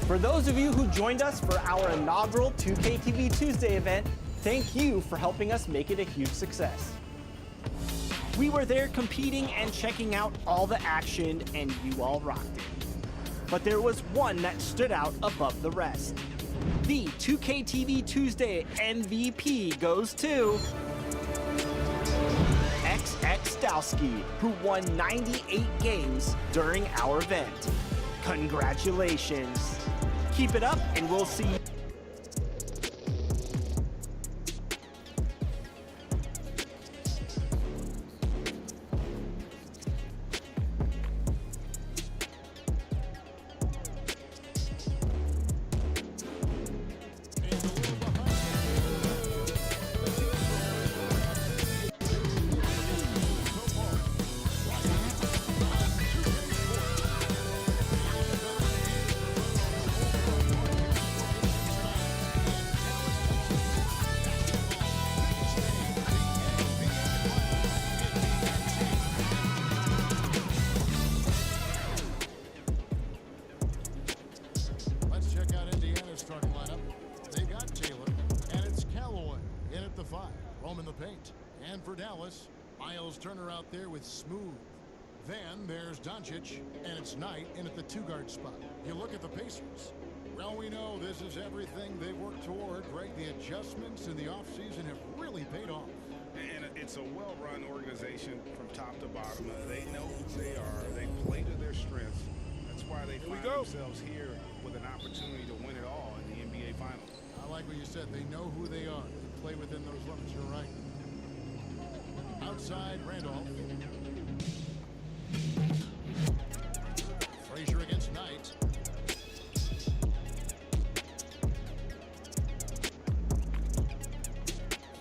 For those of you who joined us for our inaugural 2K TV Tuesday event, thank you for helping us make it a huge success. We were there competing and checking out all the action, and you all rocked it. But there was one that stood out above the rest. The 2K TV Tuesday MVP goes to XX Dowski, who won 98 games during our event. Congratulations. Keep it up and we'll see you. And for Dallas, Miles Turner out there with Smooth. Then there's Doncic, and it's Knight in at the two-guard spot. You look at the Pacers. Well, we know this is everything they've worked toward, right? The adjustments in the offseason have really paid off. And it's a well-run organization from top to bottom. They know who they are. They play to their strengths. That's why they find themselves here with an opportunity to win it all in the NBA Finals. I like what you said. They know who they are. They play within those limits. You're right. Outside, Randolph. Frazier against Knight.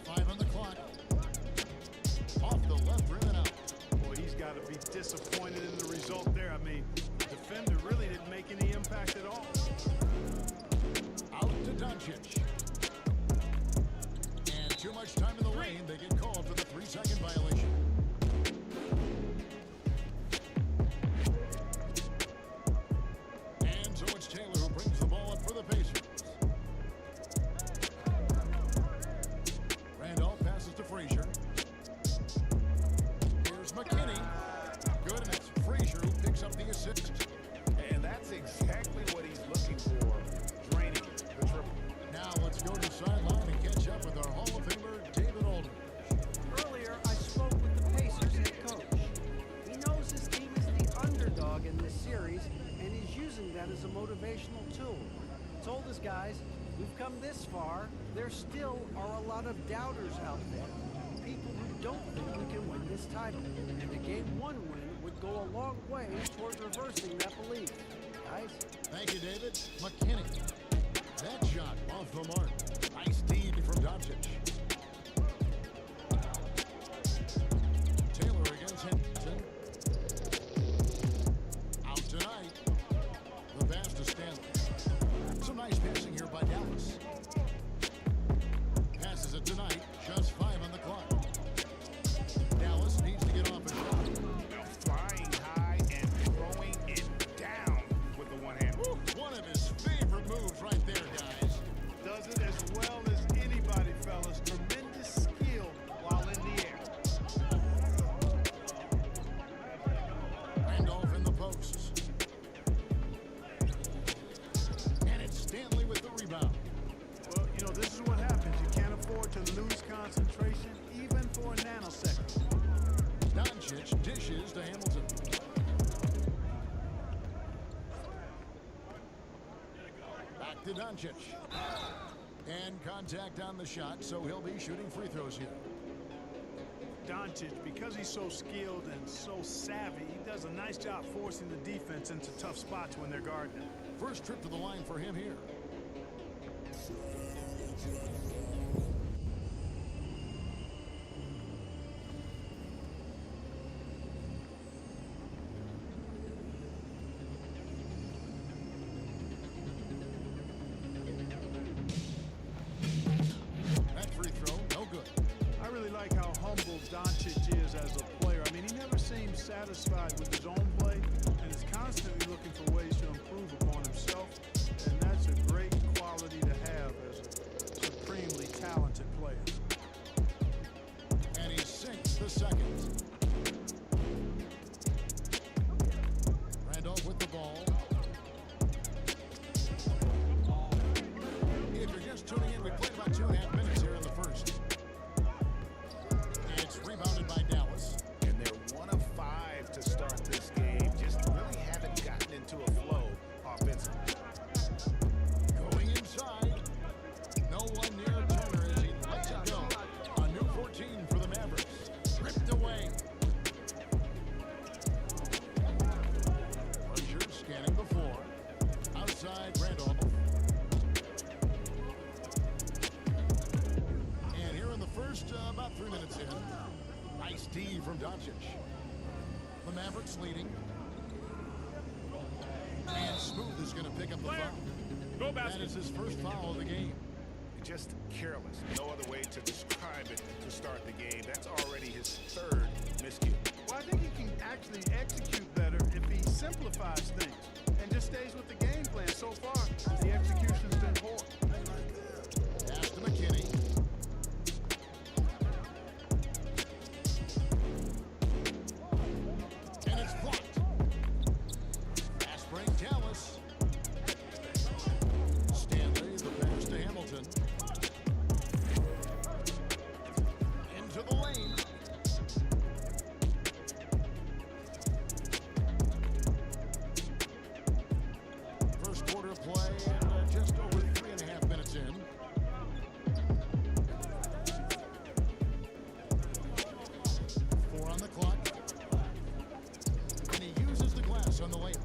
Five on the clock. Off the left rim and out. Boy, he's got to be disappointed in the result there. I mean, the defender really didn't make any impact at all. Out to Doncic. And too much time in the lane. They get called for the 3-second violation. And so it's Taylor who brings the ball up for the Pacers. Randolph passes to Frazier. Here's McKinney. Good, and it's Frazier who picks up the assist. And that's exactly what he's looking for, draining the triple. Now let's go to the sideline and catch up with our Hall of Famer, David Aldridge. Earlier, I spoke with the Pacers head coach. He knows his team is the underdog in this series, and he's using that as a motivational tool. He told his guys, we've come this far, there still are a lot of doubters out there. People who don't think we can win this title. And a Game 1 win would go a long way toward reversing that belief. Guys? Thank you, David. McKinney. That shot off the mark. Nice deed from Doncic. Taylor against Henderson. Out tonight. The pass to Stanley. Some nice passing here by Dallas. Passes it tonight. Just 5 on the clock. Dallas needs to get off a shot. Flying high and throwing it down with the one hand. One of his favorite moves Doncic. And contact on the shot, so he'll be shooting free throws here. Doncic, because he's so skilled and so savvy, he does a nice job forcing the defense into tough spots when they're guarding him. First trip to the line for him here. That free throw, no good. I really like how humble Doncic is as a player. I mean, he never seems satisfied with his own play and is constantly looking for ways to improve upon himself. And that's a great quality to have as a supremely talented player. And he sinks the second. Randolph with the ball. If you're just tuning in, we played about 2.5 minutes here in the first. It's rebounded by Dallas. And they're 1 of 5 to start this game. Just really haven't gotten into a flow offensively. Going inside. No one near Turner as he lets it go. A new 14 for the Mavericks. Ripped away. Frazier scanning the floor. Outside Randolph. And here in the first, about 3 minutes in. Nice D from Doncic. The Mavericks leading. And Smooth is going to pick up the foul. Go That is his first foul of the game. Just careless. No other way to describe it to start the game. That's already his 3rd miscue. Well, I think he can actually execute better if he simplifies things and just stays with the game plan. So far, the execution's been poor. Pass to McKinney. And it's blocked. Fast break Dallas. Stanley, the pass to Hamilton. Into the lane. First quarter of play and just over 3.5 minutes in. Four on the clock. And he uses the glass on the layup.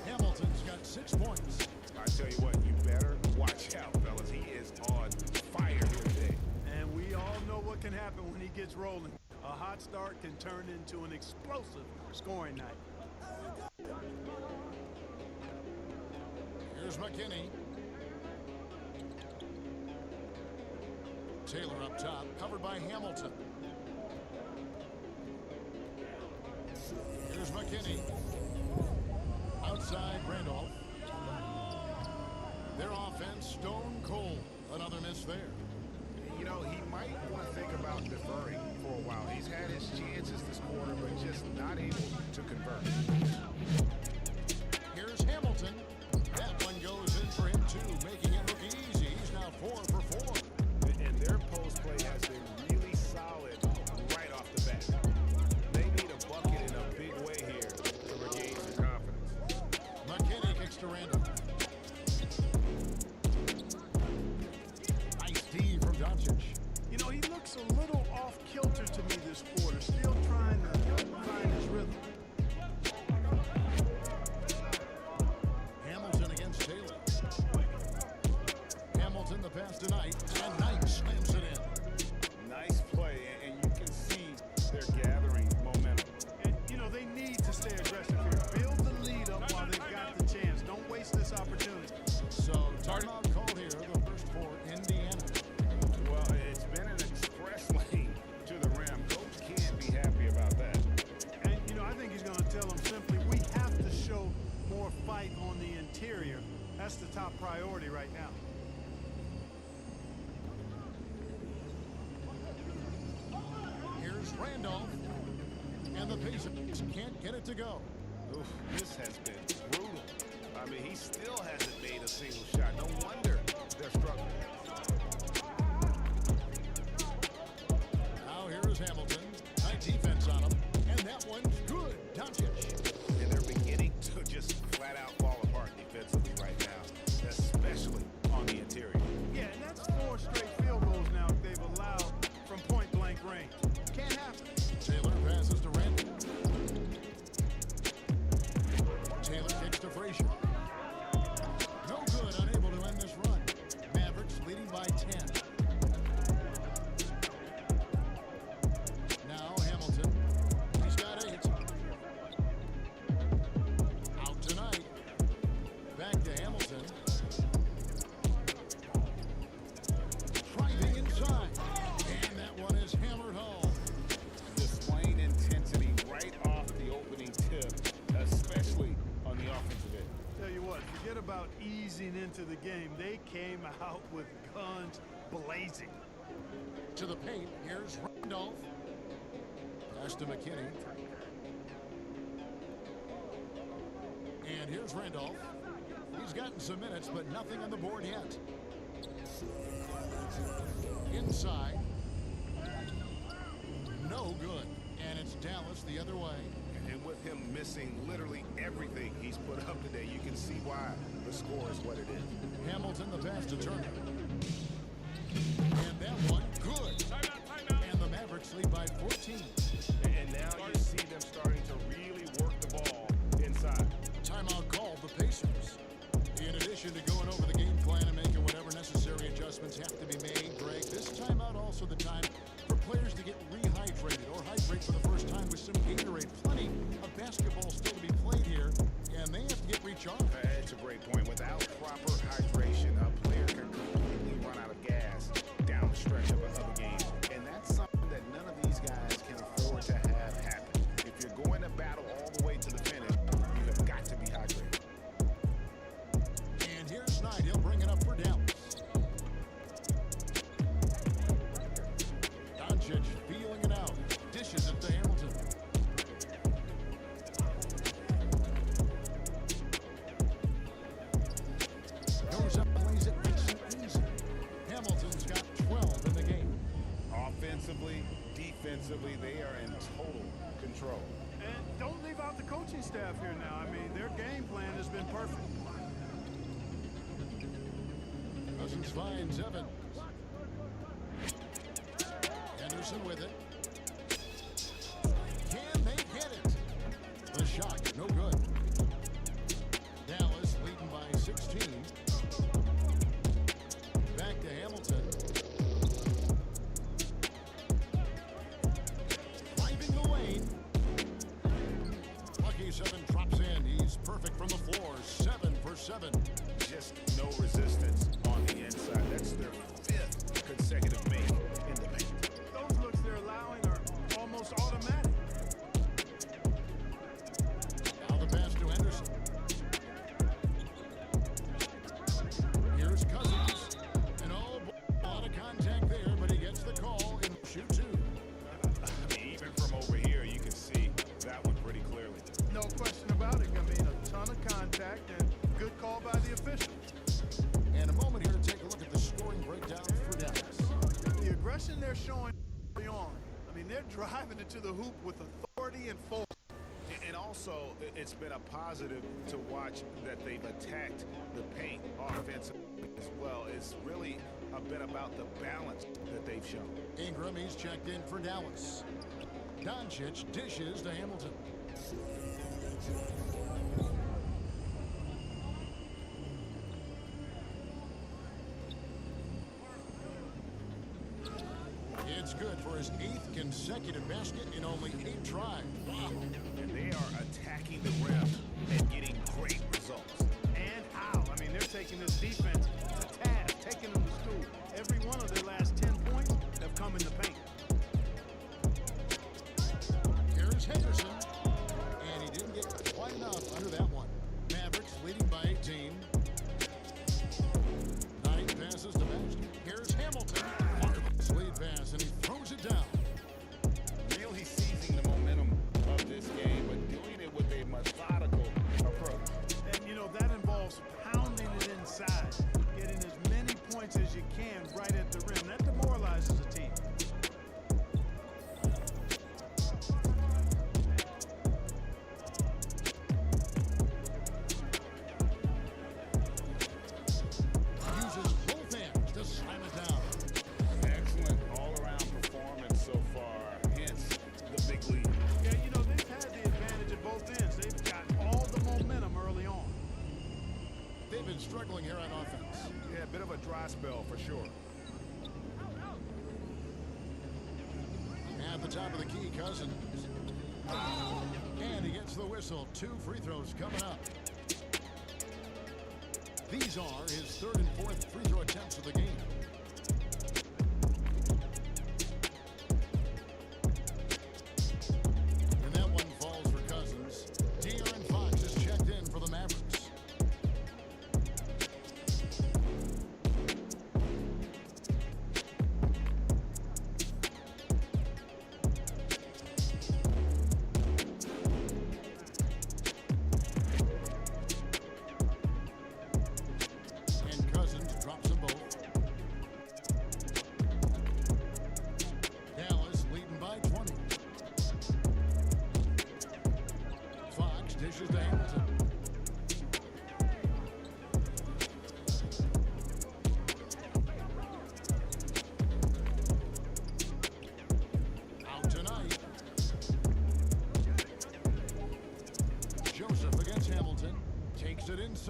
Hamilton's got 6 points. I tell you what, you better watch out, fellas. He is on fire here today. And we all know what can happen when he gets rolling. A hot start can turn into an explosive scoring night. Here's McKinney. Taylor up top, covered by Hamilton. Here's McKinney. Outside Randolph. Their offense stone cold. Another miss there. You know, he might want to think about deferring for a while. He's had his chances this quarter, but just not able to convert. Here's Hamilton. That one goes in for him too, making it look easy. He's now 4 for 4. And their post play has been really solid right off the bat. They need a bucket in a big way here to regain some confidence. McKinney kicks to Randolph. Nice D from Doncic. You know, he looks a little off kilter to me this quarter, still trying to find his rhythm. Hamilton against Taylor. Hamilton the pass tonight, and Knight slams it in. Nice play, and you can see they're gathering momentum. And, you know, they need to stay aggressive here. Build the lead up while they've got the chance. Don't waste this opportunity. So, timeout called here, the first for Indiana. Well, it's been an express lane to the rim. Coach can't be happy about that. And, you know, I think he's going to tell them simply, we have to show more fight on the interior. That's the top priority right now. Here's Randolph. And the Pacers can't get it to go. Oof, this has been brutal. I mean, he still hasn't made a single shot. No wonder they're struggling. Now here is Hamilton. Nice defense on him. And that one's good. Doncic. And they're beginning to just flat out fall apart defensively right now, especially on to the game. They came out with guns blazing. To the paint, here's Randolph. Pass to McKinney. And here's Randolph. He's gotten some minutes, but nothing on the board yet. Inside. No good. And it's Dallas the other way. And with him missing literally everything he's put up today, you can see why the score is what it is. Hamilton the pass to Turner. And that one, good. Timeout. And the Mavericks lead by 14. And now you see them starting to really work the ball inside. Timeout called the Pacers. In addition to going over the game plan and making whatever necessary adjustments have to be made, Greg, this timeout also the time for players to get rehydrated or hydrate for the first time with some Gatorade. Plenty of basketball still to be played here, and they have to get recharged. That's a great point. Without proper hydration, a player can completely run out of gas down the stretch of other games. And that's something that none of these guys can afford to have happen. If you're going to battle all the way to the finish, you have got to be hydrated. And here's Knight. He'll bring it up for Dallas. Doncic feeling it out. Dishes it to Hamilton. Goes up, plays it, makes it easy. Hamilton's got 12 in the game. Offensively, defensively, they are in total control. And don't leave out the coaching staff here now. I mean, their game plan has been perfect. Cousins finds Evans. Henderson with it. Can they get it? The shot, no good. Dallas leading by 16. Back to Hamilton. Driving the lane. Lucky 7 drops in. He's perfect from the floor. 7 for 7. Just no resistance on the inside. That's their 5th consecutive make in the paint. Those looks they're allowing are almost automatic. Now the pass to Henderson. Here's Cousins. And oh, a lot of contact there, but he gets the call and shoot 2. Even from over here, you can see that one pretty clearly. No question about it. I mean, a ton of contact and good call by the official. And a moment here to take a look at the scoring breakdown for Dallas. The aggression they're showing early on. I mean, they're driving it to the hoop with authority and force. And also, it's been a positive to watch that they've attacked the paint offensively as well. It's really a bit about the balance that they've shown. Ingram, he's checked in for Dallas. Doncic dishes to Hamilton. It's good for his 8th consecutive basket in only 8 tries. Wow. And they are attacking the rim and getting great results. And how? I mean, they're taking this defense to task, taking them to school. Every one of their last 10 points have come in the paint. Here's Henderson. And he didn't get quite enough under that one. Mavericks leading by 18. Knight passes to Baxter. Here's Hamilton. Marvelous lead pass, and he throws it down. Really seizing the momentum of this game, but doing it with a methodical approach. And, you know, that involves pounding it inside, getting as many points as you can right at the rim. That demoralizes a team. Uses both hands to slam it down. Excellent all-around performance so far, hence the big lead. Yeah, you know, they've had the advantage at both ends. They've got all the momentum early on. They've been struggling here on offense. Yeah, a bit of a dry spell for sure. At the top of the key, Cousins. And he gets the whistle. 2 free throws coming up. These are his 3rd and 4th free throw attempts of the game. And that one falls for Cousins. De'Aaron Fox is checked in for the Mavericks.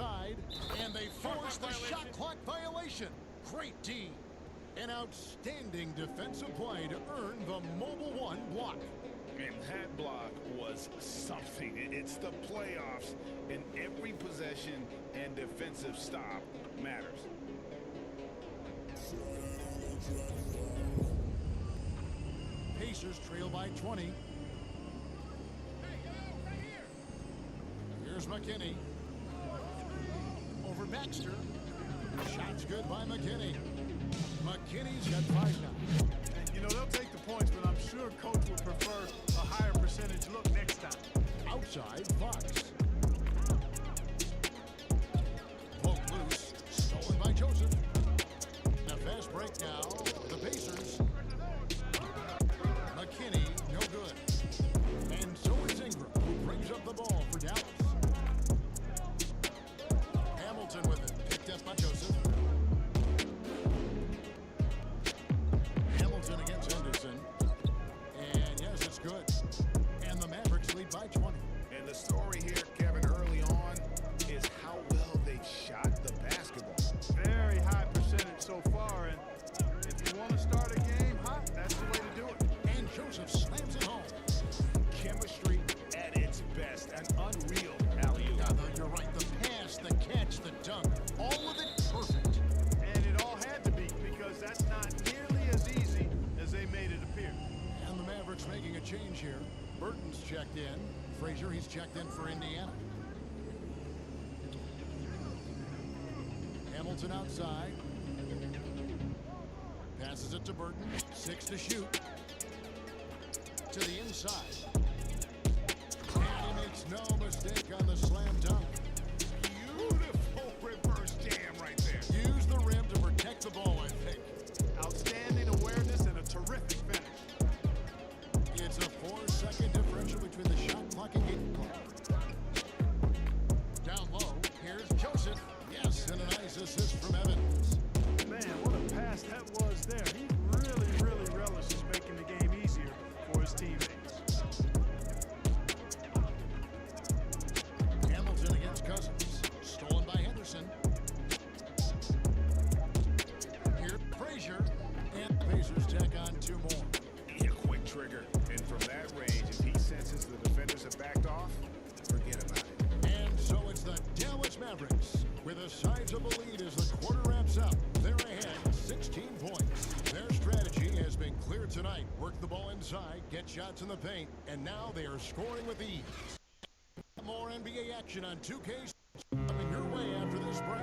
inside, and they force the shot clock violation. Great D. An outstanding defensive play to earn the Mobile One block. And that block was something. It's the playoffs, and every possession and defensive stop matters. Pacers trail by 20. Here's McKinney. Over Baxter. Shot's good by McKinney. McKinney's got 5 now. And, you know, they'll take the points, but I'm sure coach would prefer a higher percentage look next time. Outside, Fox. Poked loose. Stolen by Joseph. A fast break now for the Pacers. McKinney, no good. And so is Ingram, who brings up the ball for Dallas. Hamilton with it. Picked up by Joseph. Hamilton against Henderson. And yes, it's good. And the Mavericks lead by 20. And the story here, Kevin, early on, is how well they shot the basketball. Very high percentage so far, and if you want to start a game hot, that's the way to do it. And Joseph slams it home. Chemistry at its best. An unreal alley-oop. Yeah, you're right. The pass, the catch, the dunk. All of it perfect. And it all had to be, because that's not nearly as easy as they made it appear. And the Mavericks making a change here. Burton's checked in. Frazier, he's checked in for Indiana. Hamilton outside. Passes it to Burton. 6 to shoot. To the inside. And he makes no mistake on the slam dunk. Beautiful reverse jam right there. Use the rim to protect the ball, I think. Outstanding awareness and a terrific finish. It's a 4-second differential between the shot clock and game clock. Down low, here's Joseph. Yes, and a nice assist from Evans. Man, what a pass that was there. He really relishes making the game easier for his teammates. Hamilton against Cousins. Stolen by Henderson. Here, Frazier. And the Pacers tack on 2 more. A quick trigger. And from that range, if he senses the defenders have backed off, forget about it. And so it's the Dallas Mavericks with a sizable lead as the quarter wraps up. They're ahead 16 points. Their strategy has been clear tonight. Work the ball inside, get shots in the paint, and now they are scoring with ease. More NBA action on 2K coming your way after this break.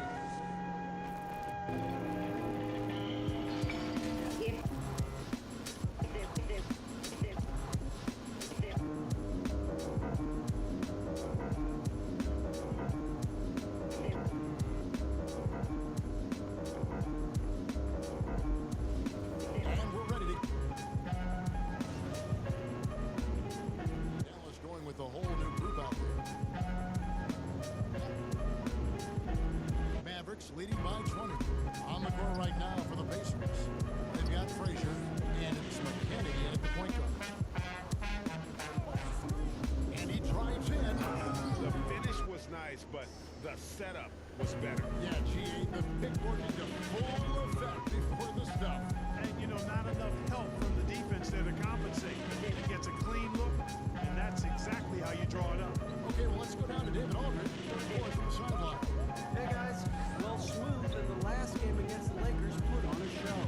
And we're ready to... Dallas going with a whole new group out there. Mavericks leading by 20. On the court right now for the Pacers. They've got Frazier, and it's McKinney at the point guard. And he drives in. The finish was nice, but the setup was better. Yeah, G8, the big work into full effect before the stuff. And, you know, not enough help from the defense there to compensate. He gets a clean look, and that's exactly how you draw it up. Okay, well, let's go down to David Aldridge. Third boy from the sideline. Hey guys, well, Smooth in the last game against the Lakers put on a show.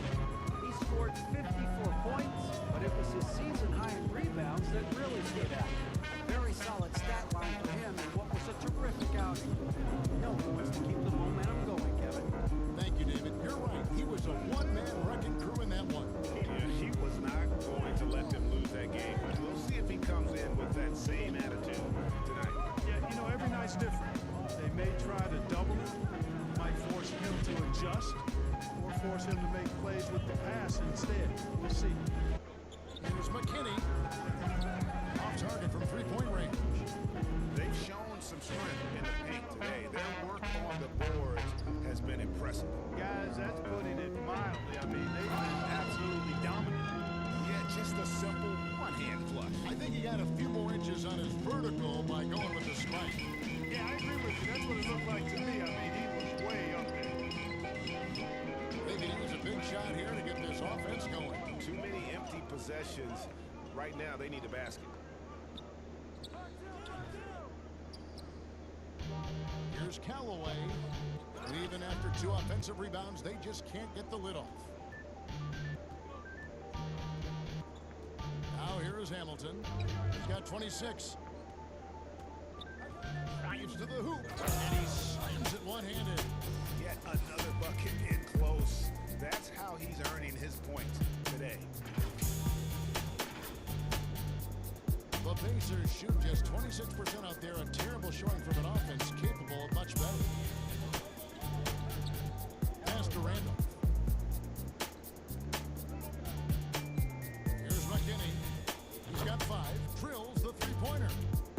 He scored 54 points, but it was his season high in rebounds that really stood out. A very solid stat line for him and what was a terrific outing. No one wants to keep the momentum going, Kevin. Thank you, David. You're right. He was a one-man wrecking crew in that one. Yeah, he was not going to let them lose that game. But we'll see if he comes in with that same attitude tonight. Yeah, you know, every night's different. They may try to double him, might force him to adjust, or force him to make plays with the pass instead. We'll see. Here's McKinney. Off target from three-point range. They've shown some strength in the paint today. Their work on the boards has been impressive. Guys, that's putting it mildly. I mean, they've been absolutely dominant. Yeah, just a simple one-hand flush. I think he got a few more inches on his vertical by going with the spike. Yeah, I agree with you. That's what it looked like to me. I mean, he was way up there. They can use a big shot here to get this offense going. Too many empty possessions. Right now, they need a basket. Here's Callaway. And even after 2 offensive rebounds, they just can't get the lid off. Now here is Hamilton. He's got 26. Drives to the hoop. And he slams it one-handed. Yet another bucket in close. That's how he's earning his points today. The Pacers shoot just 26% out there. A terrible showing from an offense capable of much better. Pass to Randolph. Here's McKinney. He's got 5. Drills the three-pointer.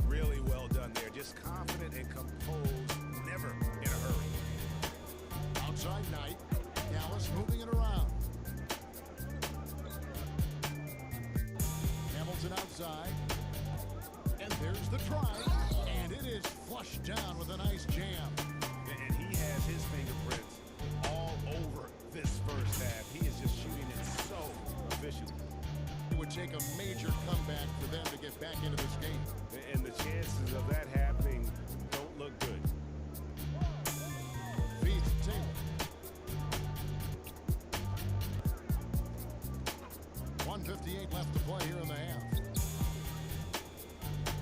Really well done there. Just confident and composed. Never in a hurry. Outside Knight. Dallas moving it around. Hamilton outside. And there's the try. And it is flushed down with a nice jam. And he has his fingerprints all over this first half. He is just shooting it so efficiently. It would take a major comeback for them to get back into this game. And the chances of that happening don't look good. Feeds Taylor. 1:58 left to play here in the half.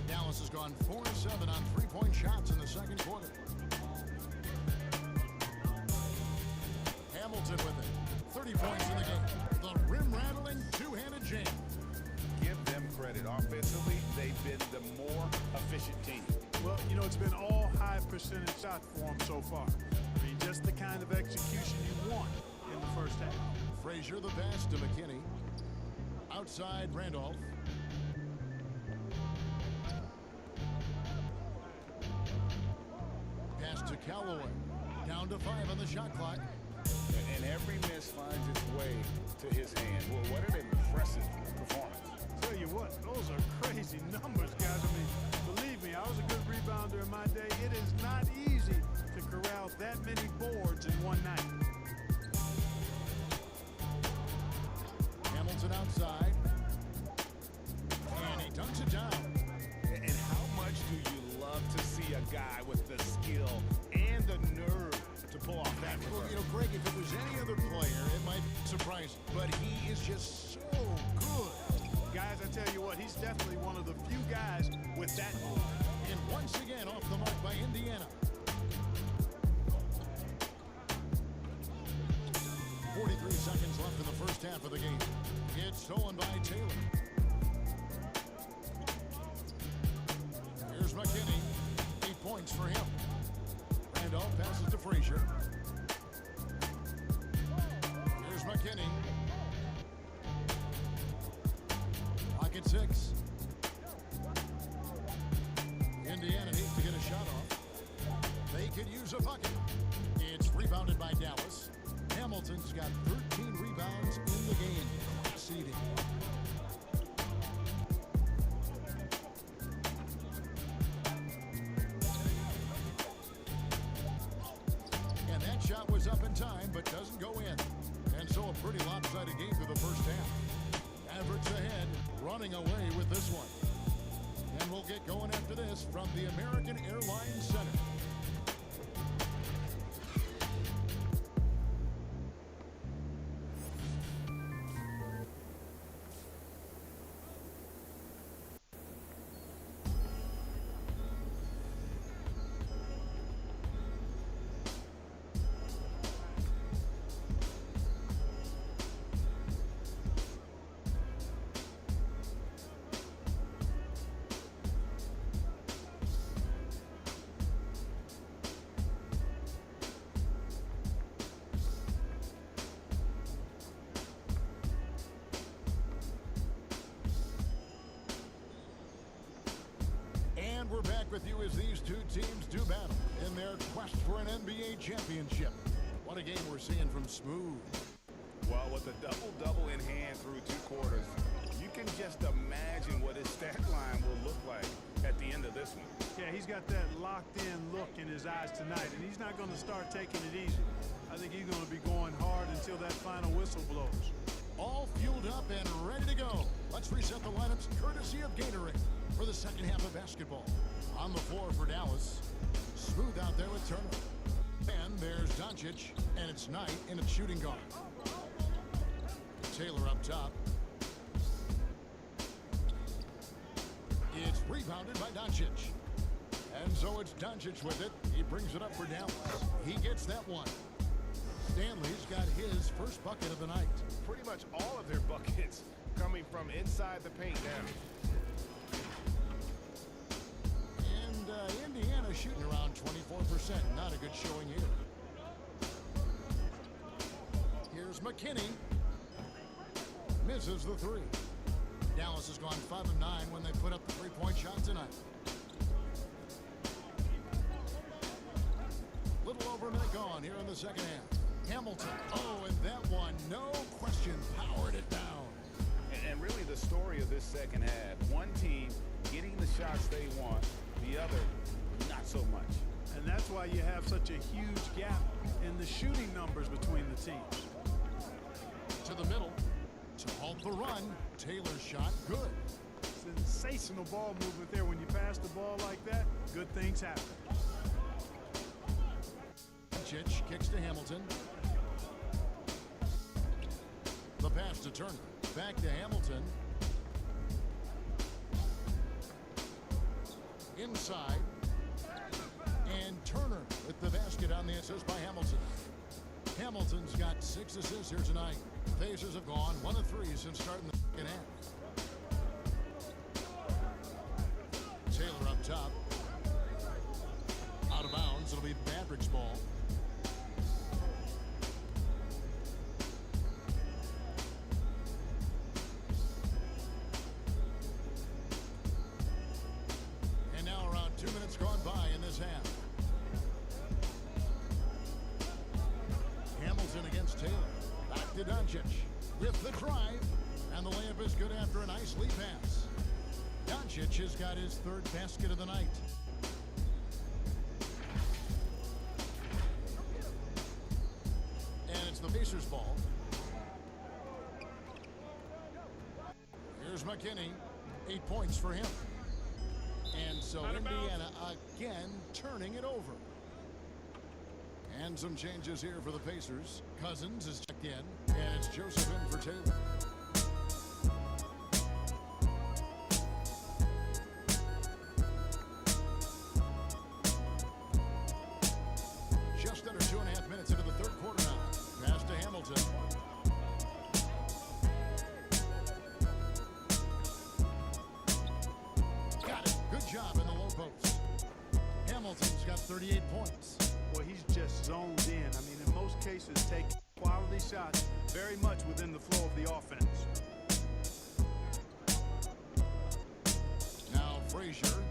Dallas has gone 4-7 on three-point shots in the second quarter. Hamilton with it. 30 points in the game. The rim-rattling two-handed jam. Give them credit. Offensively, they've been the more efficient team. Well, you know, it's been all high percentage shots for him so far. I mean, just the kind of execution you want in the first half. Frazier the pass to McKinney. Outside Randolph. Pass to Callaway. Down to 5 on the shot clock. And every miss finds its way to his hand. Well, what an impressive performance. Tell you what, those are crazy numbers, guys. I mean, believe me, I was a good rebounder in my day. It is not easy to corral that many boards in one night. Hamilton outside. And he dunks it down. And how much do you love to see a guy with the skill and the nerve to pull off that Well, reverse? you know, Greg, if it was any other player, it might surprise you. But he is just so good. Guys, I tell you what, he's definitely one of the few guys with that move. And once again, off the mark by Indiana. 43 seconds left in the first half of the game. It's stolen by Taylor. Here's McKinney. 8 points for him. Randolph passes to Frazier. Here's McKinney. Pocket 6. Indiana needs to get a shot off. They could use a bucket. It's rebounded by Dallas. Hamilton's got 13 rebounds in the game. Seeding. And that shot was up in time, but doesn't go in. And so a pretty lopsided game through the first half. Mavericks ahead, running away with this one. And we'll get going after this from the American Airlines Center. And we're back with you as these two teams do battle in their quest for an NBA championship. What a game we're seeing from Smooth. Well, with a double-double in hand through 2 quarters, you can just imagine what his stat line will look like at the end of this one. Yeah, he's got that locked-in look in his eyes tonight, and he's not going to start taking it easy. I think he's going to be going hard until that final whistle blows. All fueled up and ready to go. Let's reset the lineups courtesy of Gatorade for the second half of basketball. On the floor for Dallas. Smooth out there with Turner. And there's Doncic, and it's Knight in its shooting guard. Taylor up top. It's rebounded by Doncic. And so it's Doncic with it. He brings it up for Dallas. He gets that one. Stanley's got his first bucket of the night. Pretty much all of their buckets coming from inside the paint now. And Indiana shooting around 24%. Not a good showing here. Here's McKinney. Misses the three. Dallas has gone 5 of 9 when they put up the three-point shot tonight. Little over a minute gone here in the second half. Hamilton. Oh, and that one, no question, powered it down. And really the story of this second half, one team getting the shots they want, the other not so much. And that's why you have such a huge gap in the shooting numbers between the teams. To the middle, to halt the run, Taylor's shot, good. Sensational ball movement there. When you pass the ball like that, good things happen. Doncic kicks to Hamilton. The pass to Turner. Back to Hamilton. Inside. And Turner with the basket on the assist by Hamilton. Hamilton's got 6 assists here tonight. Pacers have gone 1 of 3 since starting the second half. Taylor up top. Out of bounds. It'll be Mavericks ball. And now around 2 minutes gone by in this half. Hamilton against Taylor. Back to Doncic with the drive. And the layup is good after a nice lead pass. Doncic has got his 3rd basket of the night. And it's the Pacers ball. Here's McKinney. 8 points for him. And so Indiana again turning it over. And some changes here for the Pacers. Cousins is checked in. And it's Joseph in for Taylor. Just under 2.5 minutes into the 3rd quarter now. Pass to Hamilton. Got it. Good job in the low post. Hamilton's got 38 points. Boy, he's just zoned in. I mean, in most cases, take quality shots very much within the flow of the offense. Now Frazier.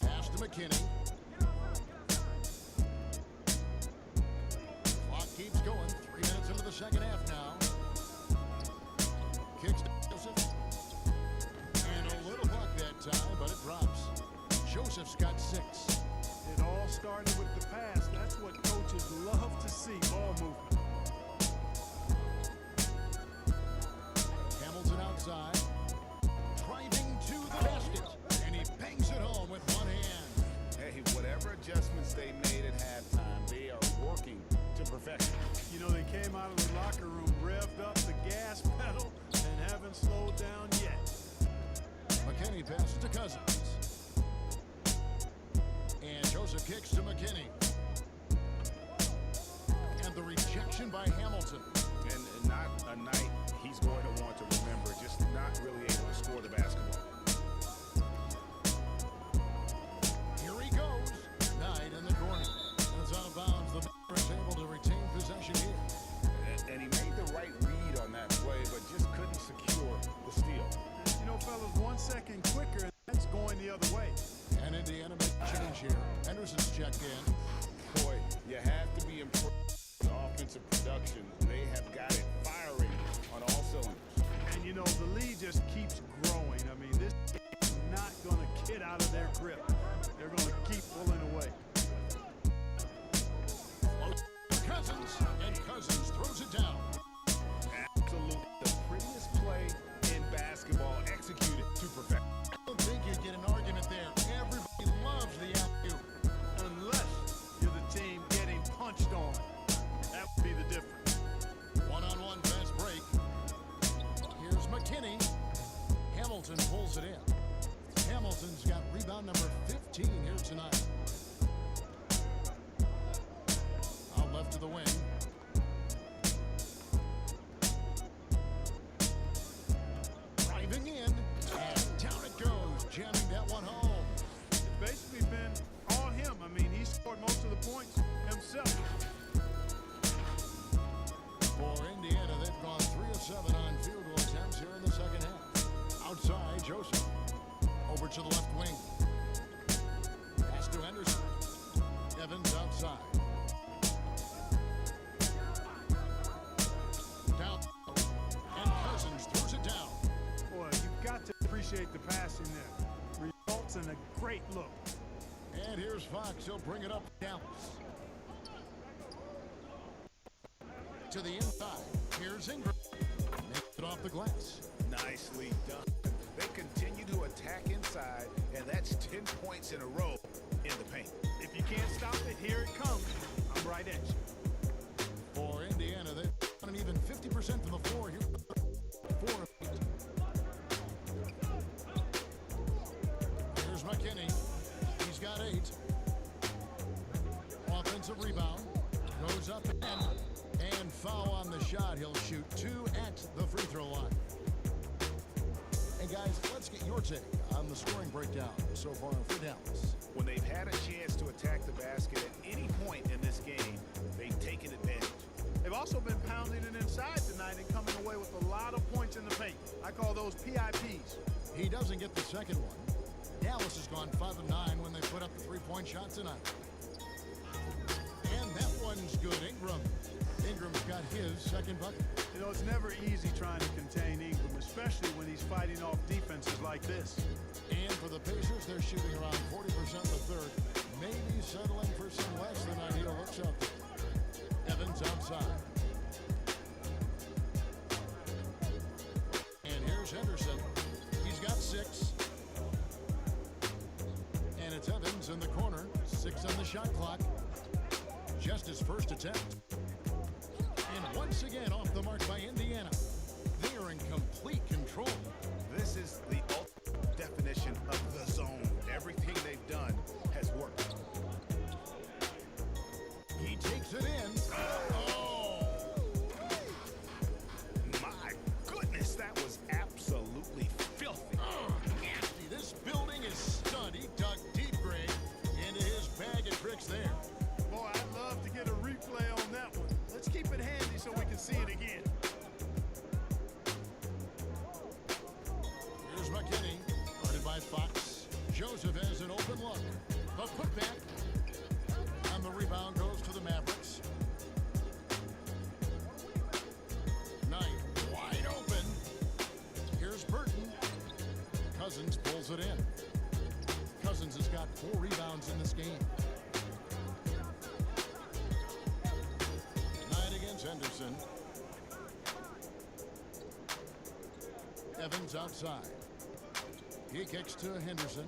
Pass to McKinney. Clock keeps going. 3 minutes into the second half now. Kicks to Joseph. And a little buck that time, but it drops. Joseph's got 6. It all started with the pass. That's what coaches love to see, ball movement. Hamilton outside. Driving to the basket. And he bangs it home with one hand. Hey, whatever adjustments they made at halftime, they are working to perfection. You know, they came out of the locker room, revved up the gas pedal, and haven't slowed down yet. McKinney passes to Cousins. And Joseph kicks to McKinney. And the rejection by Hamilton. And not a night he's going to want to remember, just not really able to score the basketball. Here he goes. Knight in the corner. And it's out of bounds. The Mavericks able to retain possession here. And he made the right read on that play, but just couldn't secure the steal. You know, fellas, 1 second quicker, and that's going the other way. And Indiana makes a change here. Henderson's checked in. Boy, you have to be impressed with offensive production. They have got it firing on all cylinders. And, you know, the lead just keeps growing. I mean, this is not going get out of their grip. They're going to keep pulling away. Cousins, and Cousins throws it down. Absolutely the prettiest play in basketball executed to perfection. I don't think you get an argument there. Everybody loves the alley-oop. Unless you're the team getting punched on. That would be the difference. One-on-one fast break. Here's McKinney. Hamilton pulls it in. Hamilton's got rebound number 15 here tonight. Out left to the wing. Driving in, and down it goes, jamming that one home. It's basically been all him. I mean, he scored most of the points himself. For Indiana, they've gone 3 of 7 on field goal attempts here in the second half. Outside, Joseph. Over to the left wing. Pass to Henderson. Evans outside. Down. And Cousins throws it down. Boy, you've got to appreciate the passing there. Results in a great look. And here's Fox. He'll bring it up Dallas. To the inside. Here's Ingram. Makes it off the glass. Nicely done. They continue to attack inside, and that's 10 points in a row in the paint. If you can't stop it, here it comes. I'm right at you. For Indiana, they've done even 50% from the floor here. 4 of 8. Here's McKinney. He's got 8. Offensive rebound. Goes up and foul on the shot. He'll shoot 2 at the free throw line. And guys, let's get your take on the scoring breakdown so far for Dallas. When they've had a chance to attack the basket at any point in this game, they've taken advantage. They've also been pounding it inside tonight and coming away with a lot of points in the paint. I call those PIPs. He doesn't get the second one. Dallas has gone 5 of 9 when they put up the 3-point shot tonight. And that one's good. Ingram's got his second bucket. You know, it's never easy trying to contain Ingram, especially when he's fighting off defenses like this. And for the Pacers, they're shooting around 40% in the third. Maybe settling for some less than ideal looks out there. Evans outside. And here's Henderson. He's got 6. And it's Evans in the corner. 6 on the shot clock. Just his first attempt. And once again off the mark by Indiana. They are in complete control. This is the ultimate definition of the zone. Everything they've done has worked. He takes it in. Oh! My goodness, that was absolutely filthy. Nasty. This building is stud. He dug deep, Greg, into his bag of tricks there. Boy, I'd love to get a replay on that one. Let's keep it handy so we can see it again. Here's McKinney, guarded by Fox. Joseph has an open look. A putback. And the rebound goes to the Mavericks. Knight wide open. Here's Burton. Cousins pulls it in. Cousins has got 4 rebounds in this game. Knight against Henderson. Evans outside. He kicks to Henderson.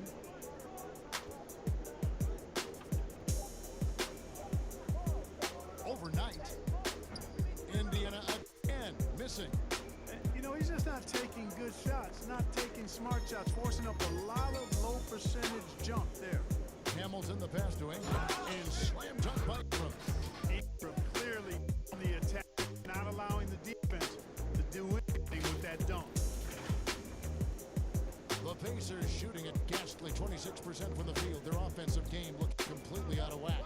Overnight, Indiana again missing. You know, he's just not taking good shots, not taking smart shots, forcing up a lot of low percentage jump there. Hamilton the pass to Ingram and slam dunk by Ingram. Ingram clearly on the attack, not allowing the defense to do anything with that dunk. The Pacers shooting at ghastly 26% from the field. Their offensive game looked completely out of whack.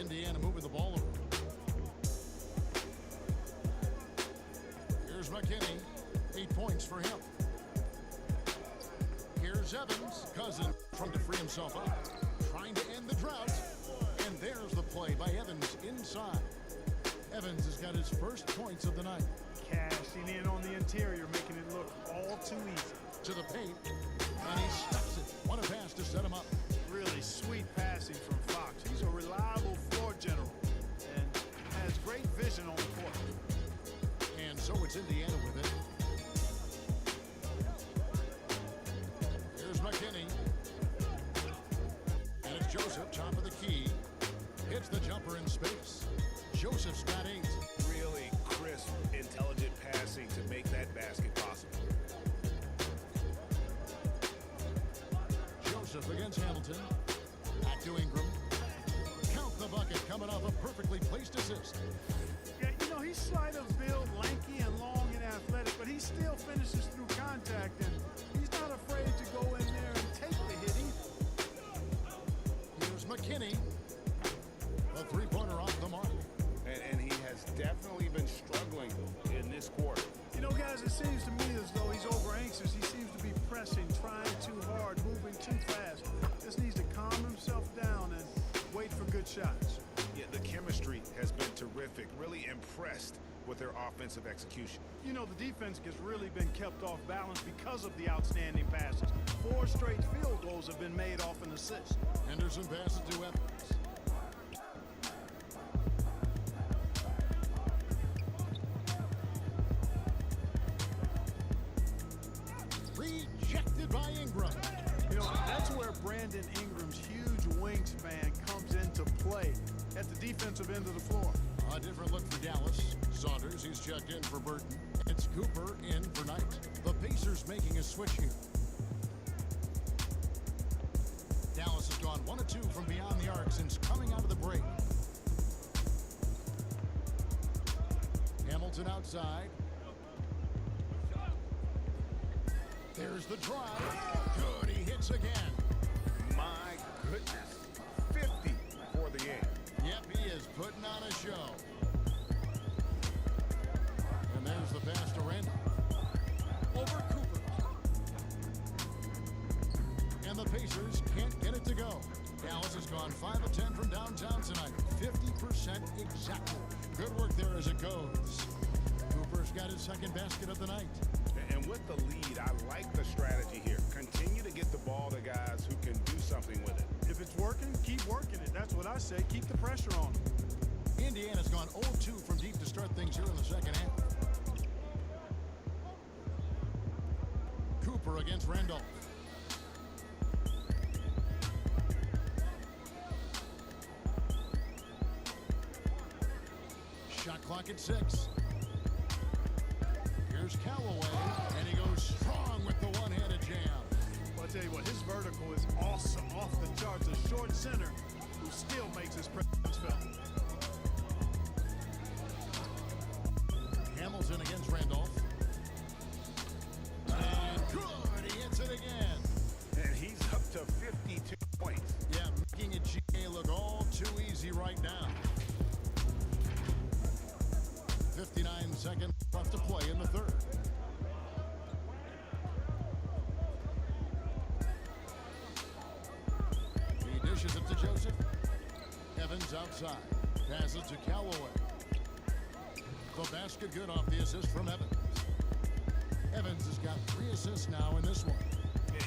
Indiana moving the ball over. Here's McKinney. 8 points for him. Here's Evans. Cousins trying to free himself up. Trying to end the drought. And there's the play by Evans inside. Evans has got his first points of the night. Cashing in on the interior, making it look all too easy. To the paint. And he stuffs it. What a pass to set him up. Really sweet passing from Fox. He's a reliable floor general and has great vision on the court. And so it's Indiana with it. Here's McKinney. And it's Joseph, top of the key. Hits the jumper in space. Joseph's got 8. Really crisp, intelligent passing to make that basket possible. Joseph against Hamilton. Back to Ingram. Count the bucket coming off a perfectly placed assist. Yeah, you know, he's slight of build, lanky and long and athletic, but he still finishes through contact, and he's not afraid to go in there and take the hit either. Here's McKinney. A three-pointer off the mark. And he has definitely been struggling in this quarter. You know, guys, it seems to me as though he's over anxious. He seems to be pressing, trying too hard, moving too fast. Just needs to calm himself down and wait for good shots. Yeah, the chemistry has been terrific. Really impressed with their offensive execution. You know, the defense has really been kept off balance because of the outstanding passes. 4 straight field goals have been made off an assist. Henderson passes to Evans. Rejected by Ingram. You know, that's where Brandon Ingram's huge wingspan comes into play at the defensive end of the floor. A different look for Dallas. Saunders, he's checked in for Burton. It's Cooper in for Knight. The Pacers making a switch here. Dallas has gone 1 of 2 from beyond the arc since coming out of the break. Hamilton outside. There's the drive. Good, he hits again. My goodness. 50 for the game. Yep, he is putting on a show. And there's the pass to Randall. Over Cooper. And the Pacers can't get it to go. Dallas has gone 5 of 10 from downtown tonight. 50% exactly. Good work there as it goes. Cooper's got his second basket of the night. And with the lead, I like the strategy here. Continue to get the ball to guys who can do something with it. If it's working, keep working it. That's what I say. Keep the pressure on him. Indiana's gone 0-2 from deep to start things here in the second half. Cooper against Randolph. Shot clock at 6. Here's Callaway, and he goes strong with the one-handed jam. Well, I'll tell you what, his vertical is awesome, off the charts. A short center who still makes his presence felt. Hamilton against Randolph. And good, he hits it again. And he's up to 52 points. Yeah, making it GA look all too easy right now. 59 seconds left to play in the third. He dishes it to Joseph. Evans outside. Passes to Callaway. The basket good off the assist from Evans. Evans has got 3 assists now in this one.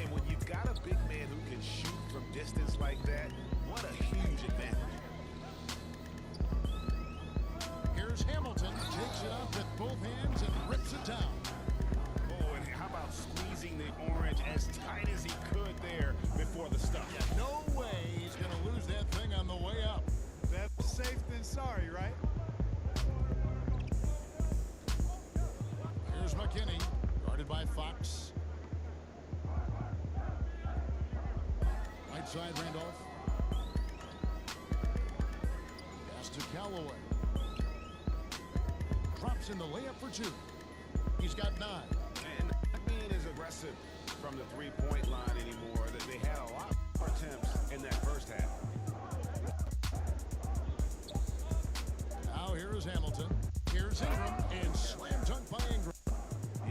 And when you've got a big man who can shoot from distance like that, what a huge advantage. Here's Hamilton. Takes it up with both hands and rips it down. Oh, and how about squeezing the orange as tight as he could there before the stuff? Yeah, no way he's going to lose that thing on the way up. Better safe than sorry, right? Here's McKinney, guarded by Fox. Right side, Randolph. Pass to Callaway. Drops in the layup for 2. He's got 9. And not being as aggressive from the three-point line anymore. That they had a lot more attempts in that first half. Now here is Hamilton. Here's Ingram, and slam dunk by Ingram.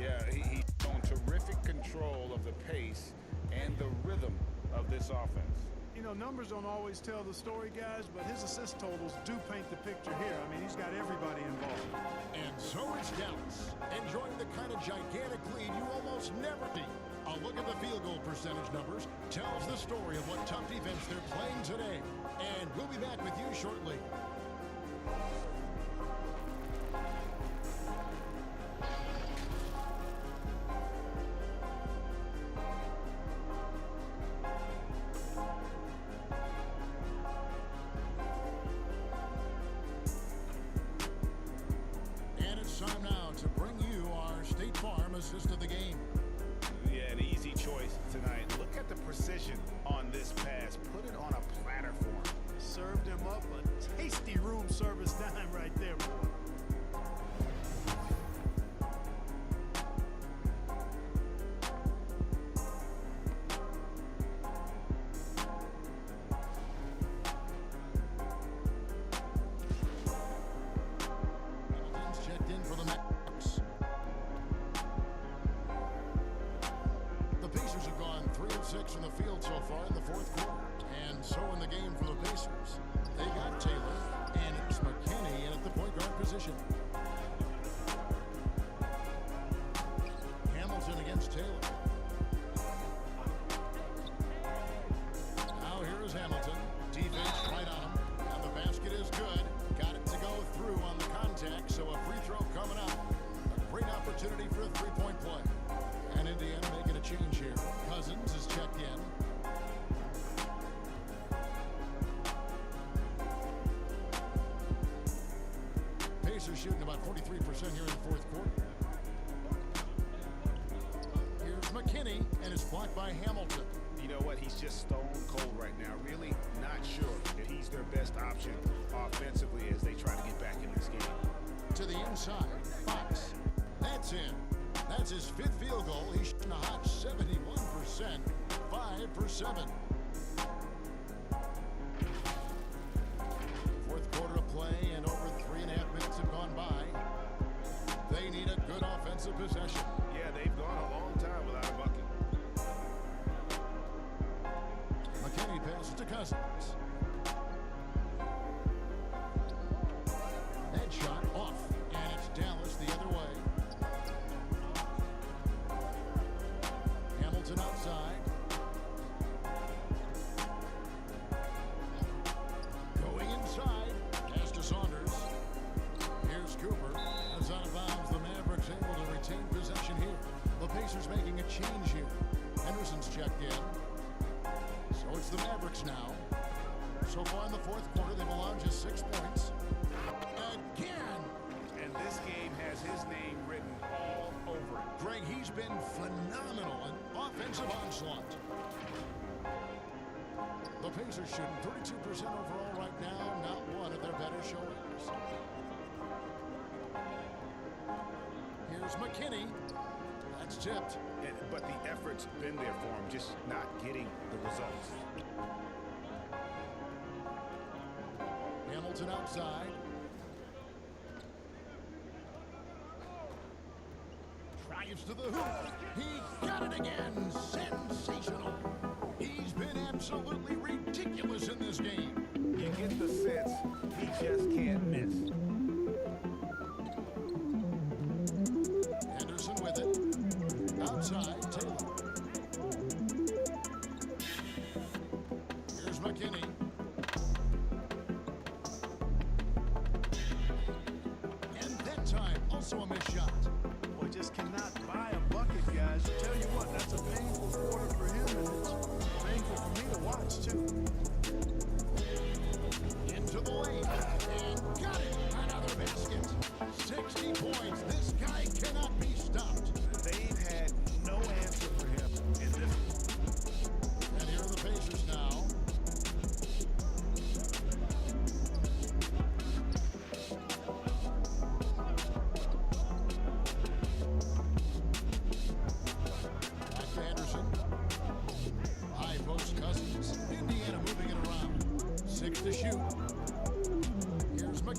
Yeah, he's shown terrific control of the pace and the rhythm of this offense. You know, numbers don't always tell the story, guys, but his assist totals do paint the picture here. I mean, he's got everybody involved. And so it's Dallas, enjoying the kind of gigantic lead you almost never see A look at the field goal percentage numbers tells the story of what tough defense they're playing today. And we'll be back with you shortly. And it's time now to bring you our State Farm assist of the game. Yeah, an easy choice tonight. Look at the precision on this pass. Put it on a platter for him. Served him up a tasty room service dime right there, boy. Hamilton's checked in for the Mavericks. The Pacers have gone 3 of 6 from the field so far in the fourth quarter. And so in the game for the Pacers. They got Taylor, and it's McKinney in at the point guard position. Hamilton against Taylor. Now here is Hamilton. Defense right on him. And the basket is good. Got it to go through on the contact, so a free throw coming up. A great opportunity for a three-point play. And Indiana making a change here. Cousins is checked in. Pacers shooting about 43% here in the fourth quarter. Here's McKinney, and it's blocked by Hamilton. You know what? He's just stone cold right now. Really not sure if he's their best option offensively as they try to get back in this game. To the inside, Fox. That's in. That's his 5th field goal. He's shooting a hot 71%, 5 for 7. Fourth quarter of play, and over 3.5 minutes have gone by. They need a good offensive possession. Yeah, they've gone a long time without a bucket. McKinney passes to Cousins. Headshot off, and it's Dallas the other way. Hamilton outside. Going inside. Pass to Saunders. Here's Cooper. That's out of bounds. The Mavericks able to retain possession here. The Pacers making a change here. Henderson's checked in. So it's the Mavericks now. So far in the fourth quarter, they've allowed just 6 points. Again! And this game has his name written all over it. Greg, he's been phenomenal in offensive onslaught. The Pacers shooting 32% overall right now, not one of their better showings. Here's McKinney. That's tipped. But the effort's been there for him, just not getting the results. Hamilton outside. Drives to the hoop. He got it again. Sensational. He's been absolutely ridiculous in this game. You get the sense he just can't miss. Henderson with it. Outside, Taylor. Here's McKinney. And that time, also a missed shot. Boy, just cannot buy a bucket, guys. I tell you what, that's a painful quarter for him, and it's painful for me to watch, too. Into the lane. And got it. Another basket. 60 points. This guy cannot be stopped. They've had no answer for him in this. And here are the Pacers now. Back to Anderson. High post Cousins. Indiana moving it around. 6 to shoot. Here's McKinney.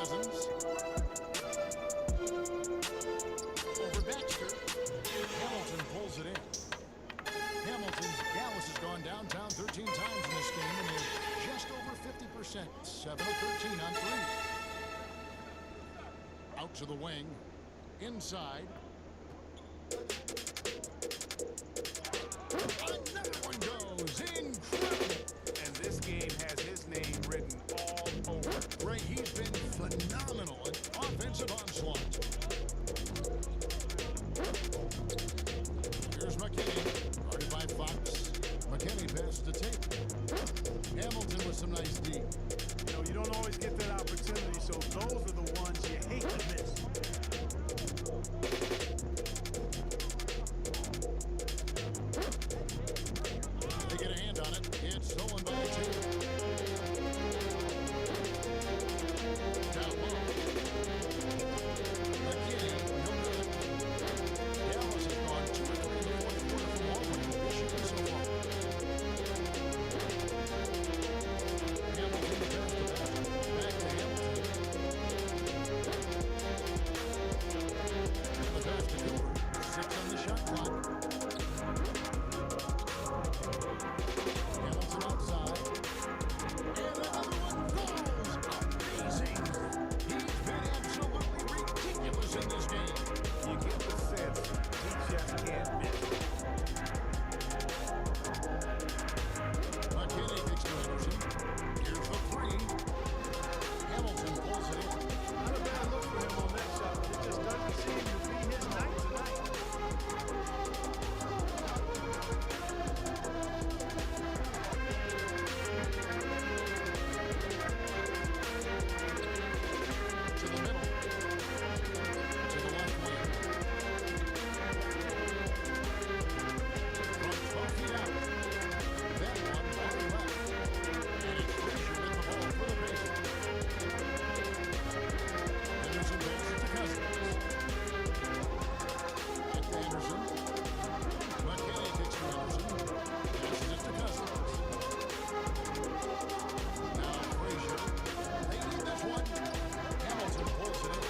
Cousins. Over Baxter. Hamilton pulls it in. Hamilton's Dallas has gone downtown 13 times in this game, and they're just over 50%. 7 of 13 on three. Out to the wing. Inside. Another one goes. Incredible. And this game has his name written all over it. Ray, he's been phenomenal in offensive onslaught. Here's McKinney, guarded by Fox. McKinney passes to Tate. Hamilton with some nice D. You know, you don't always get that opportunity, so those are the ones you hate to miss. They get a hand on it. It's stolen by the two. Down low. McKinney, no good. Dallas has gone 2 or 3 in the fourth quarter from all range. They're shooting so far. Hamilton returns the pass. Back to Hamilton. And the pass to Cooper. 6 on the shot clock. Hamilton outside. And another one goes. Amazing. He's been absolutely ridiculous in this game. You get the sense he just can't miss. McKinney kicks to Anderson. Here's the three. Hamilton pulls it in. Not a bad look for him on that shot, but it just doesn't seem to be his night tonight. To the middle. To the left wing. From 12 feet out. That one far left. And it's Frazier with the ball for the Pacers. Anderson passes it to Cousins. Back to Anderson. McKinney kicks to Anderson. Passes it to Cousins. Now Frazier. They need this one. Hamilton pulls it in.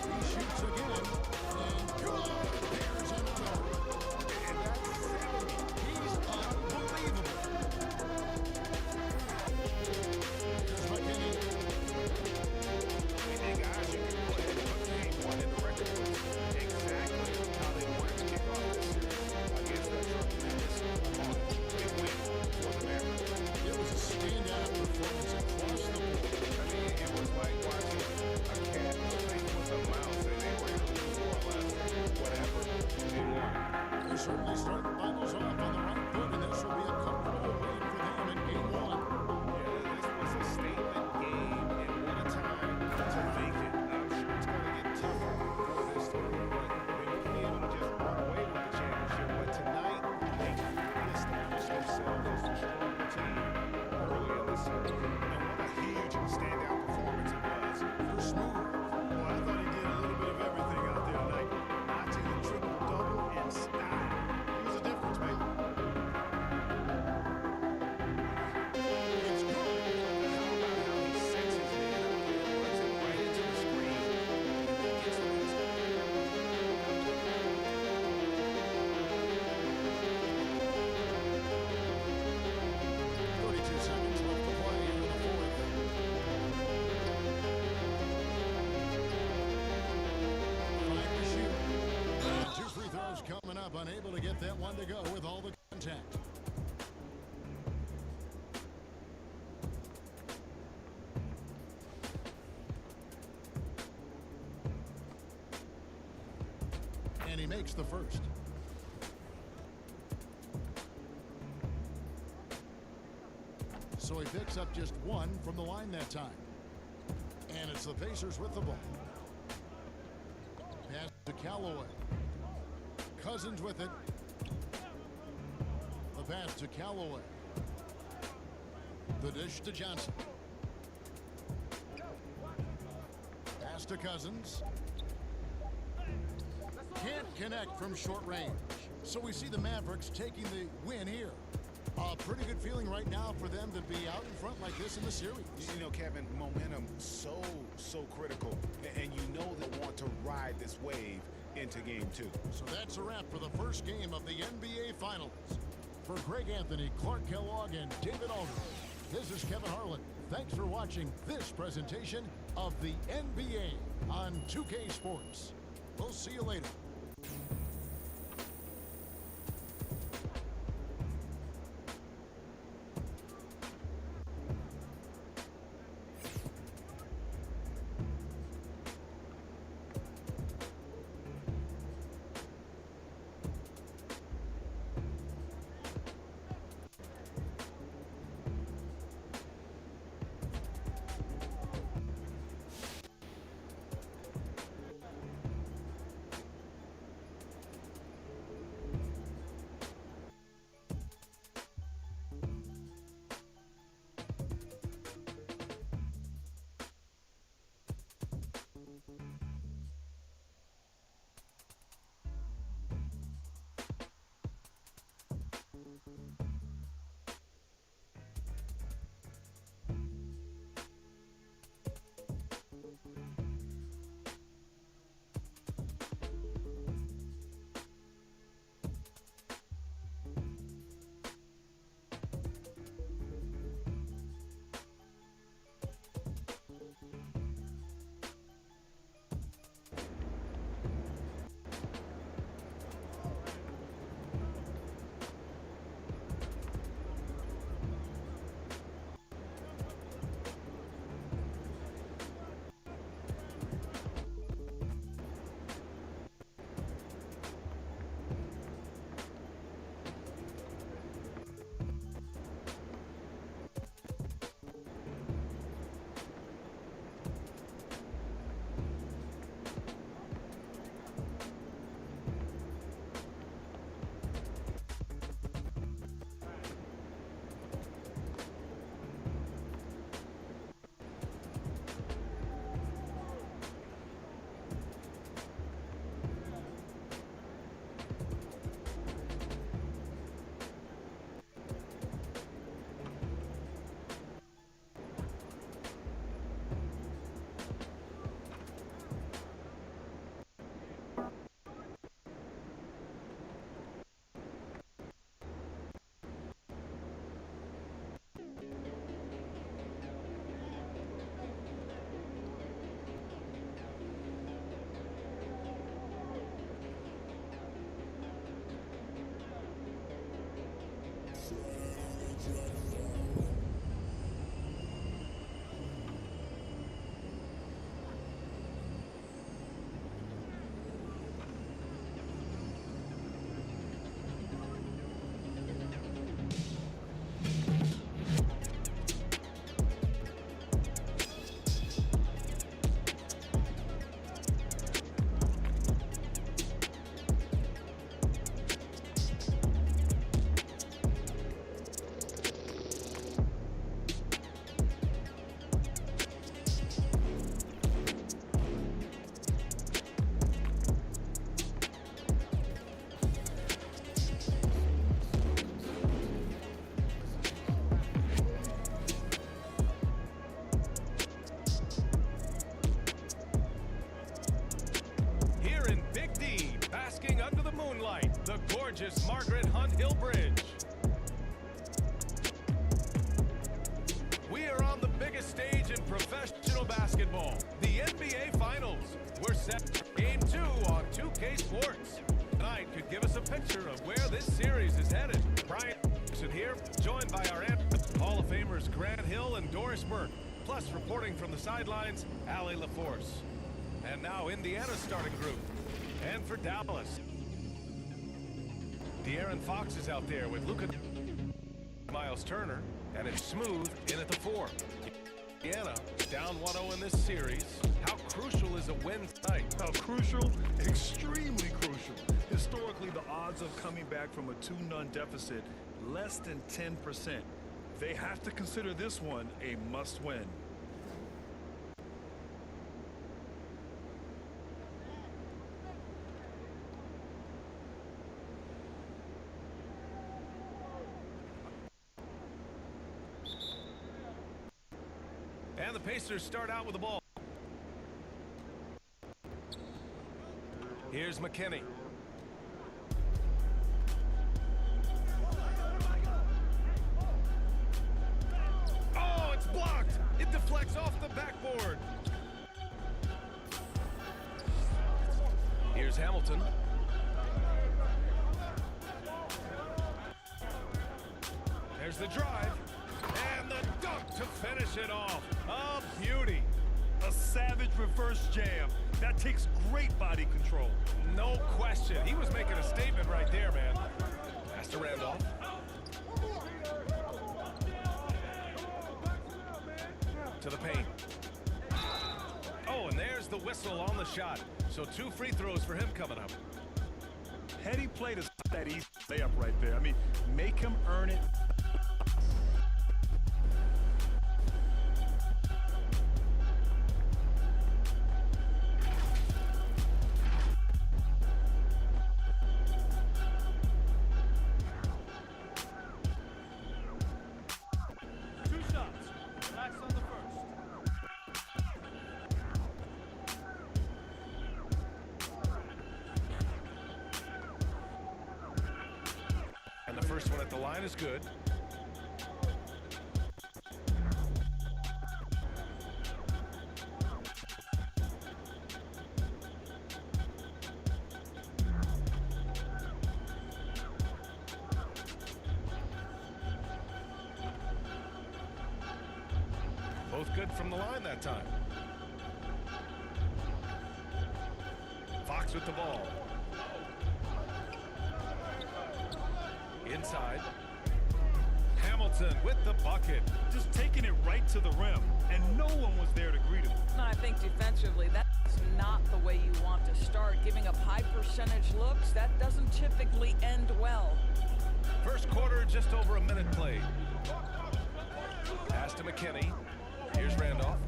He shoots again. And good. There's another. And that's 70. He's unbelievable. Here's McKinney. And guys, you can go ahead and put game one in the record books exactly how they wanted to kick off this series against that tremendous opponent. Big win for the Mavericks. It was a standout performance across the board. I mean, it was like watching a cat playing with a mouse, and they were able to do more or less whatever they wanted. They certainly started the finals off on the right foot, and this will be a comfortable win for them in game one. Yeah, this was a statement game, and what a time to make it. I'm sure it's going to get tougher for this team, but they won't be able to just run away with the championship. But tonight, they really established themselves as the stronger team early in the series. And what a huge standout performance it was for Smooth. Well, I thought he did a little bit of everything out there tonight. Notching the triple-double in style. He was a difference maker. It's good. How about how he sets his man up there, puts it right into the screen, and then gets the basket. 32 seconds left to play in the fourth. Five to shoot. And 2 free throws coming up, unable to get that one to go with all the contact. And he makes the first. So he picks up just one from the line that time. And it's the Pacers with the ball. Pass to Callaway. Cousins with it. The pass to Callaway. The dish to Johnson. Pass to Cousins. can't connect from short range. So we see the Mavericks taking the win here. A pretty good feeling right now for them to be out in front like this in the series. You know, Kevin, momentum so critical. And you know they want to ride this wave into game 2. So that's a wrap for the first game of the NBA Finals. For Greg Anthony, Clark Kellogg, and David Aldridge, this is Kevin Harlan. Thanks for watching this presentation of the NBA on 2K Sports. We'll see you later. gorgeous Margaret Hunt Hill Bridge. We are on the biggest stage in professional basketball, the NBA Finals. We're set for Game 2 on 2K Sports. Tonight could give us a picture of where this series is headed. Brian here, joined by our Hall of Famers Grant Hill and Doris Burke, plus reporting from the sidelines, Allie LaForce. And now Indiana's starting group. And for Dallas, De'Aaron Fox is out there with Luka, Miles Turner, and it's Smooth in at the 4. Indiana down 1-0 in this series. How crucial is a win tonight? How crucial? Extremely crucial. Historically, the odds of coming back from a 2-0 deficit, less than 10%. They have to consider this one a must-win. And the Pacers start out with the ball. Here's McKinney. Oh, it's blocked. It deflects off the backboard. Here's Hamilton. There's the drive. And the dunk to finish it off. A beauty. A savage reverse jam. That takes great body control. No question. He was making a statement right there, man. Pass to Randolph. To the paint. Oh, and there's the whistle on the shot. So 2 free throws for him coming up. Heady play to that easy layup right there. I mean, make him earn it. First one at the line is good. Both good from the line that time. Fox with the ball. Inside. Hamilton with the bucket. Just taking it right to the rim, and no one was there to greet him. I think defensively, that's not the way you want to start. Giving up high percentage looks, that doesn't typically end well. First quarter, just over a minute played. Pass to McKinney. Here's Randolph.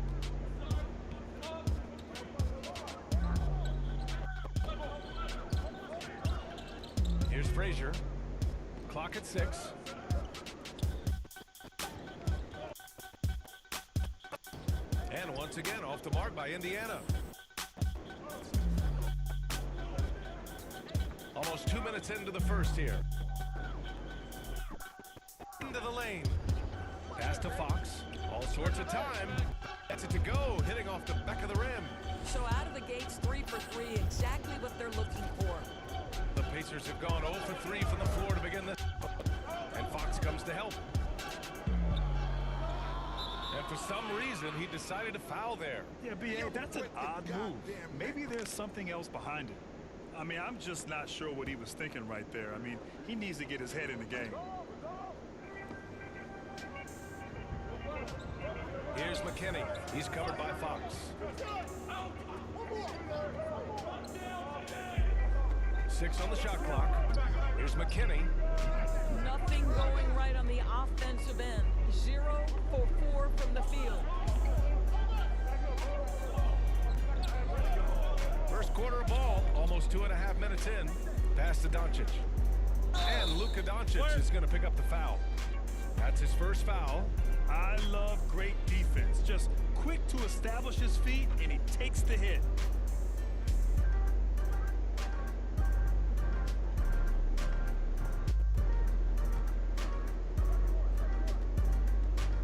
Here's Frazier. Clock at 6. And once again, off the mark by Indiana. Almost 2 minutes into the first here. Into the lane. Pass to Fox. All sorts of time. Gets it to go, hitting off the back of the rim. So out of the gates, 3 for 3, exactly what they're looking for. The Pacers have gone 0 for 3 from the floor to begin this. And Fox comes to help. And for some reason, he decided to foul there. Yeah, B.A., that's an odd move. Maybe there's something else behind it. I mean, I'm just not sure what he was thinking right there. I mean, he needs to get his head in the game. Here's McKinney. He's covered by Fox. 6 on the shot clock. Here's McKinney. Nothing going right on the offensive end. 0 for 4 from the field. First quarter of ball, almost 2.5 minutes in. Pass to Doncic. And Luka Doncic is going to pick up the foul. That's his first foul. I love great defense. Just quick to establish his feet, and he takes the hit.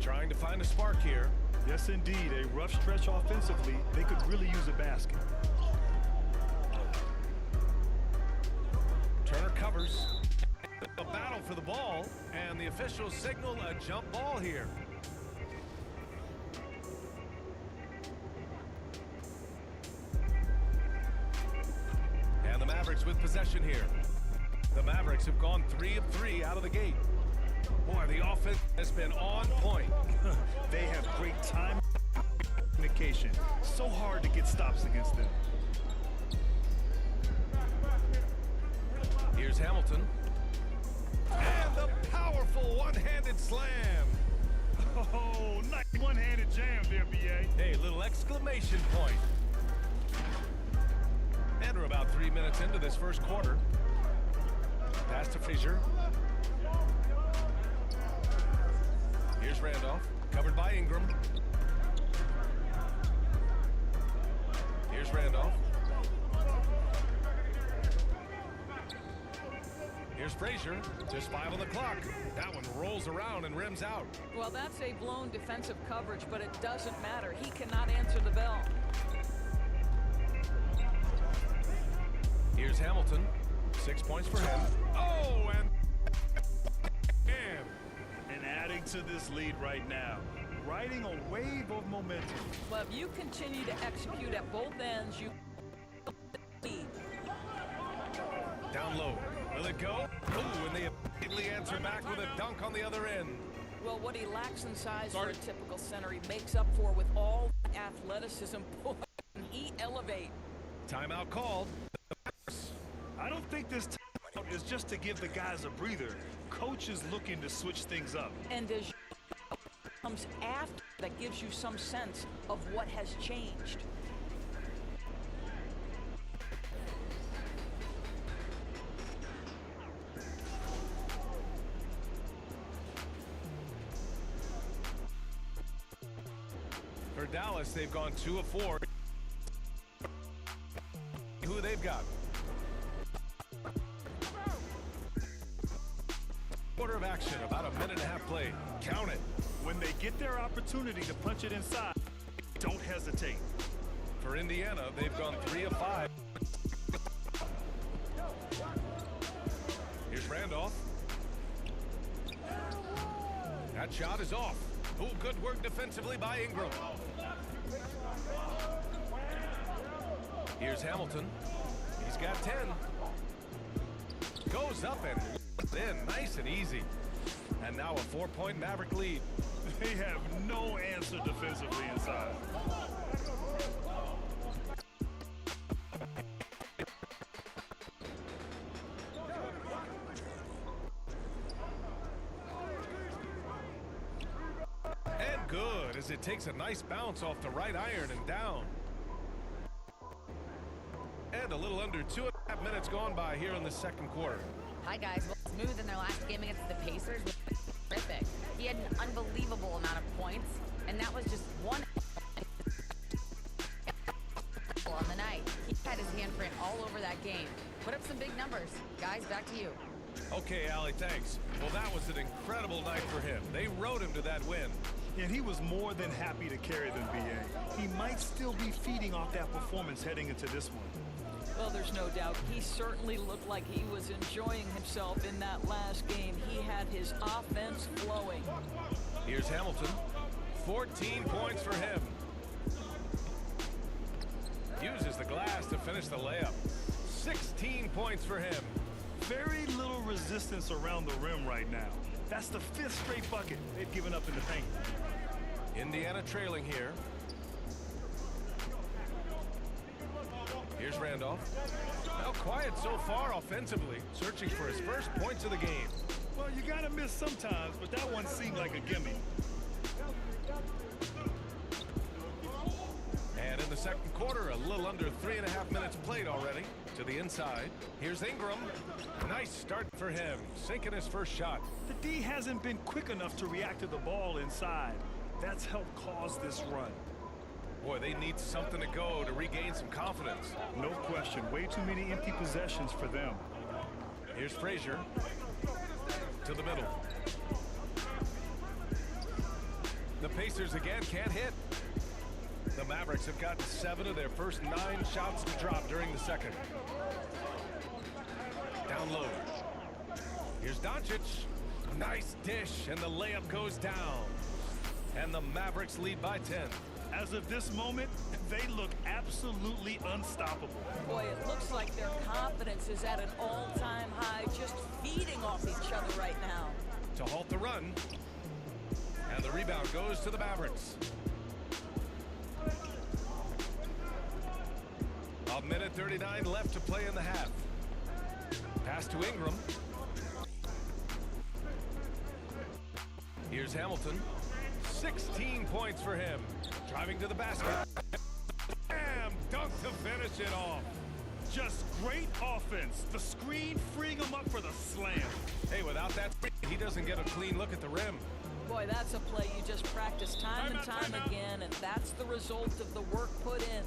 Trying to find a spark here. Yes, indeed. A rough stretch offensively. They could really use a basket. Turner covers. A battle for the ball, and the officials signal a jump ball here. And the Mavericks with possession here. The Mavericks have gone 3 of 3 out of the gate. Boy, the offense has been on point. They have great time communication. So hard to get stops against them. Here's Hamilton. And the powerful one-handed slam. Oh, nice one-handed jam there, B.A. Hey, little exclamation point. And we're about 3 minutes into this first quarter. Pass to Frazier. Here's Randolph, covered by Ingram. Here's Randolph. Here's Frazier. Just 5 on the clock. That one rolls around and rims out. Well, that's a blown defensive coverage, but it doesn't matter. He cannot answer the bell. Here's Hamilton. 6 points for him. Oh, and adding to this lead right now. Riding a wave of momentum. Well, if you continue to execute at both ends, you lead. Down low. Will it go? Ooh, and they immediately answer back with a dunk on the other end. Well, what he lacks in size for a typical center, he makes up for with all athleticism. Boy, he elevate. Timeout called. I don't think this timeout is just to give the guys a breather. Coach is looking to switch things up. And as comes after, that gives you some sense of what has changed. For Dallas, they've gone 2 of 4. Who they've got? Quarter of action, about a minute and a half played. Count it. When they get their opportunity to punch it inside, don't hesitate. For Indiana, they've gone 3 of 5. Here's Randolph. That shot is off. Oh, good work defensively by Ingram. Here's Hamilton. He's got 10. Goes up and in, nice and easy. And now a 4-point Maverick lead. They have no answer defensively inside. And good, as it takes a nice bounce off the right iron and down. And a little under 2.5 minutes gone by here in the second quarter. Hi guys, well, Smooth in their last game against the Pacers was terrific. He had an unbelievable amount of points, and that was just one on the night. He had his handprint all over that game. Put up some big numbers. Guys, back to you. Okay, Allie, thanks. Well, that was an incredible night for him. They rode him to that win. And he was more than happy to carry them, BA. He might still be feeding off that performance heading into this one. Well, there's no doubt. He certainly looked like he was enjoying himself in that last game. He had his offense flowing. Here's Hamilton. 14 points for him. Uses the glass to finish the layup. 16 points for him. Very little resistance around the rim right now. That's the 5th straight bucket they've given up in the paint. Indiana trailing here. Here's Randolph. Well, quiet so far offensively, searching for his first points of the game. Well, you gotta miss sometimes, but that one seemed like a gimme. And in the second quarter, a little under 3.5 minutes played already. To the inside. Here's Ingram. Nice start for him, sinking his first shot. The D hasn't been quick enough to react to the ball inside. That's helped cause this run. Boy, they need something to go to regain some confidence. No question. Way too many empty possessions for them. Here's Frazier. To the middle. The Pacers again can't hit. The Mavericks have gotten 7 of their first 9 shots to drop during the second. Down low. Here's Doncic. Nice dish, and the layup goes down. And the Mavericks lead by 10. As of this moment, they look absolutely unstoppable. Boy, it looks like their confidence is at an all-time high, just feeding off each other right now. To halt the run. And the rebound goes to the Mavericks. A minute 39 left to play in the half. Pass to Ingram. Here's Hamilton. 16 points for him. Driving to the basket. Bam! Dunk to finish it off. Just great offense. The screen freeing him up for the slam. Hey, without that, he doesn't get a clean look at the rim. Boy, that's a play you just practice time and time again, and that's the result of the work put in.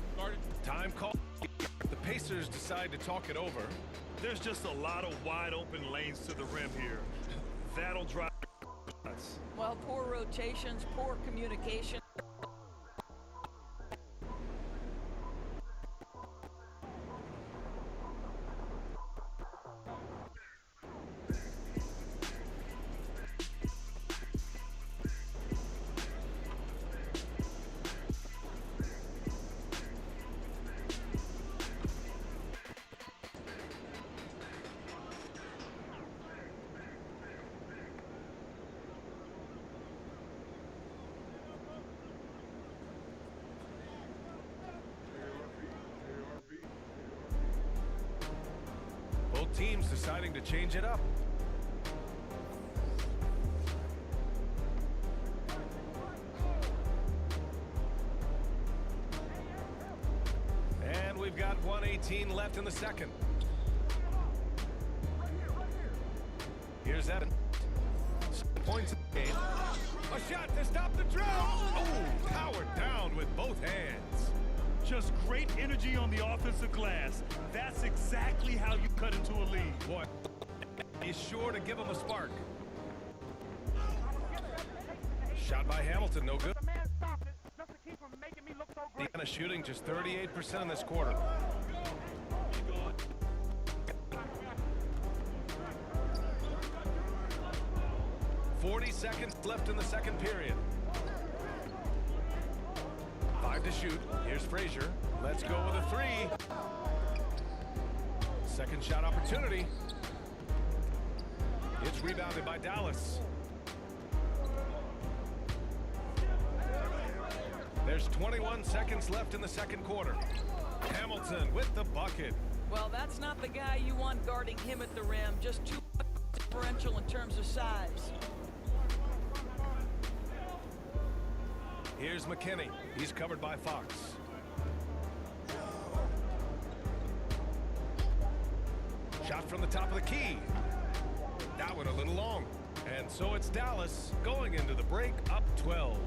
Time call. The Pacers decide to talk it over. There's just a lot of wide open lanes to the rim here. That'll drive us. Well, poor rotations, poor communication. Both teams deciding to change it up. And we've got 1:18 left in the second. Here's Evan. Points in the game. A shot to stop the drought. Oh, powered down with both hands. Just great energy on the offensive glass. That's exactly how you cut into a lead. Boy, he's sure to give him a spark. Shot by Hamilton, no good. Indiana shooting just 38% in this quarter. .40 seconds left in the second period. 5 to shoot. Here's Frazier. Let's go with a 3. Second shot opportunity. It's rebounded by Dallas. There's 21 seconds left in the second quarter. Hamilton with the bucket. Well, that's not the guy you want guarding him at the rim. Just too differential in terms of size. Here's McKinney. He's covered by Fox. Shot from the top of the key. That one a little long. And so it's Dallas going into the break up 12.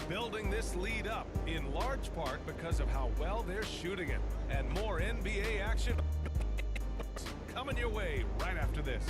Building this lead up in large part because of how well they're shooting it. And more NBA action coming your way right after this.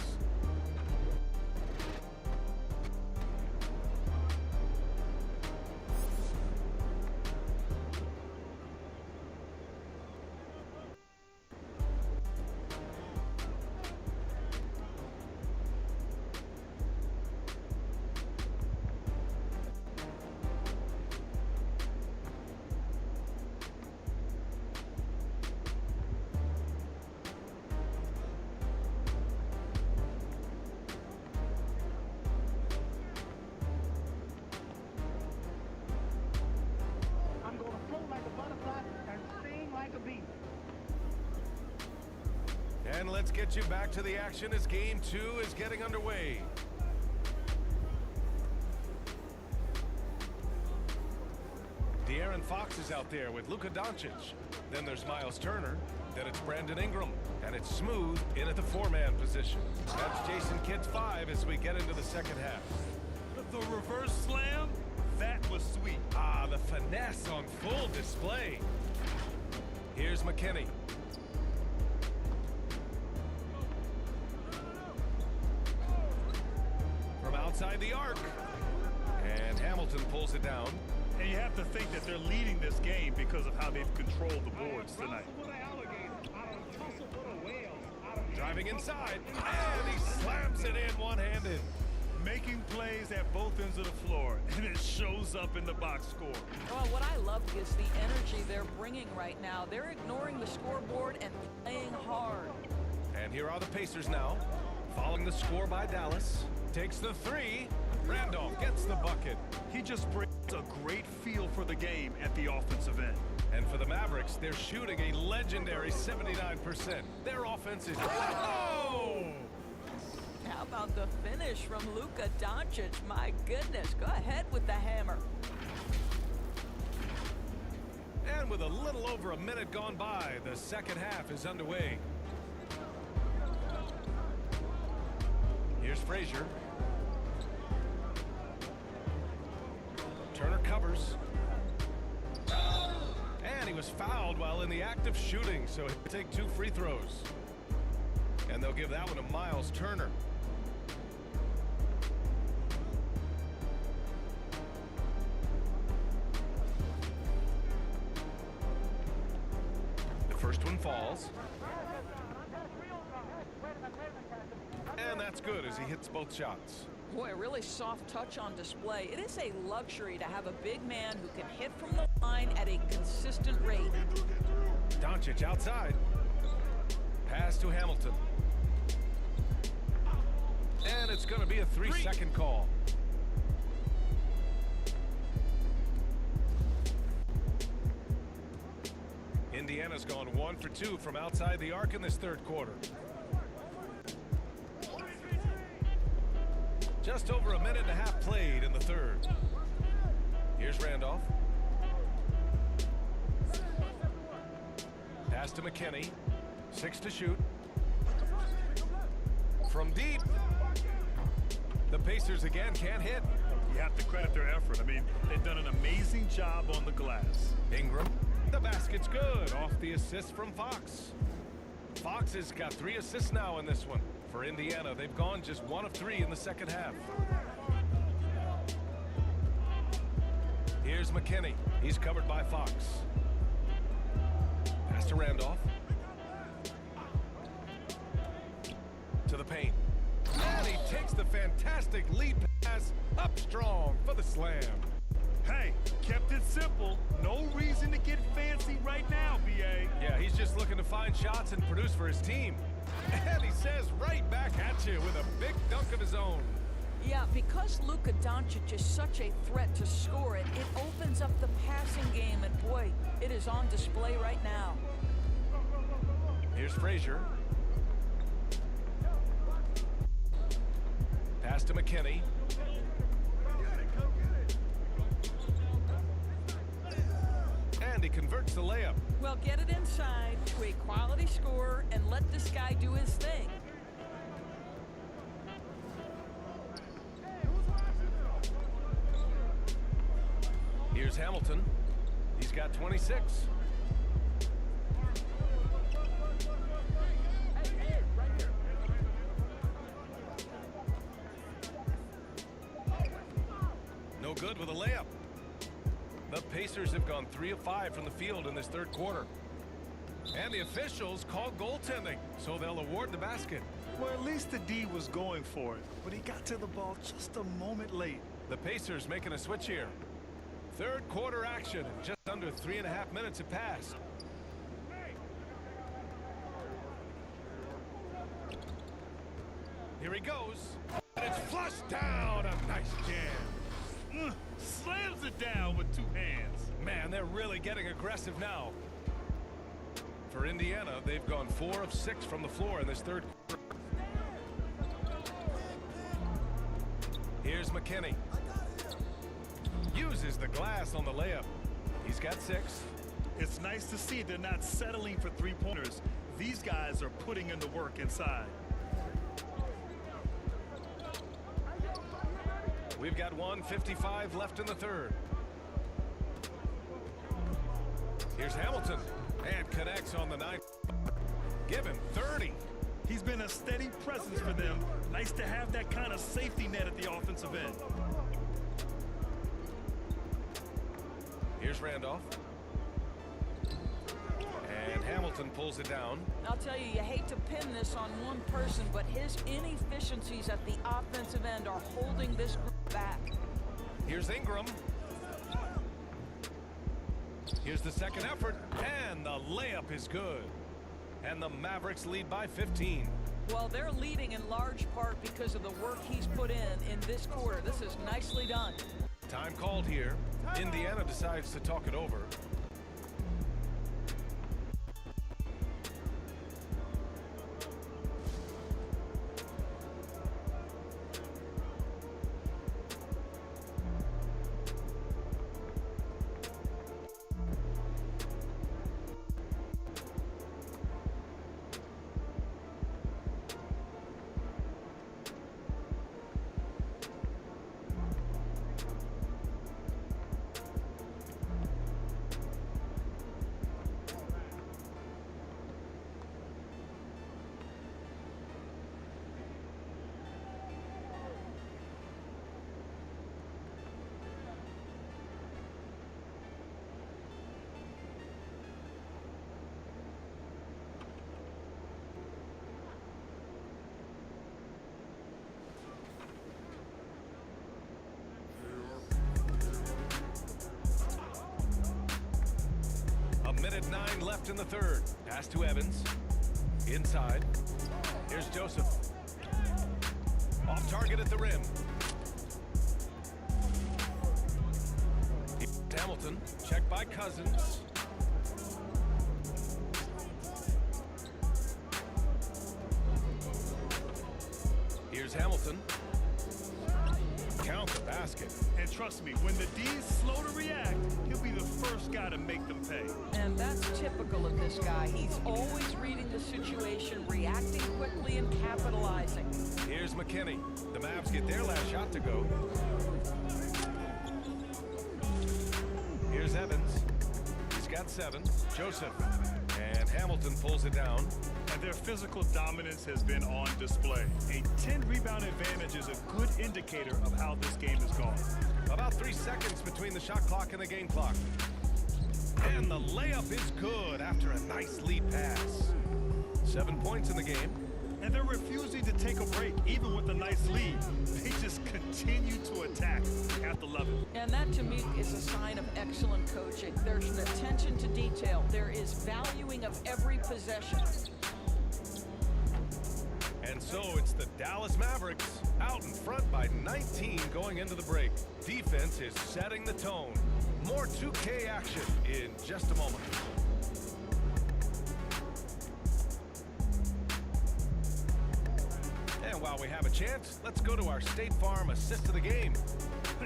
And let's get you back to the action as game 2 is getting underway. De'Aaron Fox is out there with Luka Doncic. Then there's Miles Turner. Then it's Brandon Ingram. And it's Smooth in at the 4-man position. That's Jason Kidd's 5 as we get into the second half. The reverse slam, that was sweet. Ah, the finesse on full display. Here's McKinney. From outside the arc. And Hamilton pulls it down. And you have to think that they're leading this game because of how they've controlled the boards tonight. Driving inside, and he slams it in one-handed. Making plays at both ends of the floor, and it shows up in the box score. Well, what I love is the energy they're bringing right now. They're ignoring the scoreboard and playing hard. And here are the Pacers now, following the score by Dallas. Takes the 3. Randolph gets the bucket. He just brings a great feel for the game at the offensive end. And for the Mavericks, they're shooting a legendary 79%. Their offense is... Oh! How about the finish from Luka Doncic? My goodness, go ahead with the hammer. And with a little over a minute gone by, the second half is underway. Here's Frazier. Turner covers. And he was fouled while in the act of shooting, so he'll take 2 free throws. And they'll give that one to Miles Turner. The first one falls. And that's good as he hits both shots. Boy, a really soft touch on display. It is a luxury to have a big man who can hit from the line at a consistent rate. Doncic outside. Pass to Hamilton. And it's going to be a 3-second call. Indiana's gone 1 for 2 from outside the arc in this third quarter. Just over a minute and a half played in the third. Here's Randolph. Pass to McKinney. 6 to shoot. From deep. The Pacers again can't hit. You have to credit their effort. I mean, they've done an amazing job on the glass. Ingram. The basket's good off the assist from Fox. Fox has got 3 assists now in this one. For Indiana, they've gone just 1 of 3 in the second half. Here's McKinney. He's covered by Fox. Pass to Randolph. To the paint. And he takes the fantastic lead pass up strong for the slam. Hey, kept it simple. No reason to get fancy right now, B.A. Yeah, he's just looking to find shots and produce for his team. And he says right back at you with a big dunk of his own. Yeah, because Luka Doncic is such a threat to score it, it opens up the passing game, and boy, it is on display right now. Here's Frazier. Pass to McKinney. And he converts the layup. Well, get it inside to a quality scorer and let this guy do his thing. Here's Hamilton. He's got 26. No good with a layup. The Pacers have gone 3 of 5 from the field in this third quarter. And the officials call goaltending, so they'll award the basket. Well, at least the D was going for it, but he got to the ball just a moment late. The Pacers making a switch here. Third quarter action, and just under 3.5 minutes have passed. Here he goes. And it's flushed down. A nice jam. Slams it down with 2 hands. Man, they're really getting aggressive now. For Indiana, they've gone 4 of 6 from the floor in this third quarter. Here's McKinney. Uses the glass on the layup. He's got 6. It's nice to see they're not settling for 3-pointers. These guys are putting in the work inside. We've got 1:55 left in the third. Here's Hamilton. And connects on the 9. Give him 30. He's been a steady presence for them. Nice to have that kind of safety net at the offensive end. Here's Randolph. And Hamilton pulls it down. I'll tell you, you hate to pin this on one person, but his inefficiencies at the offensive end are holding this group back. Here's Ingram. Here's the second effort, and the layup is good. And the Mavericks lead by 15. Well, they're leading in large part because of the work he's put in this quarter. This is nicely done. Time called here. Indiana decides to talk it over. minute 9 left in the third. Pass to Evans. Inside. Here's Joseph. Off target at the rim. Hamilton, checked by Cousins. Here's Hamilton. Count the basket. And trust me, when the D's slow to react, he'll be the first guy to make them pay. And that's typical of this guy. He's always reading the situation, reacting quickly, and capitalizing. Here's McKinney. The Mavs get their last shot to go. Here's Evans. He's got 7. Joseph. And Hamilton pulls it down. And their physical dominance has been on display. A 10-rebound advantage is a good indicator of how this game has gone. About 3 seconds between the shot clock and the game clock. And the layup is good after a nice lead pass. 7 points in the game. And they're refusing to take a break, even with a nice lead. They just continue to attack at the level. And that, to me, is a sign of excellent coaching. There's an attention to detail. There is valuing of every possession. And so it's the Dallas Mavericks out in front by 19 going into the break. Defense is setting the tone. More 2K action in just a moment. And while we have a chance, let's go to our State Farm assist of the game.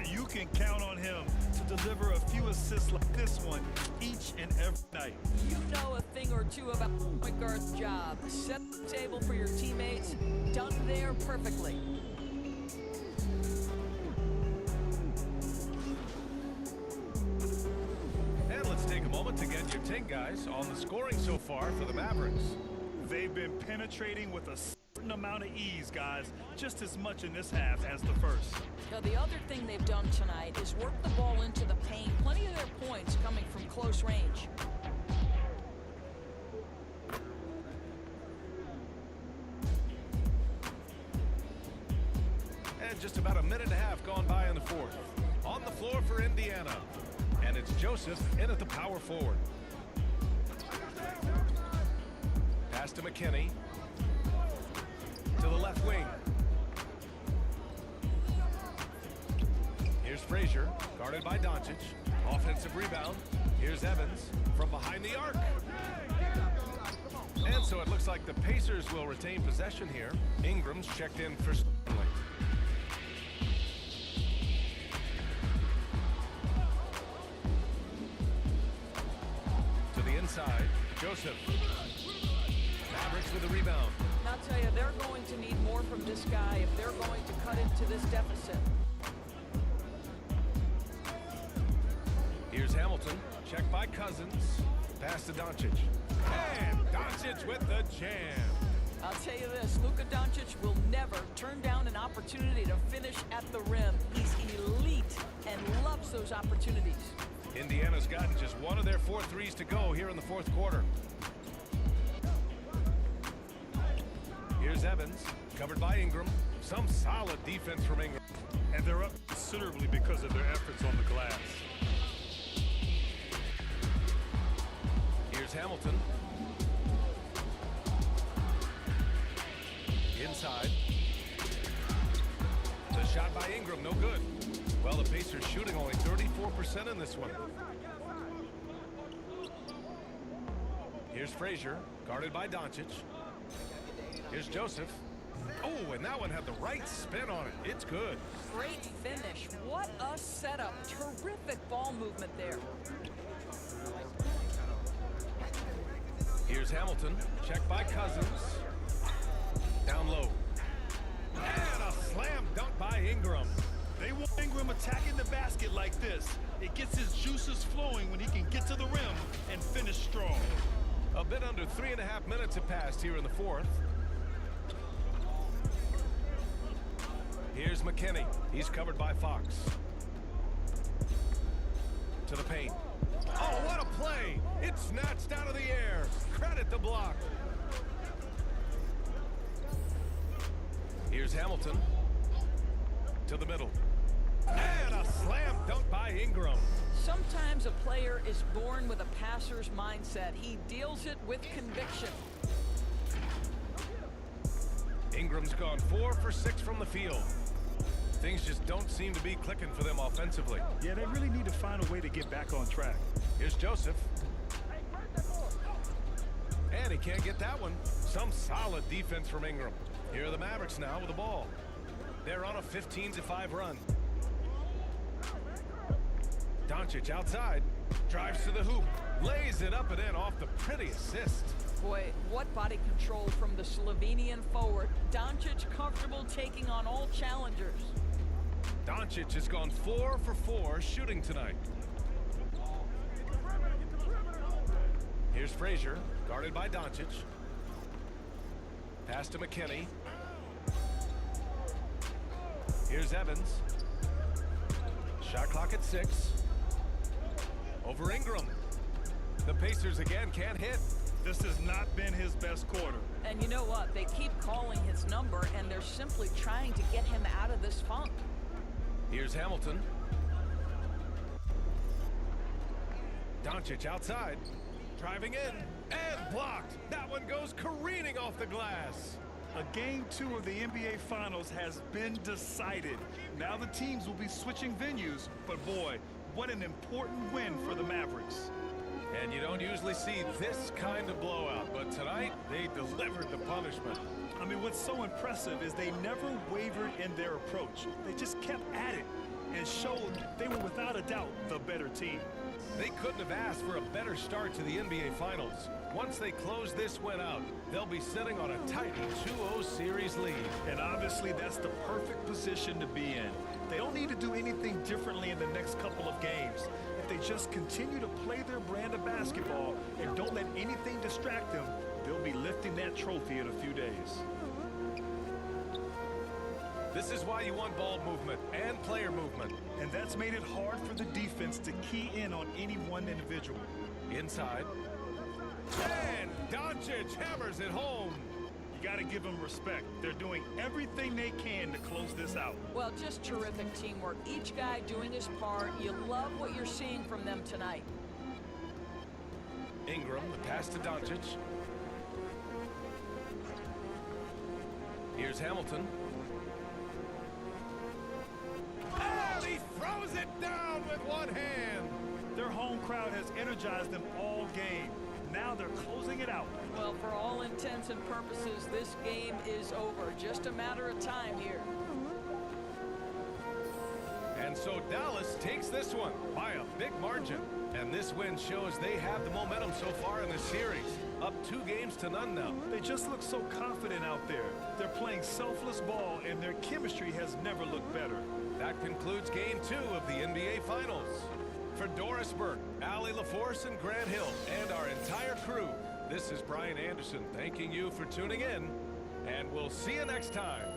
You can count on him to deliver a few assists like this one each and every night. You know a thing or two about point guard's job. Set the table for your teammates. Done there perfectly. And let's take a moment to get your take, guys, on the scoring so far for the Mavericks. They've been penetrating with a certain amount of ease, guys, just as much in this half as the first. Now, the other thing they've done tonight is work the ball into the paint. Plenty of their points coming from close range. And just about a minute and a half gone by in the fourth. On the floor for Indiana. And it's Joseph in at the power forward. Pass to McKinney. To the left wing. Here's Frazier, guarded by Doncic. Offensive rebound. Here's Evans from behind the arc. And so it looks like the Pacers will retain possession here. Ingram's checked in for Stanley. To the inside, Joseph. Mavericks with the rebound. And I'll tell you, they're going to need more from this guy if they're going to cut into this deficit. Here's Hamilton, checked by Cousins. Pass to Doncic. And Doncic with the jam. I'll tell you this, Luka Doncic will never turn down an opportunity to finish at the rim. He's elite and loves those opportunities. Indiana's gotten just one of their 4 threes to go here in the fourth quarter. Here's Evans, covered by Ingram. Some solid defense from Ingram. And they're up considerably because of their efforts on the glass. Here's Hamilton. Inside. The shot by Ingram, no good. Well, the Pacers shooting only 34% in this one. Here's Frazier, guarded by Doncic. Here's Joseph. Oh, and that one had the right spin on it. It's good. Great finish. What a setup. Terrific ball movement there. Here's Hamilton, checked by Cousins. Down low. And a slam dunk by Ingram. They want Ingram attacking the basket like this. It gets his juices flowing when he can get to the rim and finish strong. A bit under 3.5 minutes have passed here in the fourth. Here's McKinney. He's covered by Fox. To the paint. Oh, what a play! It's snatched out of the air. Credit the block. Here's Hamilton. To the middle. And a slam dunk by Ingram. Sometimes a player is born with a passer's mindset. He deals it with conviction. Ingram's gone 4 for 6 from the field. Things just don't seem to be clicking for them offensively. Yeah, they really need to find a way to get back on track. Here's Joseph. And he can't get that one. Some solid defense from Ingram. Here are the Mavericks now with the ball. They're on a 15-5 run. Doncic outside, drives to the hoop, lays it up and in off the pretty assist. Boy, what body control from the Slovenian forward. Doncic comfortable taking on all challengers. Doncic has gone 4 for 4 shooting tonight. Here's Frazier, guarded by Doncic. Pass to McKinney. Here's Evans. Shot clock at 6. Over Ingram. The Pacers again can't hit. This has not been his best quarter. And you know what? They keep calling his number, and they're simply trying to get him out of this funk. Here's Hamilton. Doncic outside. Driving in. And blocked. That one goes careening off the glass. A Game 2 of the NBA Finals has been decided. Now the teams will be switching venues, but boy, what an important win for the Mavericks. And you don't usually see this kind of blowout, but tonight they delivered the punishment. I mean, what's so impressive is they never wavered in their approach. They just kept at it and showed they were without a doubt the better team. They couldn't have asked for a better start to the NBA Finals. Once they close this win out, they'll be sitting on a tight 2-0 series lead. And obviously that's the perfect position to be in. They don't need to do anything differently in the next couple of games. If they just continue to play their brand of basketball and don't let anything distract them, they'll be lifting that trophy in a few days. This is why you want ball movement and player movement. And that's made it hard for the defense to key in on any one individual. Inside. And Doncic hammers it home. You got to give them respect. They're doing everything they can to close this out. Well, just terrific teamwork. Each guy doing his part. You love what you're seeing from them tonight. Ingram, the pass to Doncic. Here's Hamilton. And he throws it down with one hand. Their home crowd has energized them all game. Now they're closing it out. Well, for all intents and purposes, this game is over. Just a matter of time here. And so Dallas takes this one by a big margin. And this win shows they have the momentum so far in the series. Up 2-0 now. They just look so confident out there. They're playing selfless ball, and their chemistry has never looked better. That concludes Game 2 of the NBA Finals. For Doris Burke, Allie LaForce, and Grant Hill, and our entire crew, this is Brian Anderson thanking you for tuning in, and we'll see you next time.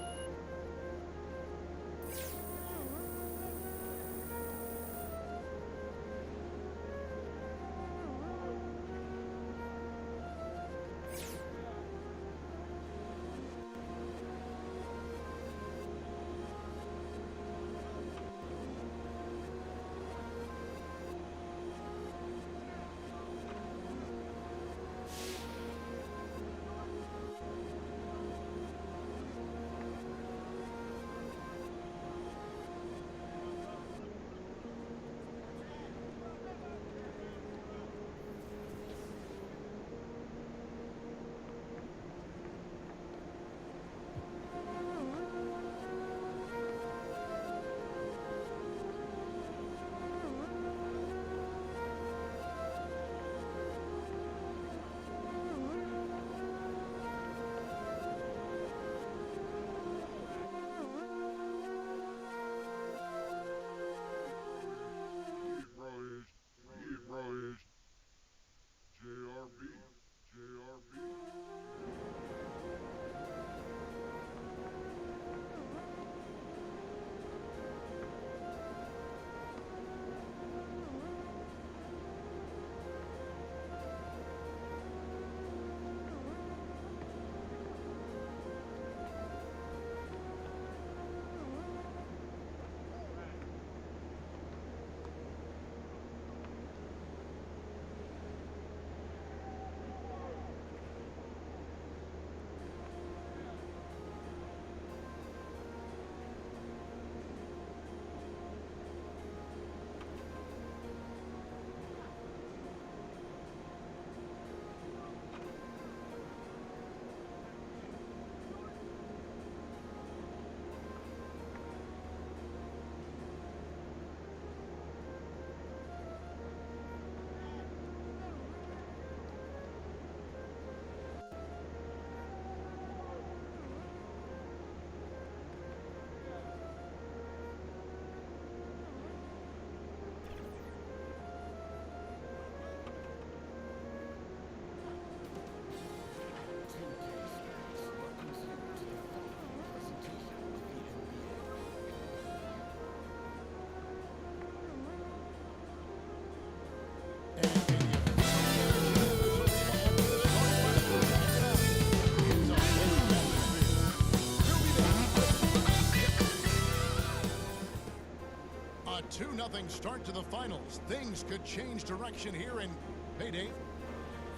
Exciting start to the finals. Things could change direction here in payday.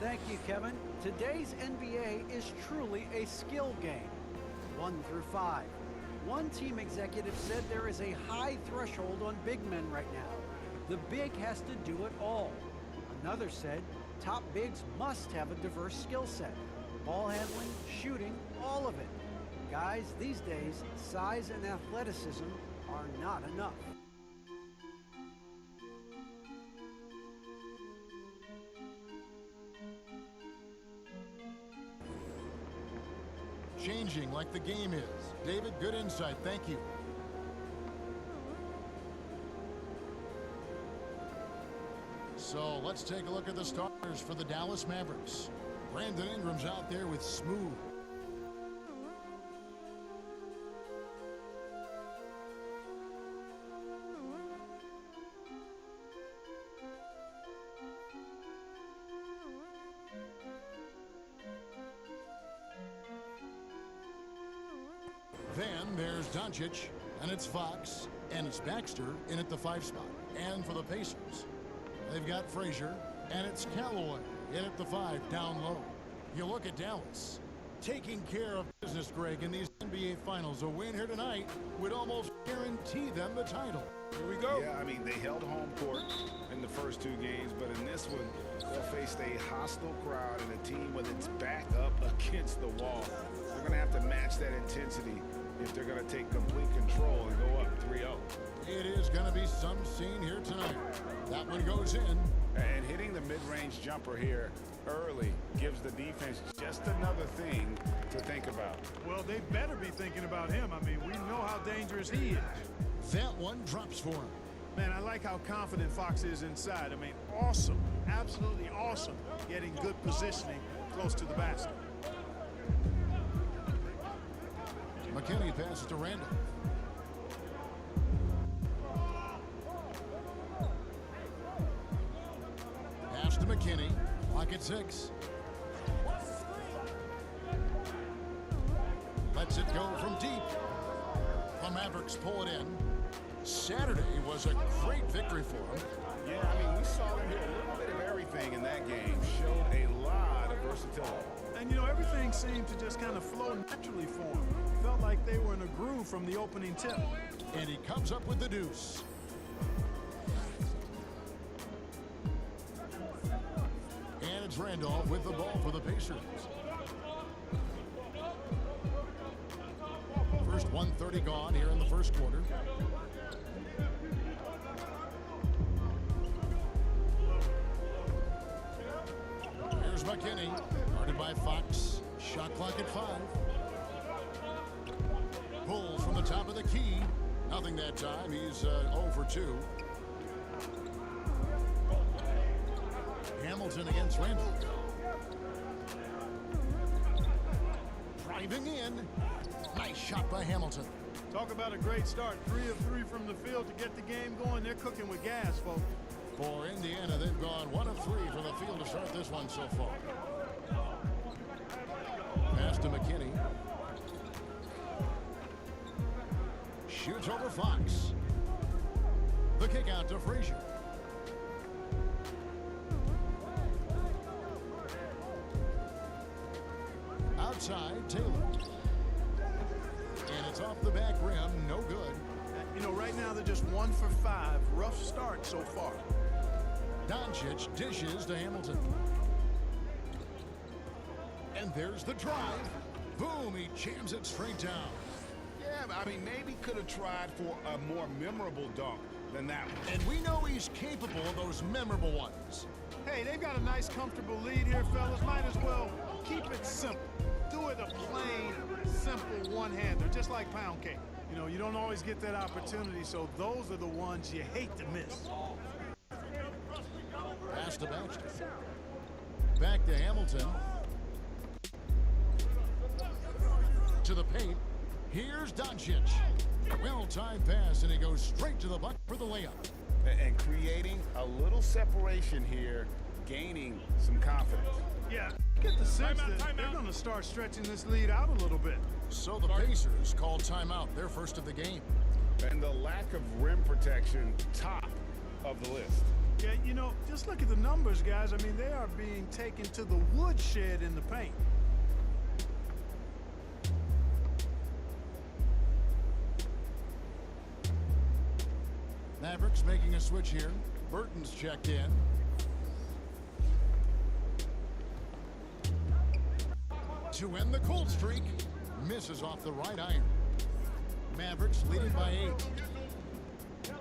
Thank you, Kevin. Today's NBA is truly a skill game. 1 through 5. One team executive said there is a high threshold on big men right now. The big has to do it all. Another said top bigs must have a diverse skill set. Ball handling, shooting, all of it. Guys, these days, size and athleticism are not enough. Changing like the game is. David, good insight. Thank you. So let's take a look at the starters for the Dallas Mavericks. Brandon Ingram's out there with Smooth. Then there's Doncic, and it's Fox, and it's Baxter in at the 5 spot. And for the Pacers, they've got Frazier, and it's Callaway in at the 5 down low. You look at Dallas, taking care of business, Greg, in these NBA Finals. A win here tonight would almost guarantee them the title. Here we go. Yeah, I mean, they held home court in the first 2 games, but in this one, they'll face a hostile crowd and a team with its back up against the wall. They're going to have to match that intensity if they're going to take complete control and go up 3-0. It is going to be some scene here tonight. That one goes in. And hitting the mid-range jumper here early gives the defense just another thing to think about. Well, they better be thinking about him. I mean, we know how dangerous he is. That one drops for him. Man, I like how confident Fox is inside. I mean, awesome. Absolutely awesome. Getting good positioning close to the basket. McKinney passes to Randall. Pass to McKinney. Clock at 6. Lets it go from deep. The Mavericks pull it in. Saturday was a great victory for them. Yeah, I mean, we saw them hit a little bit of everything in that game. Showed a lot of versatility. And, you know, everything seemed to just kind of flow naturally for him. Felt like they were in a groove from the opening tip. And he comes up with the deuce. And it's Randolph with the ball for the Pacers. First 1:30 gone here in the first quarter. Here's McKinney, guarded by Fox. Shot clock at 5. Pulls from the top of the key. Nothing that time. He's 0 for 2. Hamilton against Randall. Driving in. Nice shot by Hamilton. Talk about a great start. 3 of 3 from the field to get the game going. They're cooking with gas, folks. For Indiana, they've gone 1 of 3 from the field to start this one so far. Pass to McKinney. Shoots over Fox. The kick out to Frazier. Outside, Taylor. And it's off the back rim, no good. You know, right now they're just 1 for 5. Rough start so far. Doncic dishes to Hamilton. And there's the drive. Boom, he jams it straight down. Yeah, I mean, maybe could have tried for a more memorable dunk than that one. And we know he's capable of those memorable ones. Hey, they've got a nice, comfortable lead here, fellas. Might as well keep it simple. Do it a plain, simple one-hander, just like pound cake. You know, you don't always get that opportunity, so those are the ones you hate to miss. Pass to Baxter. Back to Hamilton. To the paint. Here's Doncic. Well-timed pass, and he goes straight to the bucket for the layup. And creating a little separation here, gaining some confidence. Yeah, get the sense that they're going to start stretching this lead out a little bit. So the Pacers call timeout, their first of the game. And the lack of rim protection top of the list. Yeah, you know, just look at the numbers, guys. I mean, they are being taken to the woodshed in the paint. Mavericks making a switch here. Burton's checked in. To end the cold streak, misses off the right iron. Mavericks leading by 8.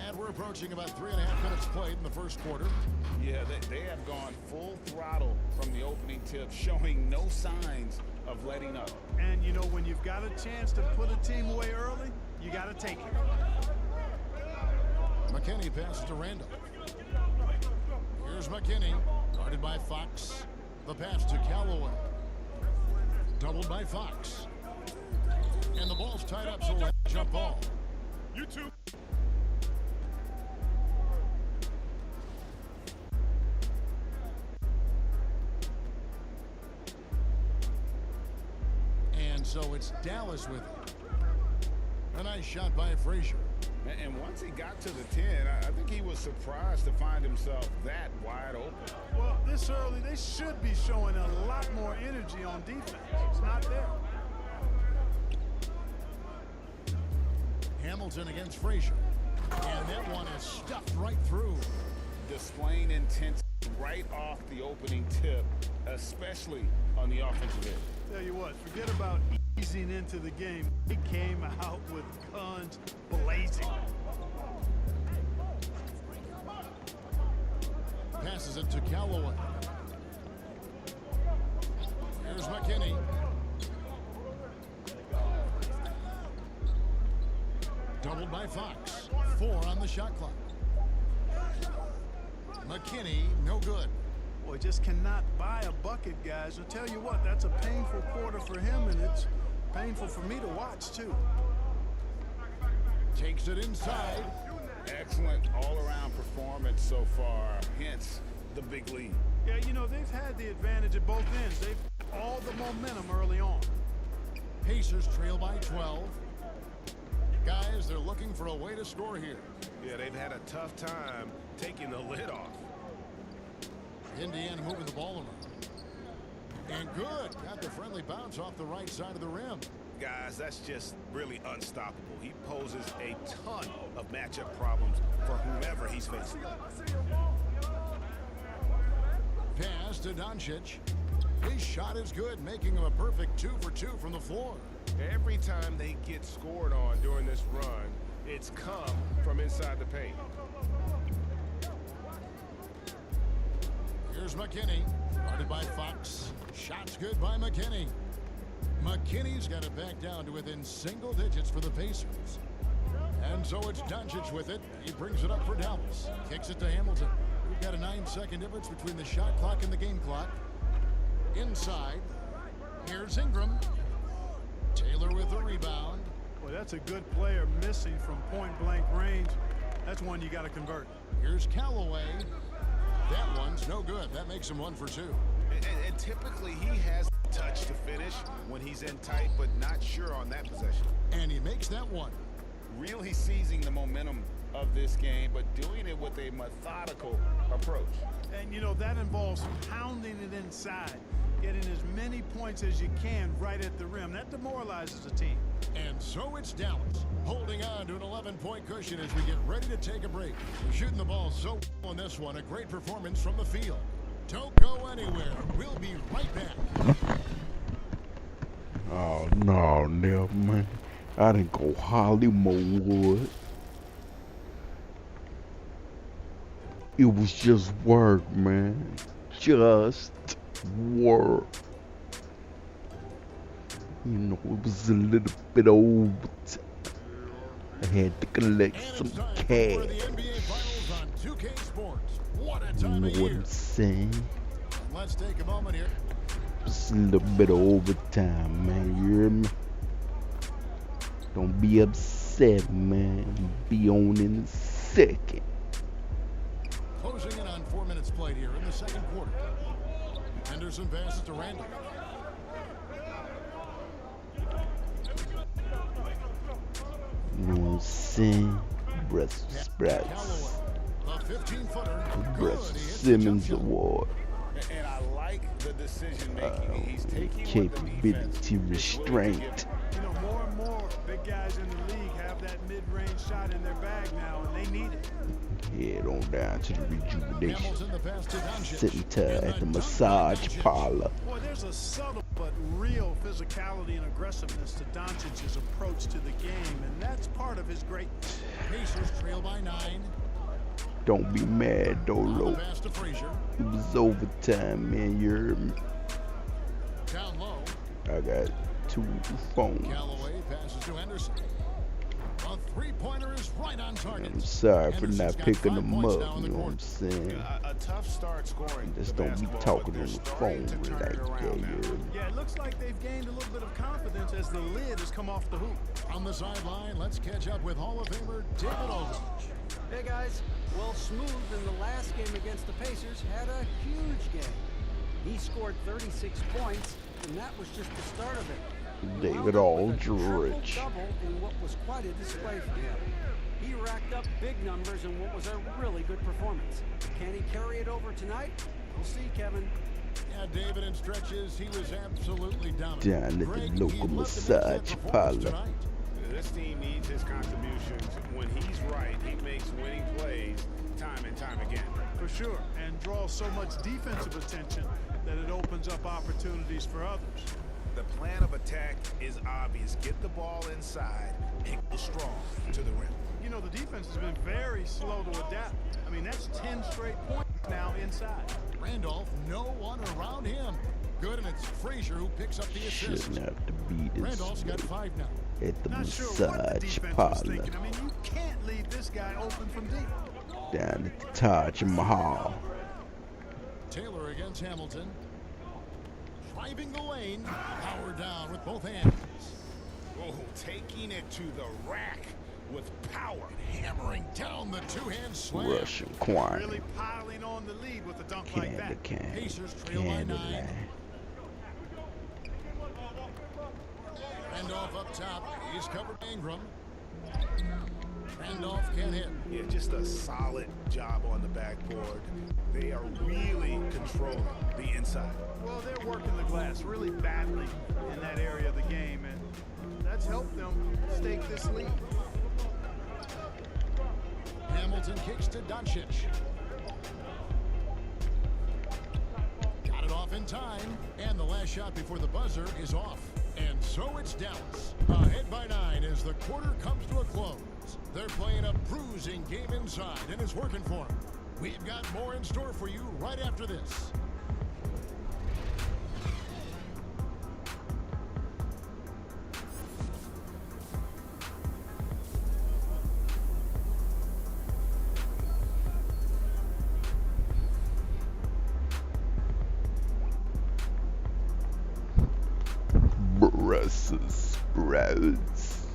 And we're approaching about 3.5 minutes played in the first quarter. Yeah, they have gone full throttle from the opening tip, showing no signs of letting up. And, you know, when you've got a chance to put a team away early, you got to take it. McKinney passes to Randall. Here's McKinney, guarded by Fox. The pass to Callaway. Doubled by Fox. And the ball's tied up, so we'll have a jump ball. You two. And so it's Dallas with it. A nice shot by Frazier. And once he got to the 10, I think he was surprised to find himself that wide open. Well, this early, they should be showing a lot more energy on defense. It's not there. Hamilton against Frazier. And that one is stuffed right through. Displaying intensity right off the opening tip, especially on the offensive end. Tell you what, forget about easing into the game. He came out with guns blazing. Passes it to Callaway. Here's McKinney. Doubled by Fox. 4 on the shot clock. McKinney, no good. Boy, just cannot buy a bucket, guys. I'll tell you what, that's a painful quarter for him, and it's painful for me to watch, too. Takes it inside. Excellent all-around performance so far, hence the big lead. Yeah, you know, they've had the advantage at both ends. They've all the momentum early on. Pacers trail by 12. Guys, they're looking for a way to score here. Yeah, they've had a tough time taking the lid off. Indiana moving the ball around. And good. Got the friendly bounce off the right side of the rim. Guys, that's just really unstoppable. He poses a ton of matchup problems for whomever he's facing. Pass to Doncic. His shot is good, making him a perfect 2 for 2 from the floor. Every time they get scored on during this run, it's come from inside the paint. Here's McKinney, guarded by Fox. Shot's good by McKinney. McKinney's got it back down to within single digits for the Pacers. And so it's Doncic with it. He brings it up for Dallas. Kicks it to Hamilton. We've got a 9-second difference between the shot clock and the game clock. Inside, here's Ingram. Taylor with the rebound. Boy, that's a good player missing from point-blank range. That's one you got to convert. Here's Callaway. That one's no good. That makes him 1 for 2. And typically he has touch to finish when he's in tight, but not sure on that possession. And he makes that one. Really seizing the momentum of this game, but doing it with a methodical approach. And, you know, that involves pounding it inside, getting as many points as you can right at the rim. That demoralizes a team. And so it's Dallas, holding on to an 11-point cushion as we get ready to take a break. We're shooting the ball so well on this one. A great performance from the field. Don't go anywhere. We'll be right back. Oh, no, never, man. I didn't go Hollywood. It was just work, man. Just work. You know, it was a little bit over. I had to collect some cash. You know what I'm saying? Let's take a moment here. Just a little bit of overtime, man. You hear me? Don't be upset, man. Be on in a second. Closing in on 4 minutes played here in the second quarter. Henderson passes to Randall. You know what I'm saying? saying? Brussels Sprouts. The 15-footer. Brussels Simmons Award. And I like the decision making. He's taking Capability restraint. You know, more and more big guys in the league have that mid-range shot in their bag now, and they need it. Head on down to the rejuvenation Hamilton, the pass to Doncic. center at the massage parlor. Boy, there's a subtle but real physicality and aggressiveness to Doncic's approach to the game, and that's part of his greatness. Pacers trail by 9. Don't be mad, On the Dolo. pass to Frazier. It was overtime, man. You heard me. Down low. I got 2 phones. Callaway passes to Henderson. A three-pointer is right on target. I'm sorry for Henderson's not got picking 5 them points up, now in you the know what quarter. I'm saying? A tough start scoring. Just the don't be basketball, talking but on they're the starting phone to like turn it that, around you now. heard me? Yeah, it looks like they've gained a little bit of confidence as the lid has come off the hoop. On the sideline, let's catch up with Hall of Famer David Aldridge. Hey guys, well, Smooth in the last game against the Pacers had a huge game. He scored 36 points, and that was just the start of it. David Wound up with a Aldridge. triple-double in what was quite a display for him. He racked up big numbers in what was a really good performance. Can he carry it over tonight? We'll see, Kevin. Yeah, David in stretches, he was absolutely dominant. Down at the Greg, local he'd love to make that massage performance parlor. tonight. This team needs his contributions. When he's right, he makes winning plays time and time again. For sure, and draws so much defensive attention that it opens up opportunities for others. The plan of attack is obvious. Get the ball inside and go strong to the rim. You know, the defense has been very slow to adapt. I mean, that's 10 straight points now inside. Randolph, no one around him. Good, and it's Frazier who picks up the assist. Shouldn't have to be this Randolph's got way 5 now. at the Not sure what the massage defense was parlor. thinking. I mean, you can't leave this guy open from deep. Down at the Taj Mahal. Taylor against Hamilton. Driving the lane. Power down with both hands. Oh, taking it to the rack with power. Hammering down the two-hand slam. Russian Quine. Really piling on the lead with a dunk like Candy that. cane. Pacers trail by 9. Candyland. Randolph up top. He's covered Ingram. Randolph can't hit. Yeah, just a solid job on the backboard. They are really controlling the inside. Well, they're working the glass really badly in that area of the game, and that's helped them stake this lead. Hamilton kicks to Doncic. Got it off in time, and the last shot before the buzzer is off. And so it's Dallas, ahead by 9 as the quarter comes to a close. They're playing a bruising game inside, and it's working for them. We've got more in store for you right after this. Brussels sprouts.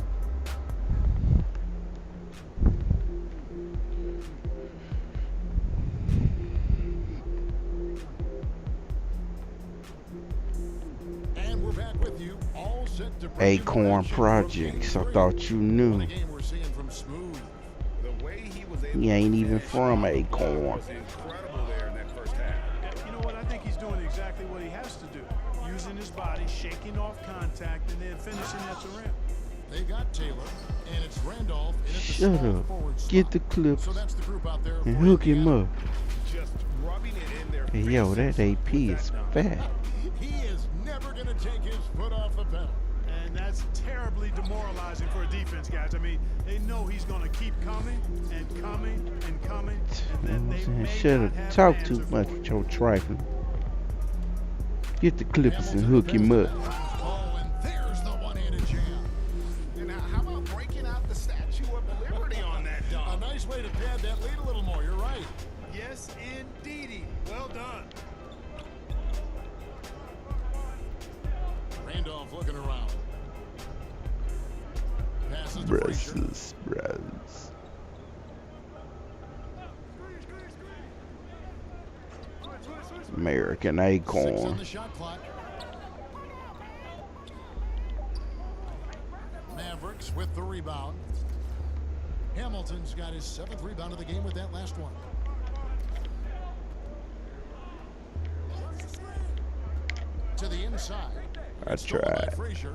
And we're back with you, all set to bring you Acorn more action Projects. from I Game thought you 3. knew. The game we're seeing from Smooth. The way he was able He ain't to even finish from off the Acorn. block was incredible there in that first half. Yeah, you know what? I think he's doing exactly what he has to do. Using his body, shaking off contact, and then finishing at the rim. They got Taylor, and it's Randolph in at the Shut small up. forward spot. Get the clips So that's the group out there and for hook him Indiana. up. Just rubbing it in their Hey, yo, that faces AP with is that dunk. fat. He is never going to take his foot off the pedal. And that's terribly demoralizing for a defense, guys. I mean, they know he's going to keep coming and coming and coming, and then they may Shut not up. have Talk an too answer much for it. with your trifling. Get the clippers and hook him up. Oh, and there's the one-handed jam. And how about breaking out the Statue of Liberty on that A dunk? nice way to pad that lead a little more. You're right. Yes, indeedy. Well done. Randolph looking around. Passes to Frazier. Brussels sprouts. American 6 on Acorn. the shot clock. Mavericks with the rebound. Hamilton's got his 7th rebound of the game with that last one. To the inside. I tried. Frazier.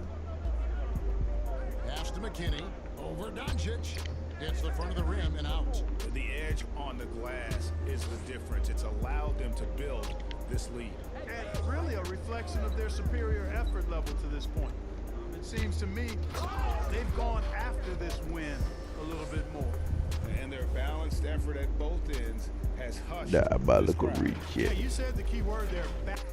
Pass to McKinney. Over Doncic. Hits the front of the rim and out. The edge on the glass is the difference. It's allowed them to build this lead. And really a reflection of their superior effort level to this point. It seems to me they've gone after this win a little bit more. And their balanced effort at both ends has hushed. Diabolical Yeah, recheck. you said the key word there, balanced.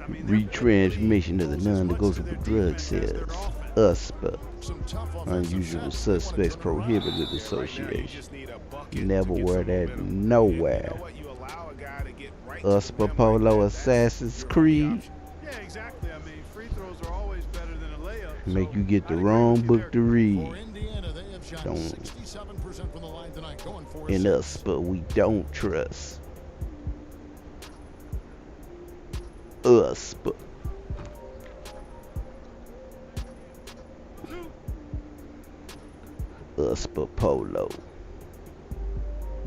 I mean, Retransmission of the non-negotiable drug sales. USPA. Unusual Suspects Prohibited Association. Never wear that nowhere. USPA Polo Assassin's Creed. Yeah, exactly. I mean, free throws are always better than a layup. Make you get the wrong book to read. For Indiana, they have shot Don't. 67% from the line tonight, going for In USPA, we don't trust. USPA. USPA Polo.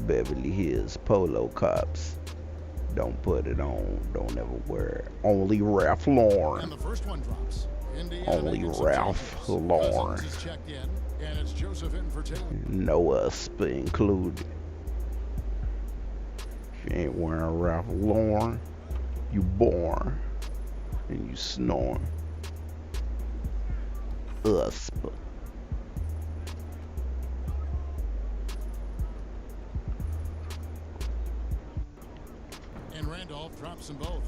Beverly Hills Polo Cops. Don't put it on. Don't ever wear it. Only Ralph Lauren. And the first one drops. Only Ralph Lauren. Cousins is checked in, and it's Joseph in for Taylor. No USPA included. If you ain't wearing Ralph Lauren, you born and you snoring. USPA. And Randolph drops them both.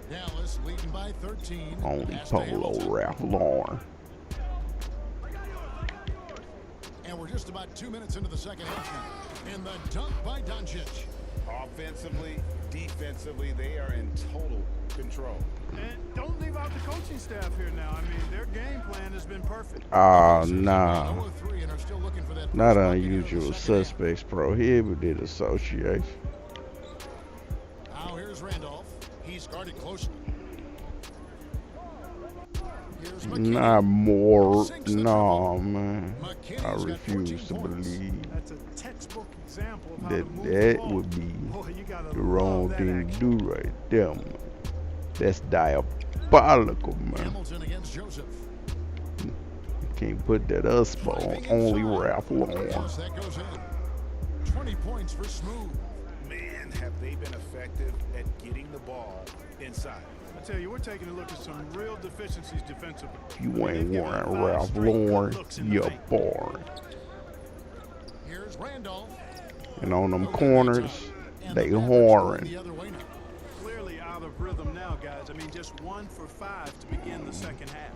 Dallas leading by 13. Only Pass to Polo Hamilton. Ralph Lauren. And we're just about 2 minutes into the second half now. And the dunk by Doncic. Offensively, defensively, they are in total control. And don't leave out the coaching staff here now. I mean, their game plan has been perfect. Oh, nah. 0-3 and are still looking for that Not first bucket here in the Unusual second half. Suspects Prohibited Association. Now here's Randolph. He's guarded closely. Here's McKinney. Not more. Sinks the No, triple. man. McKinney's I got refuse 14 to points. believe That's a textbook example of how to that move the that ball. would be Boy, you gotta the love wrong that thing to action. do right there, man. That's diabolical, man. Hamilton against Joseph. You can't put that USPA on only Ralph Lauren. Yes, that goes in. 20 points for Smooth. Man, have they been effective at getting the ball inside. I tell you, we're taking a look at some real deficiencies defensively. If you They've ain't given wearing 5 Ralph straight good Lauren, looks in the you're paint. boring. Here's Randolph. And on them Over the corners, top. they And the Mavericks going whoring. the other way now. Clearly out of rhythm now, guys. I mean, just 1 for 5 to begin the second half.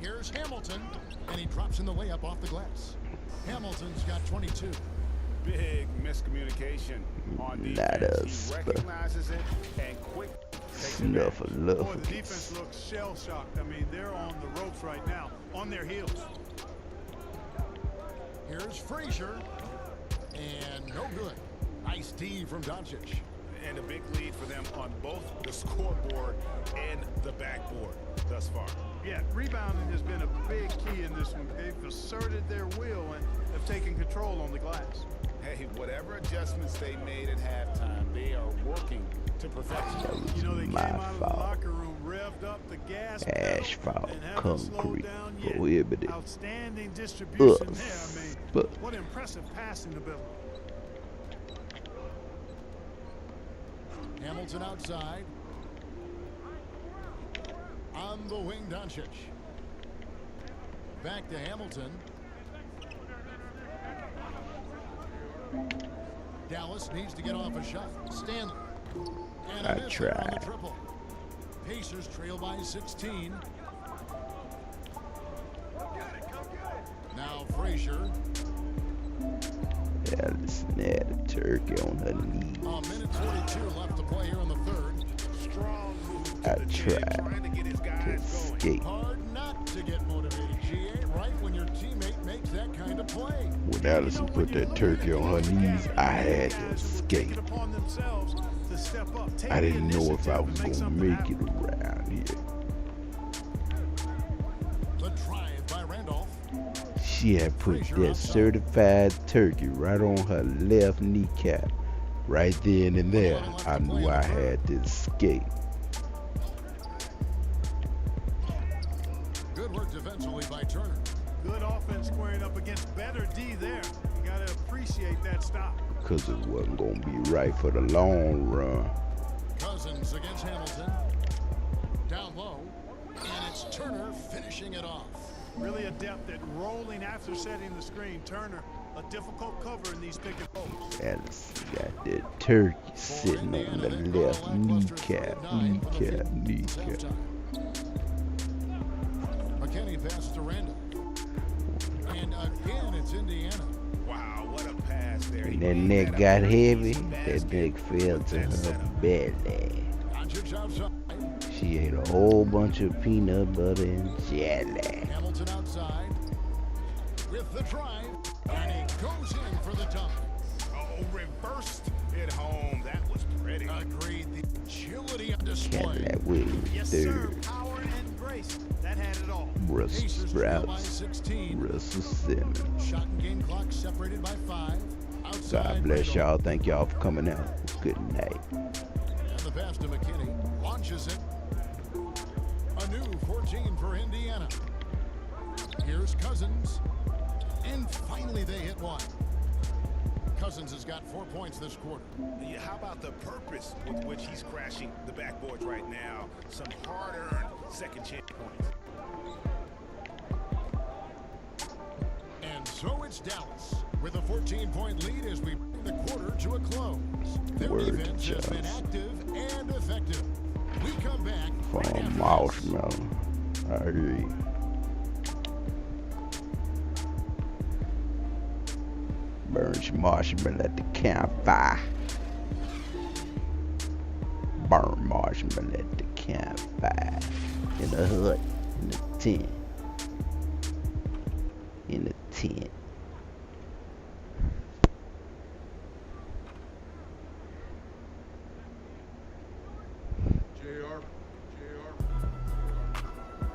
Here's Hamilton, and he drops in the layup off the glass. Hamilton's got 22. Big miscommunication on Not defense. He us. recognizes it and quick takes advantage. Snuffleupagus. Boy, the defense looks shell-shocked. I mean, they're on the ropes right now, on their heels. Here's Frazier, and no good. Nice D from Doncic. And a big lead for them on both the scoreboard and the backboard thus far. Yeah, rebounding has been a big key in this one. They've asserted their will and have taken control on the glass. Hey, whatever adjustments they made at halftime, they are working to perfection. You know, they came My out of the fault. locker room, revved up the gas pedal, Asphalt, and haven't slowed concrete, down yet. prohibited. Outstanding distribution there. I mean, But what impressive passing ability. Hamilton outside. On the wing, Doncic. Back to Hamilton. Dallas needs to get off a shot. Stanley. And I a miss there on the tried. triple. Pacers trail by 16. Now Frazier. Allison had a turkey on her knee. A minute 42 left to play here in the third. Strong move I to the jam, tried trying to get his to guys going. escape. Hard not to get motivated, GA, right when your teammate makes that kind of play. When Allison put that turkey on her knees, I had to escape. I didn't know if I was going to make it around here. She had put that certified turkey right on her left kneecap. Right then and there, I knew I had to escape. Good work defensively by Turner. Good offense squaring up against better D there. You gotta appreciate that stop. Cause it wasn't gonna be right for the long run. Cousins against Hamilton. Down low. And it's Turner finishing it off. Really adept at rolling after setting the screen. Turner, a difficult cover in these pick and rolls. Alice got that turkey sitting on the left kneecap. McKinney passes to Randall. And again, it's Indiana. Wow, what a pass there. When that neck got heavy, that neck fell to her belly. Doncic outside. She ate a whole bunch of peanut butter and jelly. Hamilton outside with the drive, and he goes in for the dunk. Oh, reversed it home. That was pretty. Agreed. The agility on display. Cadillac Williams Yes, sir. third. Power and grace. That had it all. Russell Pacers trail by Sprouts. 16. Russell Simmons. Shot and game clock separated by 5. Outside. God bless Randall. y'all. Thank y'all for coming out. Good night. And the pass to McKinney. Launches it. A new 14 for Indiana. Here's Cousins. And finally they hit one. Cousins has got 4 points this quarter. Yeah, how about the purpose with which he's crashing the backboards right now? Some hard-earned second chance points. And so it's Dallas with a 14-point lead as we bring the quarter to a close. Their Word defense has been active and effective. We come back right after From this. Marshmallow. I agree. Burn some marshmallow at the campfire. Burn marshmallow at the campfire. In the hut. In the tent. In the tent.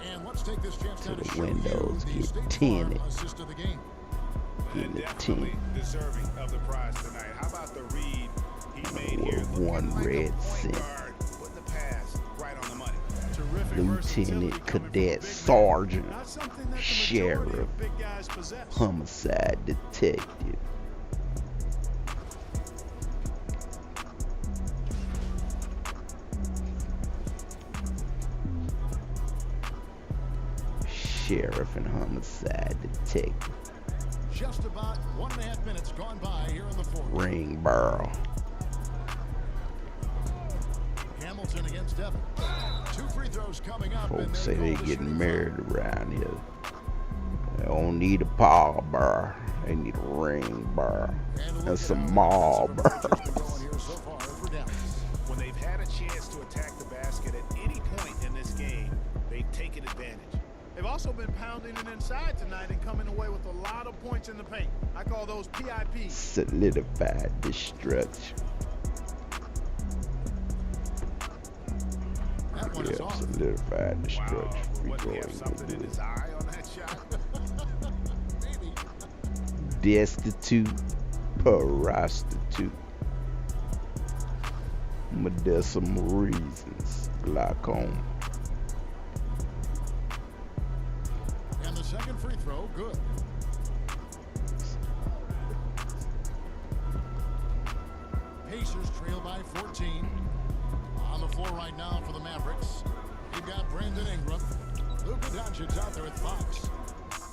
And let's take this chance now To to the show windows, you the get State tinted. Farm assist of the game. In the Definitely tent. deserving of the prize tonight. How about the read he made here? With Looking one like a red point cent. guard, putting the pass right on the money. Terrific Lieutenant versatility coming from a Cadet big man. Sergeant Not something that the majority Sheriff of big guys possess. Homicide Detective. Sheriff and Homicide Detective. Just about 1.5 minutes gone by here in the fourth. Ring barrel. Hamilton against Devin. 2 free throws coming up. and Folks say call they the getting shooting married foul. around here. They don't need a paw bar. They need a ring bar. And look That's at some how mall the bar. approach has been going here so far for Dallas. When they've had a chance to attack the basket at any point in this game, they've taken advantage. They've also been pounding it inside tonight and coming away with a lot of points in the paint. I call those PIPs. Solidified destruction. That one Yeah, is off. solidified Wow, destruction. We what, he have going something in with his eye on that shot? Maybe. destitute, prostitute, medicinal reasons, glaucoma. And the second free throw, good. Pacers trail by 14. On the floor right now for the Mavericks. You've got Brandon Ingram. Luka Doncic out there with Fox.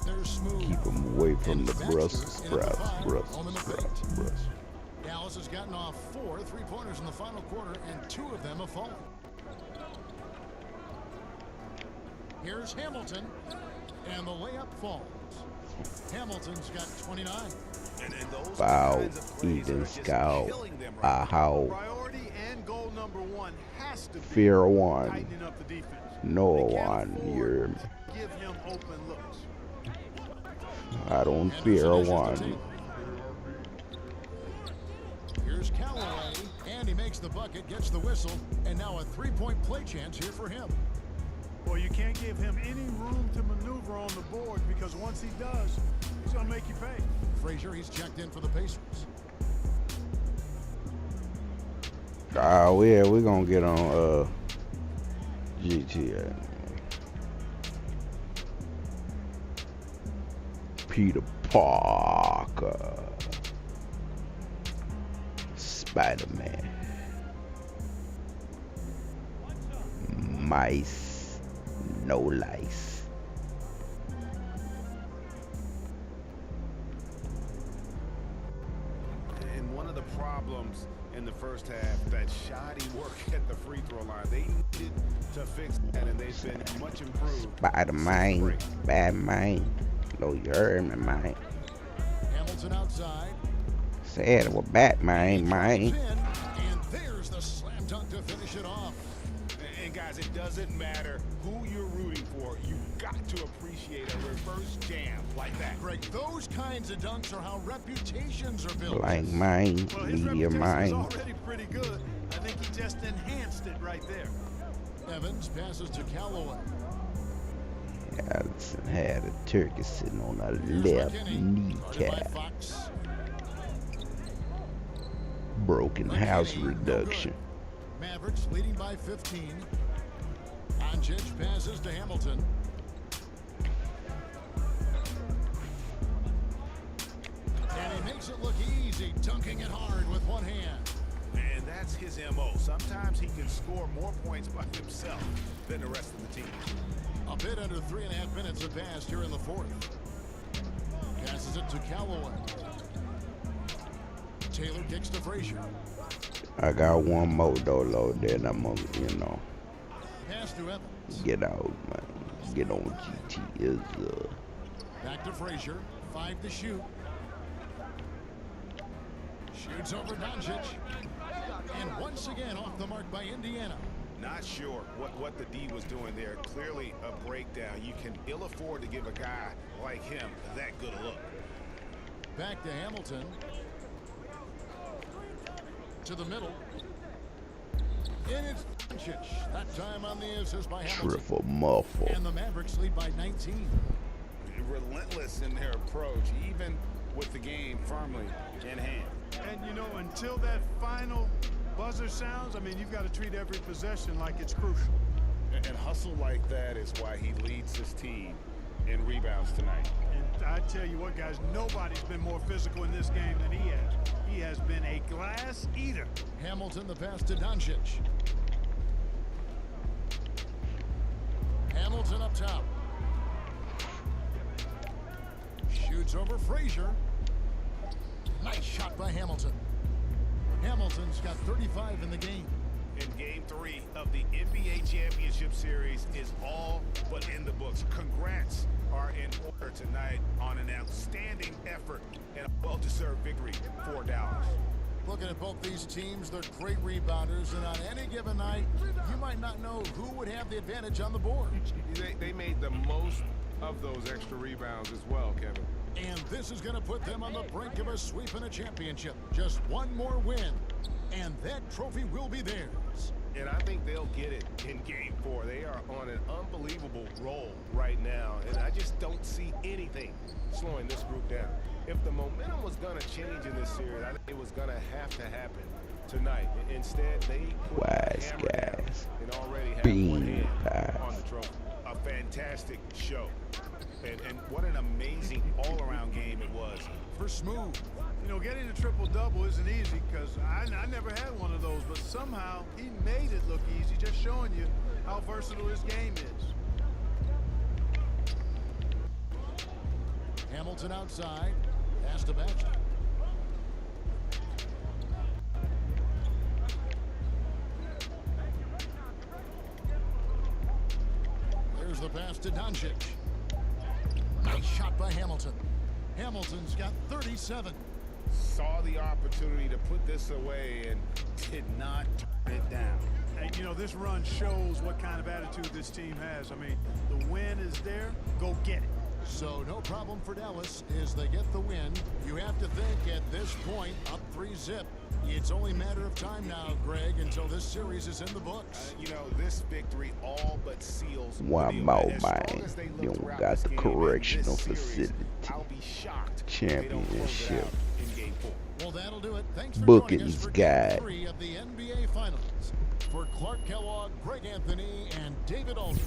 There's Smooth. Keep them away from And the Baxter Brussels in at the sprouts, five, Brussels home in the sprouts, paint. Brussels. Dallas has gotten off 4 3-pointers in the final quarter, and 2 of them have fallen. Here's Hamilton, and the layup falls. Hamilton's got 29. And those Foul, kinds of plays Eden are just Scout, killing them right Ahau, Priority and goal number 1 has to be Fear One, tightening up the defense. No They can't One, afford you're, to give him open looks. I don't And fear this is the one. team. Here's Callaway, and he makes the bucket, gets the whistle, and now a 3-point play chance here for him. Well, you can't give him any room to maneuver on the board because once he does, he's going to make you pay. Frazier, he's checked in for the Pacers. Oh yeah, we're gonna get on GTA. Peter Parker, Spider-Man, mice, no lice. And one of the problems in the first half, that shoddy work at the free throw line. They needed to fix that, and they've been much improved. Spider-Man, Batman. No, you heard me, man. Hamilton outside. Said it was Batman, man. And there's the slam dunk to finish it off. And guys, it doesn't matter who you're rooting for. You've got to appreciate a reverse jam like that. Greg, those kinds of dunks are how reputations are built. Blank mind, Well, his media reputation is mind. already pretty good. I think he just enhanced it right there. Evans passes to Callaway. Allison had a turkey sitting on her Here's left McKinney, guarded by kneecap. Fox. Broken house McKinney, no reduction. good. Mavericks leading by 15. Doncic passes to Hamilton. And he makes it look easy, dunking it hard with one hand. And that's his MO. Sometimes he can score more points by himself than the rest of the team. A bit under 3.5 minutes have passed here in the fourth. Passes it to Callaway. Taylor kicks to Frazier. I got one more though, then I'm gonna, Pass to Evans. get out, man. Get on GT. Back to Frazier. 5 to shoot. Shoots over Doncic. And once again off the mark by Indiana. Not sure what the D was doing there. Clearly a breakdown. You can ill afford to give a guy like him that good a look. Back to Hamilton. To the middle. And it's Doncic. That time on the assist by Hamilton. Triple muffle. And the Mavericks lead by 19. Relentless in their approach, even with the game firmly in hand. And, you know, until that final buzzer sounds, I mean, you've got to treat every possession like it's crucial. And hustle like that is why he leads his team in rebounds tonight. And I tell you what, guys, nobody's been more physical in this game than he has. He has been a glass eater. Hamilton, the pass to Doncic. Hamilton up top. Shoots over Frazier. Nice shot by Hamilton. Hamilton's got 35 in the game. And game 3 of the NBA Championship Series is all but in the books. Congrats are in order tonight on an outstanding effort and a well-deserved victory for Dallas. Looking at both these teams, they're great rebounders, and on any given night, you might not know who would have the advantage on the board. They made the most of those extra rebounds as well, Kevin. And this is going to put them on the brink of a sweep in a championship. Just one more win, and that trophy will be theirs. And I think they'll get it in game 4. They are on an unbelievable roll right now, and I just don't see anything slowing this group down. If the momentum was going to change in this series, I think it was going to have to happen tonight. Instead, they put Wise the hammer down guys. and already have Bean one hand pies. on the trophy. A fantastic show. And what an amazing all-around game it was. For Smooth. You know, getting a triple-double isn't easy because I never had one of those, but somehow he made it look easy, just showing you how versatile his game is. Hamilton outside. Pass to Baxter. There's the pass to Doncic. Nice shot by Hamilton. Hamilton's got 37. Saw the opportunity to put this away and did not turn it down. And, you know, this run shows what kind of attitude this team has. I mean, the win is there. Go get it. So no problem for Dallas as they get the win. You have to think at this point, up 3-zip. It's only a matter of time now, Greg, until this series is in the books. You know, this victory all but seals. Wow, the deal. my As strong man. as they look You don't throughout got this the game and correctional this series, facility. I'll be shocked if they don't close it Championship. out in Game 4. Well, that'll do it. Thanks for joining us Bookings for guide. Game 3 of the NBA Finals. For Clark Kellogg, Greg Anthony, and David Aldridge,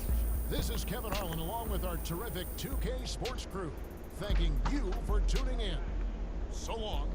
this is Kevin Harlan along with our terrific 2K Sports crew, thanking you for tuning in. So long.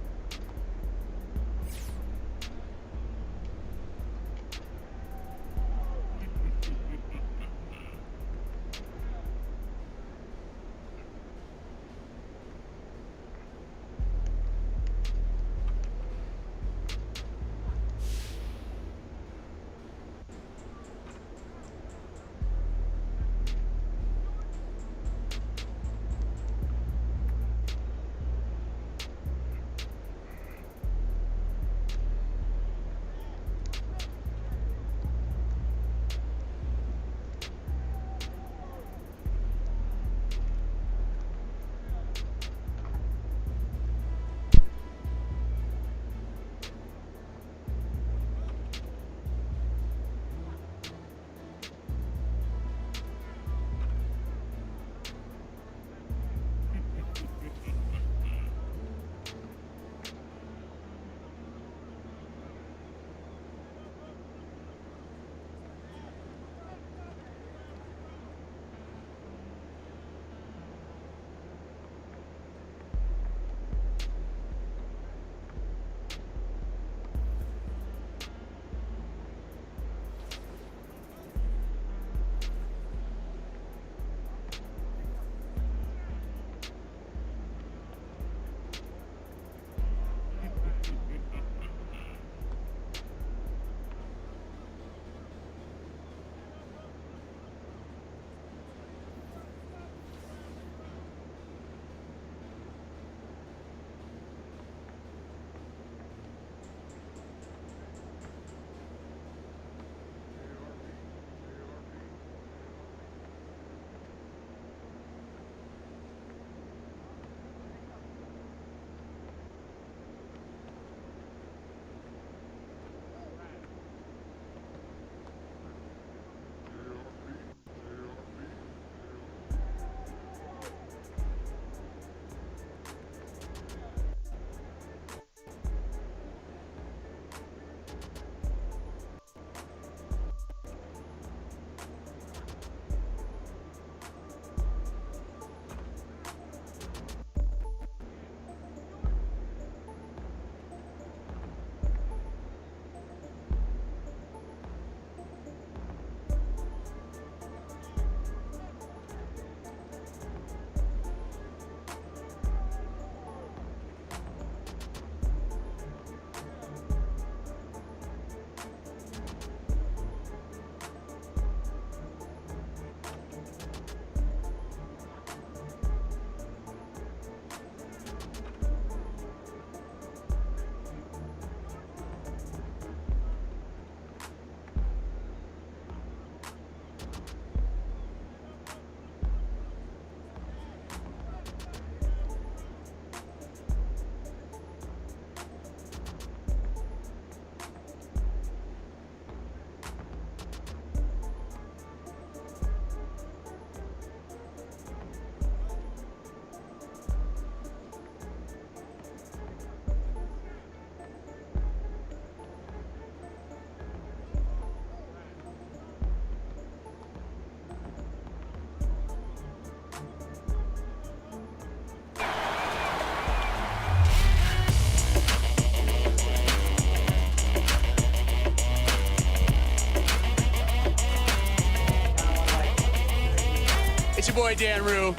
It's your boy Dan Rue.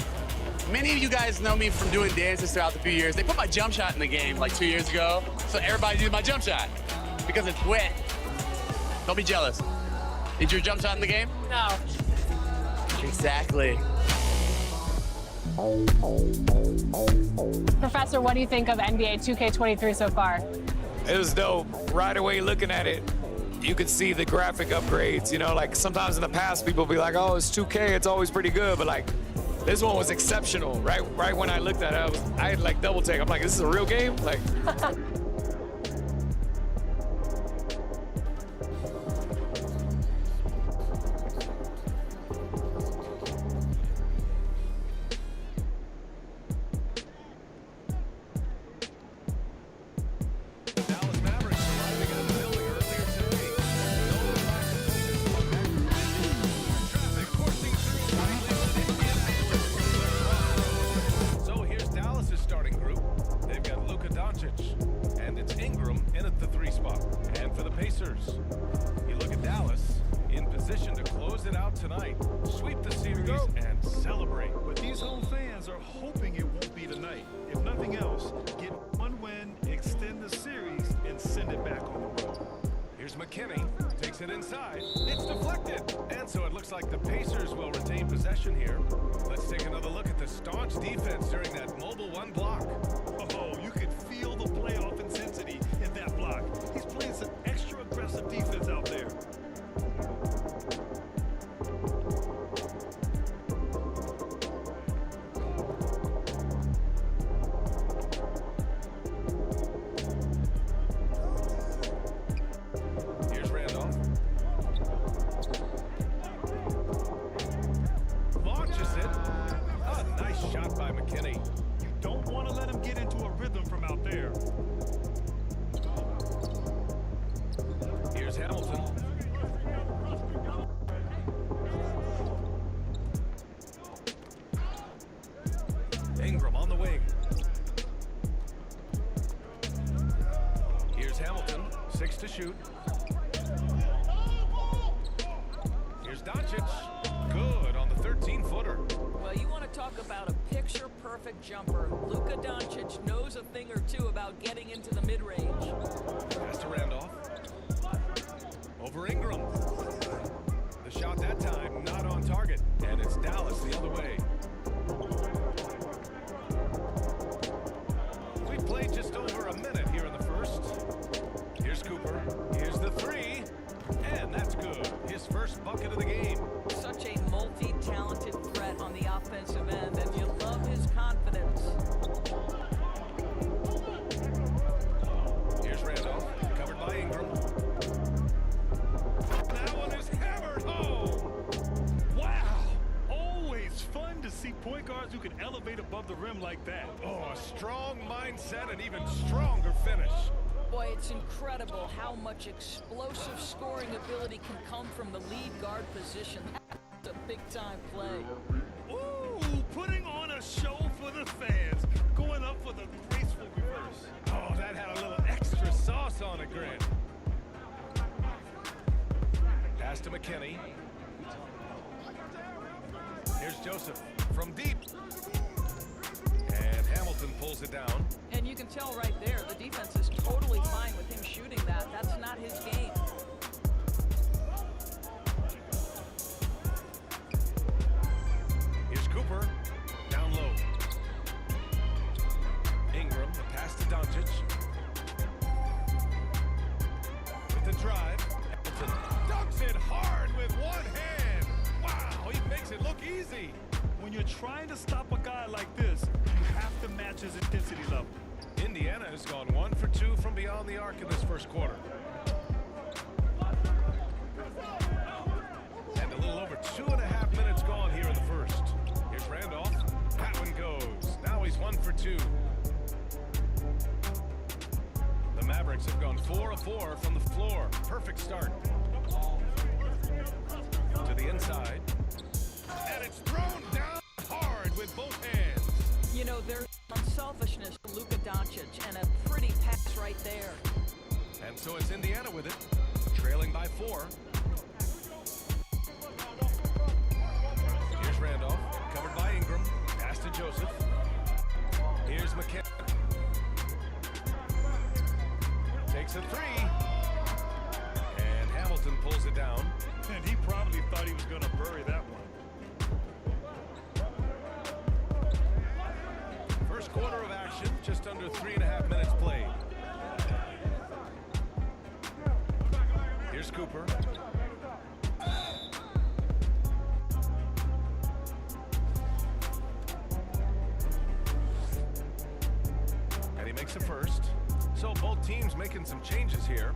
Many of you guys know me from doing dances throughout the few years. They put my jump shot in the game like 2 years ago, so everybody uses my jump shot because it's wet. Don't be jealous. Did your jump shot in the game? No. Exactly. Professor, what do you think of NBA 2K23 so far? It was dope. Right away looking at it, you could see the graphic upgrades. You know, like sometimes in the past people be like, oh, it's 2K, it's always pretty good, but like this one was exceptional. Right when I looked at it, I had like double take. I'm like, this is a real game? Like. tonight. Sweep the series and celebrate. But these home fans are hoping it won't be tonight. If nothing else, get one win, extend the series, and send it back on the road. Here's McKinney, takes it inside. It's deflected. And so it looks like the Pacers will retain possession here. Let's take another look at the staunch defense during that mobile one block. Oh, you could feel the playoff intensity in that block. He's playing some extra aggressive defense out there. Here's Randolph. Launches it. A nice shot by McKinney. You don't want to let him get into a rhythm from out there. Here's Hamilton. Ingram on the wing. Here's Hamilton, 6 to shoot. Here's Doncic. Good on the 13-footer. Well, you want to talk about a picture-perfect jumper. Luka Doncic knows a thing or two about getting into the mid-range. Pass to Randolph. Over Ingram. The shot that time not on target, and it's Dallas the other way. We played just over a minute here in the first. Here's Cooper. Here's the three, and that's good. His first bucket of the game. Such a multi-talented threat on the offensive end, and you love his confidence. Here's Randolph, covered by Ingram. That one is hammered home. Wow! Always fun to see point guards who can elevate above the rim like that. Oh, a strong mindset and even stronger finish. Boy, it's incredible how much explosive scoring ability can come from the lead guard position. That's a big-time play. Ooh, putting on a show for the fans. Going up for the graceful reverse. Oh, that had a little extra sauce on it, Grant. Pass to McKinney. Here's Joseph from deep. And Hamilton pulls it down. And you can tell right there, the defense is totally fine with him shooting that. That's not his game. Here's Cooper. Down low. Ingram, the pass to Doncic. With the drive. Hamilton dunks it hard with one hand. Wow, he makes it look easy. When you're trying to stop a guy like this, you have to match his intensity level. Indiana has gone 1 for 2 from beyond the arc in this first quarter. And a little over 2.5 minutes gone here in the first. Here's Randolph. That one goes. Now he's 1 for 2. The Mavericks have gone 4 of 4 from the floor. Perfect start. To the inside. And it's thrown down hard with both hands. You know, there's unselfishness to Luka Doncic and a pretty pass right there. And so it's Indiana with it, trailing by 4. Here's Randolph, covered by Ingram. Pass to Joseph. Here's McKinney. Takes a 3. And Hamilton pulls it down. And he probably thought he was going to bury that one. First quarter of action, just under 3.5 minutes played. Here's Cooper. And he makes a first. So both teams making some changes here.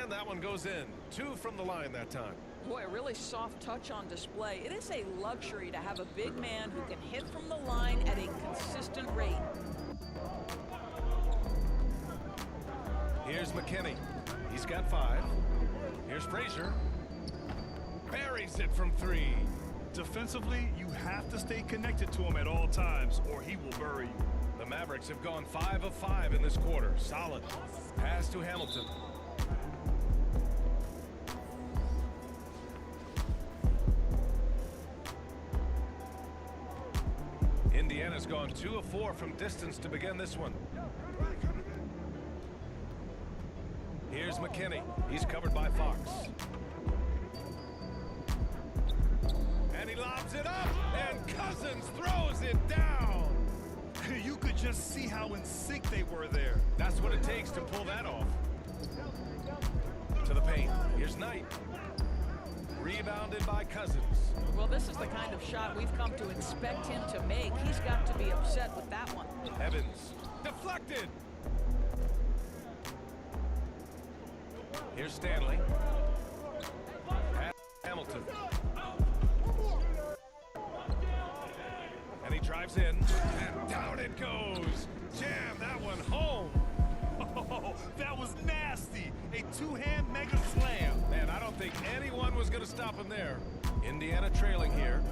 That one goes in. 2 from the line that time. Boy, a really soft touch on display. It is a luxury to have a big man who can hit from the line at a consistent rate. Here's McKinney. He's got 5. Here's Frazier. Buries it from 3. Defensively, you have to stay connected to him at all times, or he will bury you. The Mavericks have gone 5 of 5 in this quarter. Solid. Pass to Hamilton. Indiana's gone 2 of 4 from distance to begin this one. Here's McKinney. He's covered by Fox. And he lobs it up, and Cousins throws it down. You could just see how in sync they were there. That's what it takes to pull that off. To the paint. Here's Knight. Rebounded by Cousins. Well, this is the kind of shot we've come to expect him to make. He's got to be upset with that one. Evans. Deflected. Here's Stanley. Pass Hamilton. And he drives in. And down it goes. Jam that one home. Oh, that was nasty. A two-hand mega slam. Man, I don't think anyone was going to stop him there. Indiana trailing here.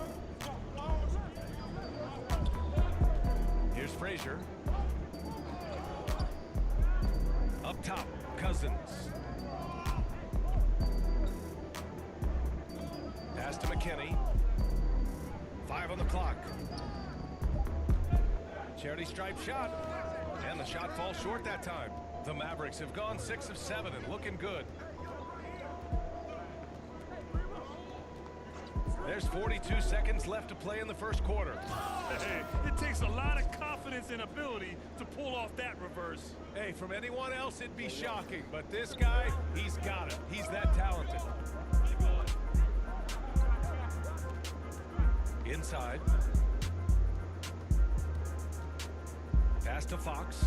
Here's Frazier. Up top, Cousins. Pass to McKinney. 5 on the clock. Charity stripe shot. And the shot falls short that time. The Mavericks have gone 6 of 7 and looking good. There's 42 seconds left to play in the first quarter. Hey, it takes a lot of confidence and ability to pull off that reverse. Hey, from anyone else, it'd be shocking. But this guy, he's got it. He's that talented. Inside. Pass to Fox.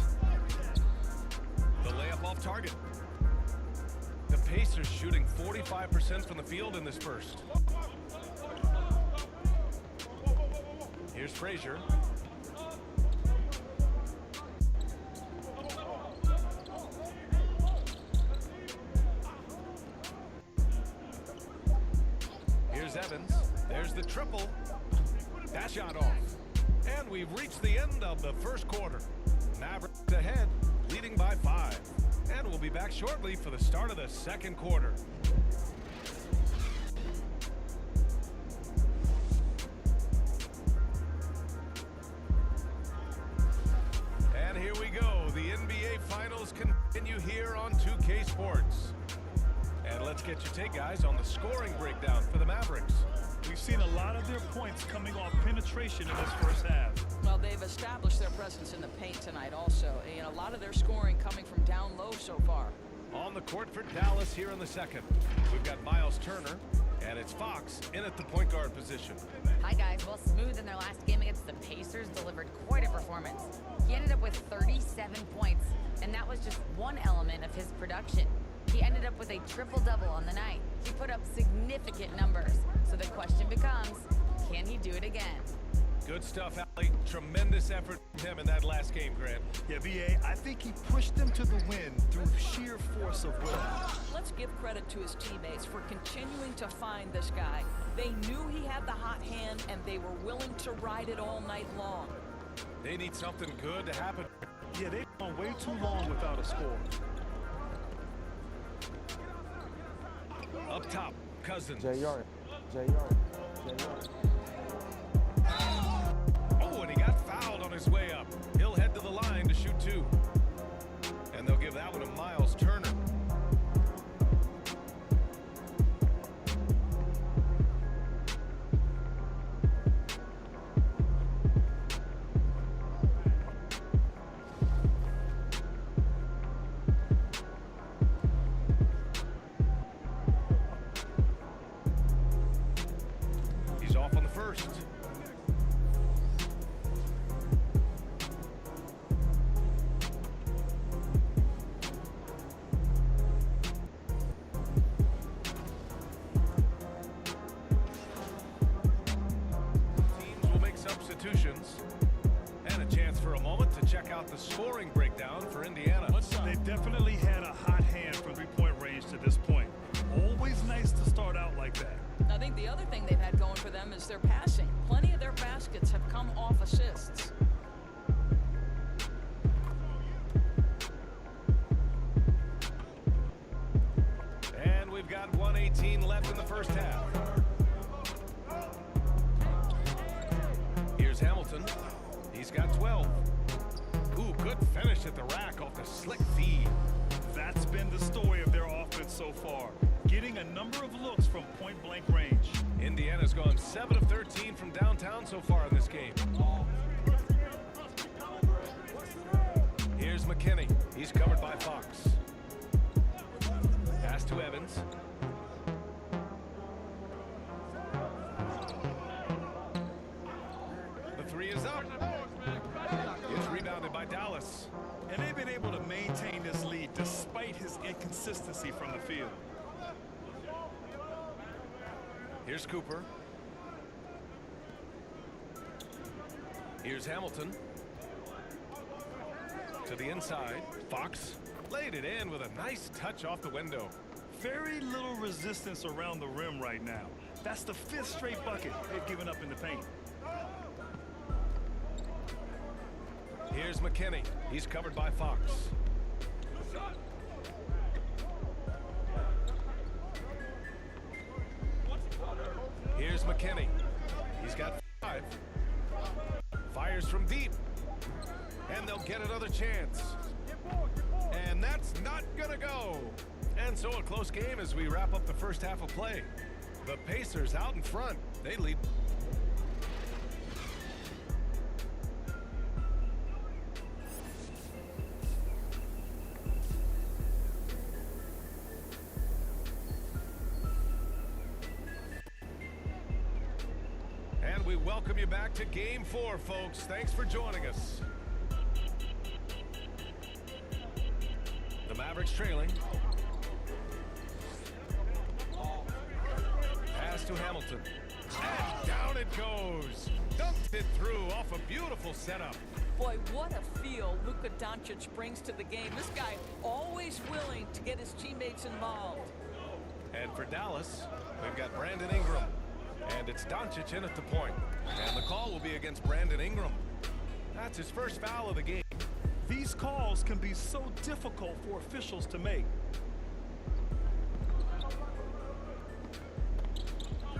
The layup off target. The Pacers shooting 45% from the field in this first. Here's Frazier. Here's Evans. There's the triple. That shot off. And we've reached the end of the first quarter. Mavericks ahead, leading by 5. And we'll be back shortly for the start of the second quarter. And here we go. The NBA Finals continue here on 2K Sports. And let's get your take, guys, on the scoring breakdown for the Mavericks. We've seen a lot of their points coming off penetration in this first half. Well, they've established their presence in the paint tonight also. And a lot of their scoring coming from down low so far. On the court for Dallas here in the second. We've got Miles Turner, and it's Fox in at the point guard position. Hi, guys. Well, Smooth in their last game against the Pacers delivered quite a performance. He ended up with 37 points, and that was just one element of his production. He ended up with a triple-double on the night. He put up significant numbers. So the question becomes, can he do it again? Good stuff, Allie. Tremendous effort from him in that last game, Grant. Yeah, BA, I think he pushed them to the win through sheer force of will. Let's give credit to his teammates for continuing to find this guy. They knew he had the hot hand, and they were willing to ride it all night long. They need something good to happen. Yeah, they've gone way too long without a score. Up top, Cousins. JRB. Oh, and he got fouled on his way up. He'll head to the line to shoot 2. And they'll give that one to Miles Turner. He's off on the first. Teams will make substitutions. And a chance for a moment to check out the scoring breakdown for Indiana. They definitely had a hot hand from three-point range. 2:18 left in the first half. Here's Hamilton. He's got 12. Ooh, good finish at the rack off the slick feed. That's been the story of their offense so far, getting a number of looks from point-blank range. Indiana's gone 7 of 13 from downtown so far in this game. Here's McKinney. He's covered by Fox. Pass to Evans. The three is up. It's rebounded by Dallas. And they've been able to maintain this lead despite his inconsistency from the field. Here's Cooper. Here's Hamilton. To the inside. Fox laid it in with a nice touch off the window. Very little resistance around the rim right now. That's the 5th straight bucket they've given up in the paint. Here's McKinney. He's covered by Fox. Here's McKinney. He's got 5. Fires from deep. And they'll get another chance. And that's not gonna go. And so a close game as we wrap up the first half of play. The Pacers out in front. They lead. And we welcome you back to Game 4, folks. Thanks for joining us. The Mavericks trailing. Pass to Hamilton. And down it goes. Dumped it through off a beautiful setup. Boy, what a feel Luka Doncic brings to the game. This guy always willing to get his teammates involved. And for Dallas, we've got Brandon Ingram. And it's Doncic in at the point. And the call will be against Brandon Ingram. That's his first foul of the game. These calls can be so difficult for officials to make.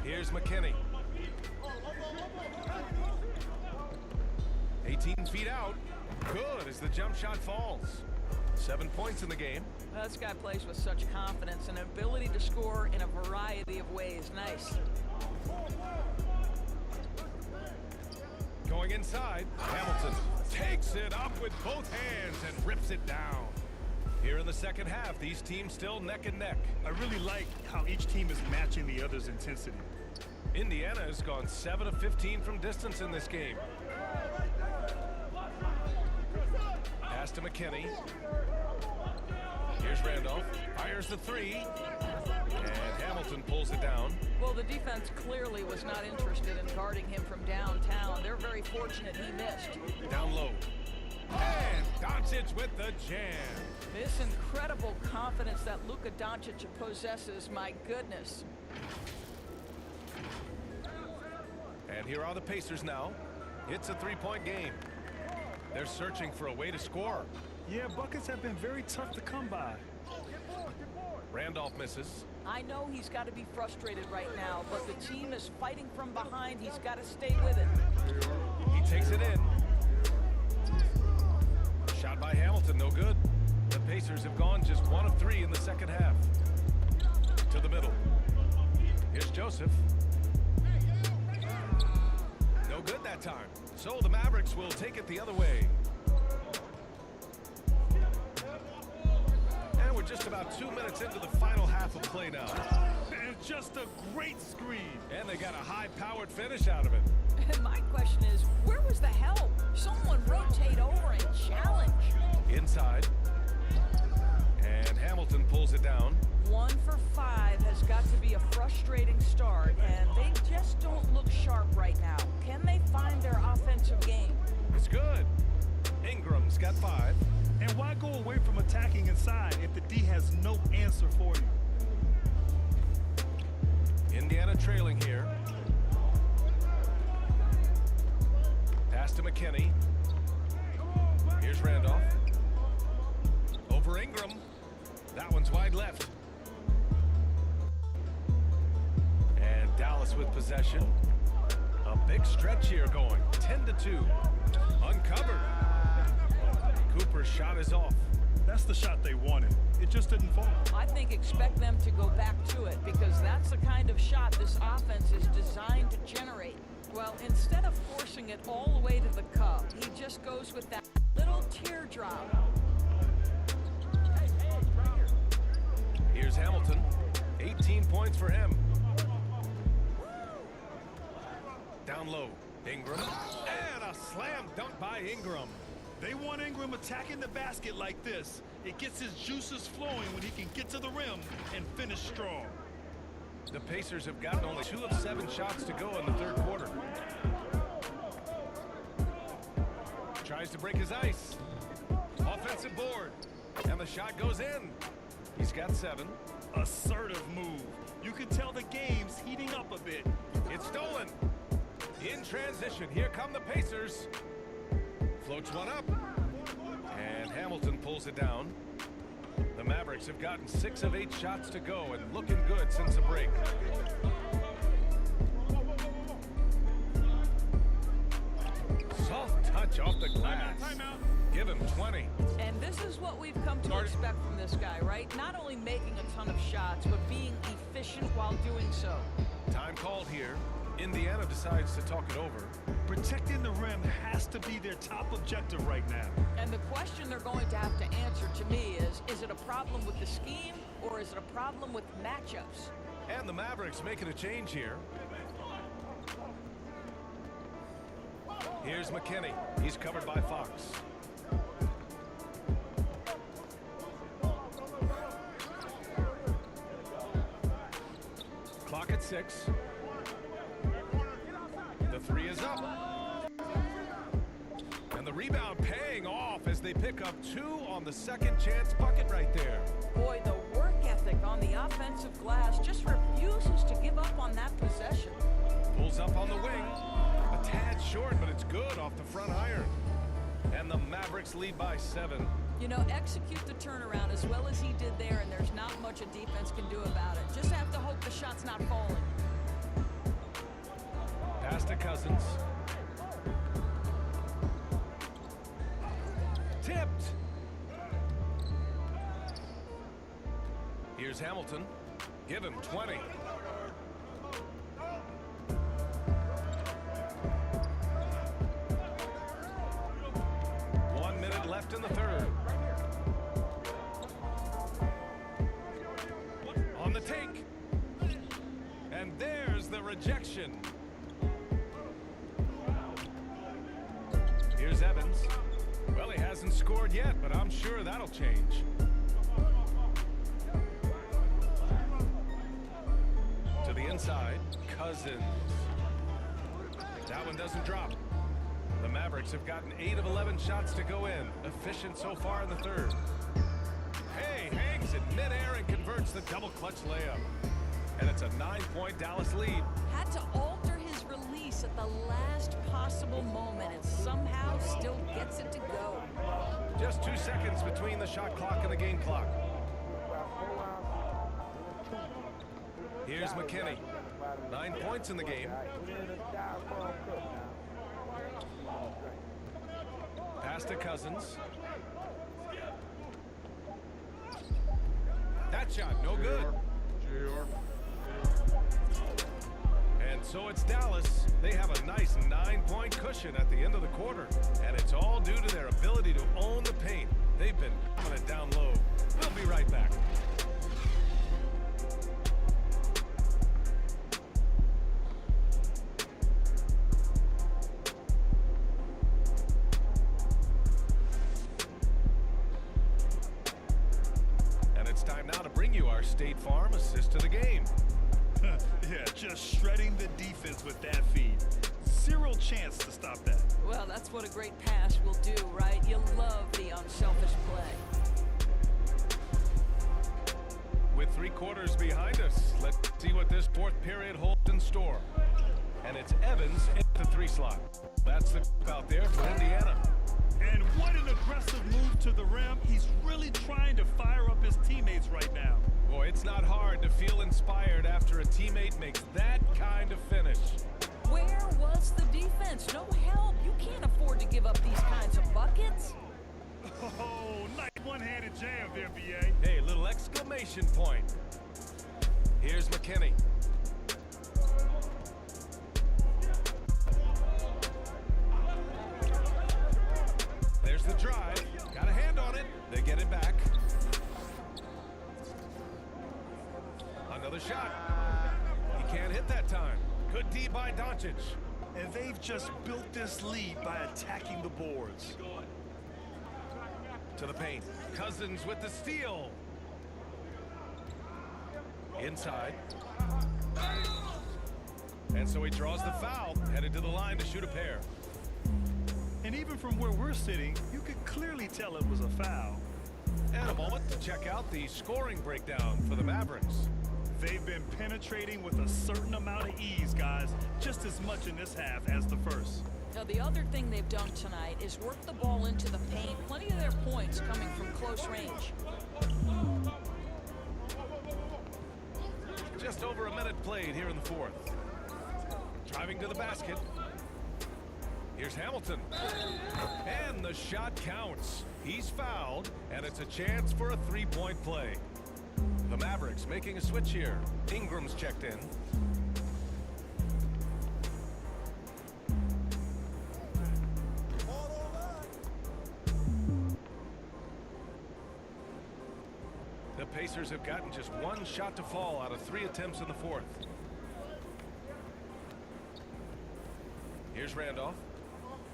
Here's McKinney. 18 feet out. Good as the jump shot falls. 7 points in the game. This guy plays with such confidence and ability to score in a variety of ways. Nice. Going inside, Hamilton takes it up with both hands and rips it down. Here in the second half, these teams still neck and neck. I really like how each team is matching the other's intensity. Indiana has gone 7 of 15 from distance in this game. Pass to McKinney. Here's Randolph. Fires the 3. And Hamilton pulls it down. Well, the defense clearly was not interested in guarding him from downtown. They're very fortunate he missed. Down low. And Doncic with the jam. This incredible confidence that Luka Doncic possesses, my goodness. And here are the Pacers now. It's a 3-point game. They're searching for a way to score. Yeah, buckets have been very tough to come by. Randolph misses. I know he's got to be frustrated right now, but the team is fighting from behind. He's got to stay with it. He takes it in. Shot by Hamilton, no good. The Pacers have gone just 1 of 3 in the second half. To the middle. Here's Joseph. No good that time. So the Mavericks will take it the other way. And we're just about 2 minutes into the final half of play now. And just a great screen. And they got a high-powered finish out of it. And my question is, where was the help? Someone rotate over and challenge. Inside. And Hamilton pulls it down. 1 for 5 has got to be a frustrating start, and they just don't look sharp right now. Can they find their offensive game? It's good. Ingram's got 5. And why go away from attacking inside if the D has no answer for you? Indiana trailing here. Pass to McKinney. Here's Randolph. Over Ingram. That one's wide left. Dallas with possession. A big stretch here going, 10-2. Uncovered. Cooper's shot is off. That's the shot they wanted. It just didn't fall. I think expect them to go back to it because that's the kind of shot this offense is designed to generate. Well, instead of forcing it all the way to the cup, he just goes with that little teardrop. Here's Hamilton. 18 points for him. Down low. Ingram. And a slam dunk by Ingram. They want Ingram attacking the basket like this. It gets his juices flowing when he can get to the rim and finish strong. The Pacers have gotten only 2 of 7 shots to go in the third quarter. Tries to break his ice. Offensive board. And the shot goes in. He's got 7. Assertive move. You can tell the game's heating up a bit. It's stolen. In transition, here come the Pacers. Floats one up. And Hamilton pulls it down. The Mavericks have gotten 6 of 8 shots to go and looking good since the break. Soft touch off the glass. Give him 20. And this is what we've come to expect from this guy, right? Not only making a ton of shots, but being efficient while doing so. Time called here. Indiana decides to talk it over. Protecting the rim has to be their top objective right now. And the question they're going to have to answer to me is it a problem with the scheme or is it a problem with matchups? And the Mavericks making a change here. Here's McKinney. He's covered by Fox. Clock at 6. The 3 is up. And the rebound paying off as they pick up 2 on the second chance bucket right there. Boy, the work ethic on the offensive glass just refuses to give up on that possession. Pulls up on the wing. A tad short, but it's good off the front iron. And the Mavericks lead by 7. You know, execute the turnaround as well as he did there, and there's not much a defense can do about it. Just have to hope the shot's not falling. Pass to Cousins. Tipped. Here's Hamilton. Give him 20. Left in the third. On the take. And there's the rejection. Here's Evans. Well, he hasn't scored yet, but I'm sure that'll change. To the inside, Cousins. That one doesn't drop. The Mavericks have gotten 8 of 11 shots to go in. Efficient so far in the third. Hay hangs in midair and converts the double clutch layup. And it's a 9-point Dallas lead. Had to alter his release at the last possible moment and somehow still gets it to go. Just 2 seconds between the shot clock and the game clock. Here's McKinney. 9 points in the game. Pass to Cousins. That shot, no good. And so it's Dallas. They have a nice 9-point cushion at the end of the quarter. And it's all due to their ability to own the paint. They've been dominant down low. We'll be right back. State Farm assist to the game. Yeah, just shredding the defense with that feed. 0 chance to stop that. Well, that's what a great pass will do, right? You love the unselfish play. With 3 quarters behind us, let's see what this 4th period holds in store. And it's Evans in the 3 slot. That's the out there for Indiana. And what an aggressive move to the rim. He's really trying to fire up his teammates right now. Boy, it's It's not hard to feel inspired after a teammate makes that kind of finish. Where was the defense? No help. You can't afford to give up these kinds of buckets. Oh, nice one-handed jam there, BA. Hey, little exclamation point. Here's McKinney. There's the drive. Got a hand on it. They get it back. Another shot. He can't hit that time. Good D by Doncic. And they've just built this lead by attacking the boards. To the paint. Cousins with the steal. Inside. And so he draws the foul, headed to the line to shoot a pair. And even from where we're sitting, you could clearly tell it was a foul. And a moment to check out the scoring breakdown for the Mavericks. They've been penetrating with a certain amount of ease, guys, just as much in this half as the first. Now, the other thing they've done tonight is work the ball into the paint. Plenty of their points coming from close range. Just over a minute played here in the fourth. Driving to the basket. Here's Hamilton. And the shot counts. He's fouled, and it's a chance for a three-point play. The Mavericks making a switch here. Ingram's checked in. The Pacers have gotten just one shot to fall out of 3 attempts in the fourth. Here's Randolph.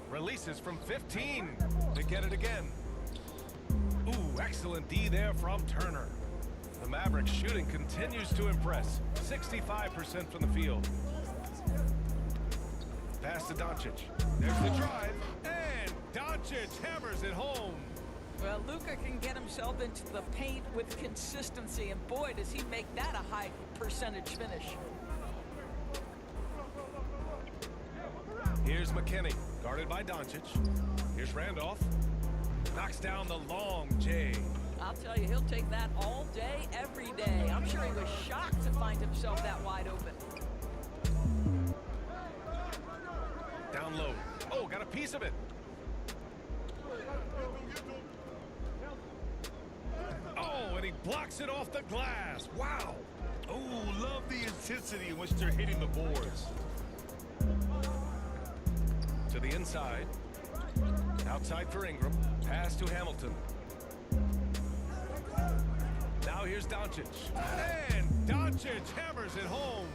Releases from 15 to get it again. Ooh, excellent D there from Turner. The Mavericks shooting continues to impress. 65% from the field. Pass to Doncic. There's the drive. And Doncic hammers it home. Well, Luka can get himself into the paint with consistency, and boy, does he make that a high percentage finish. Here's McKinney, guarded by Doncic. Here's Randolph. Knocks down the long J. I'll tell you, he'll take that all day, every day. I'm sure he was shocked to find himself that wide open. Down low. Oh, got a piece of it. Oh, and he blocks it off the glass. Wow. Oh, love the intensity in which they're hitting the boards. To the inside. Outside for Ingram. Pass to Hamilton. Now here's Doncic. And Doncic hammers it home.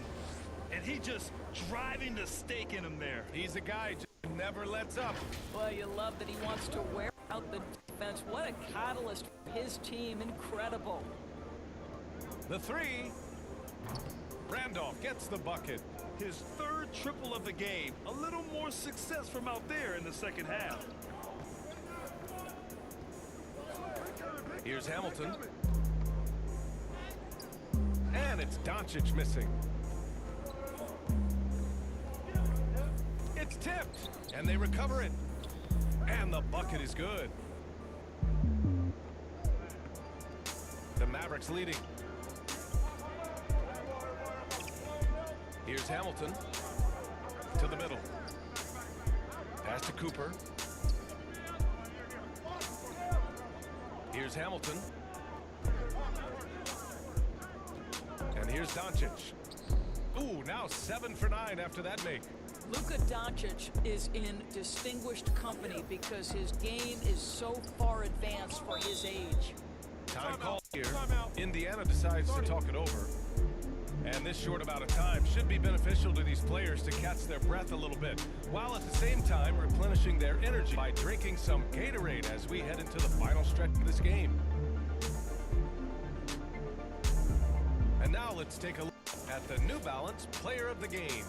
And he just driving the stake in him there. He's a guy who never lets up. Well, you love that he wants to wear out the defense. What a catalyst for his team. Incredible. The three. Randolph gets the bucket. His third triple of the game. A little more success from out there in the second half. Here's Hamilton. And it's Doncic missing. It's tipped, and they recover it. And the bucket is good. The Mavericks leading. Here's Hamilton. To the middle. Pass to Cooper. Here's Hamilton. And here's Doncic. Ooh, now 7 for 9 after that make. Luka Doncic is in distinguished company because his game is so far advanced for his age. Time call here. Indiana decides to talk it over. And this short amount of time should be beneficial to these players to catch their breath a little bit, while at the same time replenishing their energy by drinking some Gatorade as we head into the final stretch of this game. And now let's take a look at the New Balance Player of the Game.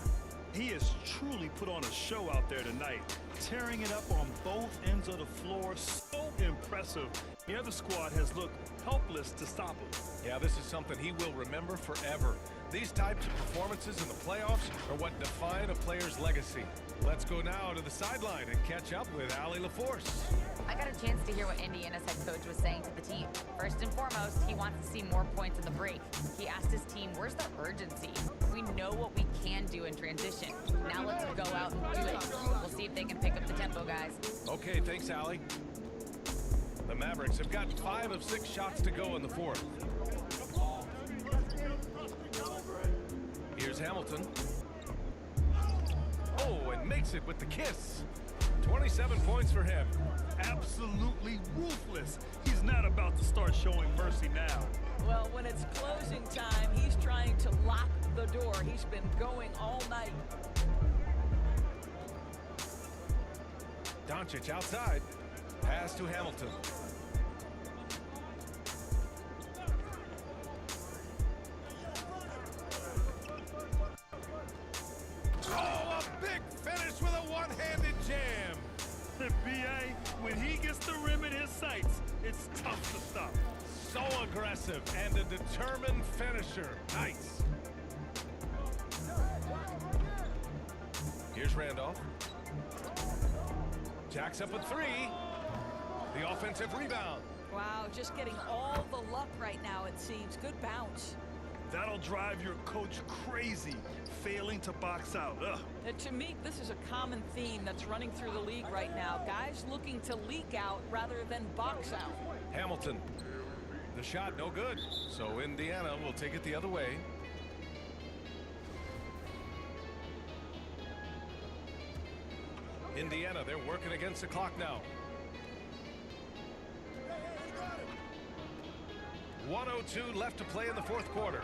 He has truly put on a show out there tonight, tearing it up on both ends of the floor. So impressive. The other squad has looked helpless to stop him. Yeah, this is something he will remember forever. These types of performances in the playoffs are what define a player's legacy. Let's go now to the sideline and catch up with Allie LaForce. I got a chance to hear what Indiana's head coach was saying to the team. First and foremost, he wants to see more points in the break. He asked his team, where's the urgency? We know what we can do in transition. Now let's go out and do it. We'll see if they can pick up the tempo, guys. Okay, thanks, Allie. The Mavericks have got 5 of 6 shots to go in the fourth. Here's Hamilton. Oh, and makes it with the kiss. 27 points for him. Absolutely ruthless. He's not about to start showing mercy now. Well, when it's closing time, he's trying to lock the door. He's been going all night. Doncic outside. Pass to Hamilton. Oh, a big finish with a one-handed jam. The BA, when he gets the rim in his sights, it's tough to stop. So aggressive and a determined finisher. Nice. Here's Randolph. Jacks up with 3. The offensive rebound. Wow, just getting all the luck right now, it seems. Good bounce. That'll drive your coach crazy, failing to box out. Ugh. To me, this is a common theme that's running through the league right now. Guys looking to leak out rather than box out. Hamilton. The shot no good. So Indiana will take it the other way. Indiana, they're working against the clock now. 1:02 left to play in the fourth quarter.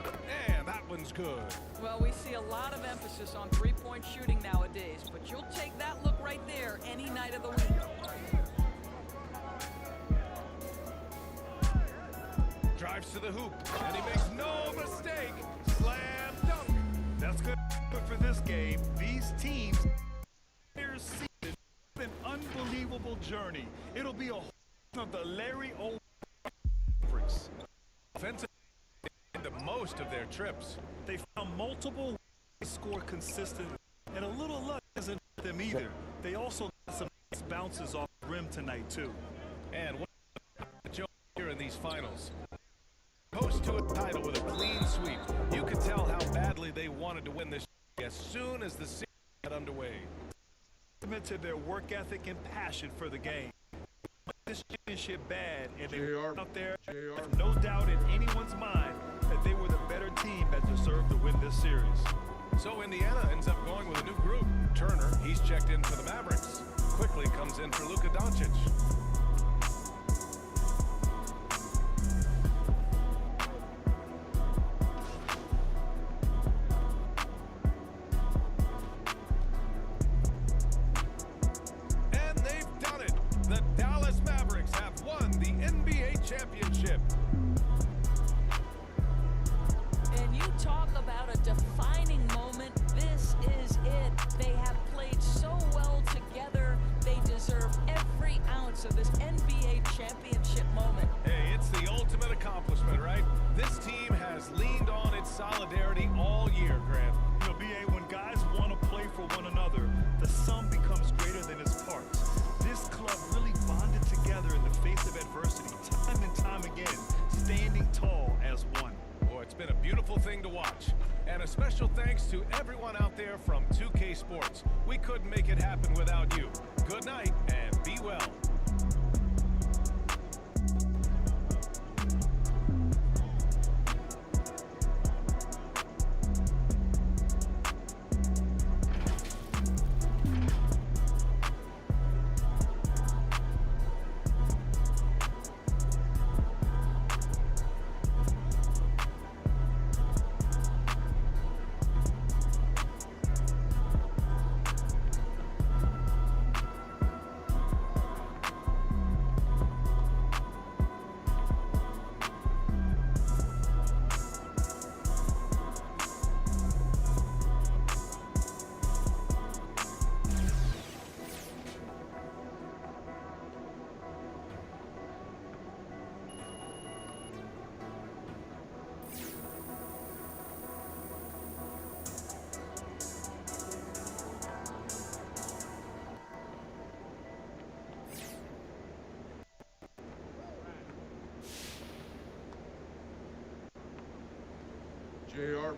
And that one's good. Well, we see a lot of emphasis on three-point shooting nowadays, but you'll take that look right there any night of the week. Drives to the hoop, and he makes no mistake. Slam dunk. That's good for this game. These teams see an unbelievable journey. It'll be a whole of the Larry O. Offensive made the most of their trips. They found multiple ways to score consistently, and a little luck isn't with them either. They also got some nice bounces off the rim tonight too. And what Joe here in these finals. Post to a title with a clean sweep. You could tell how badly they wanted to win this as soon as the season got underway. To their work ethic and passion for the game. This championship bad, and they were out there with no doubt in anyone's mind that they were the better team that deserved to win this series. So Indiana ends up going with a new group. Turner, he's checked in for the Mavericks. Quickly comes in for Luka Doncic. Championship. And you talk about a defining moment. This is it. They have played so well together. They deserve every ounce of this NBA championship moment. Hey, it's the ultimate accomplishment, right? This team has leaned on its solidarity all year, Grant. You know, BA, when guys want to play for one another, the sum becomes greater than its parts. This club really bonded together in the face of adversity, time and time again, standing tall as one. Boy, it's been a beautiful thing to watch. And a special thanks to everyone out there from 2K Sports. We couldn't make it happen without you. Good night and be well. JR.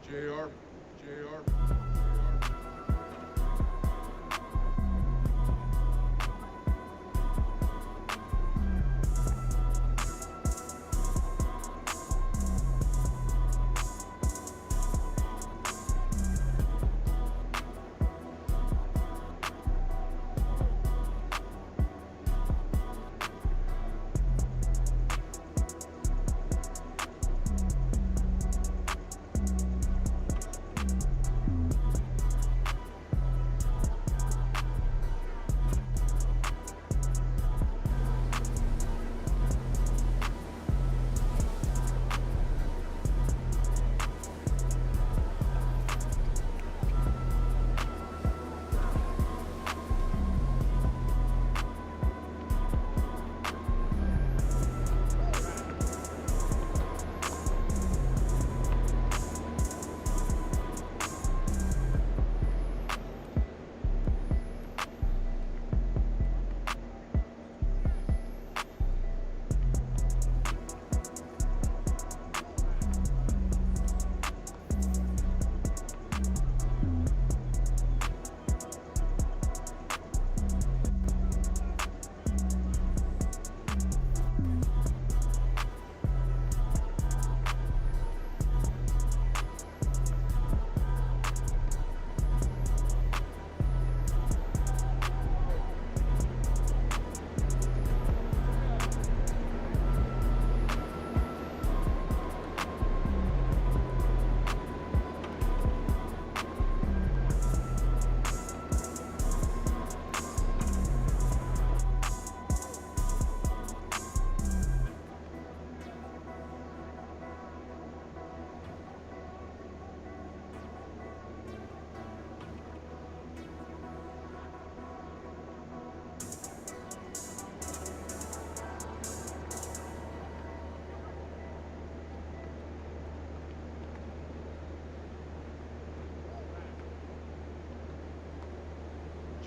JR.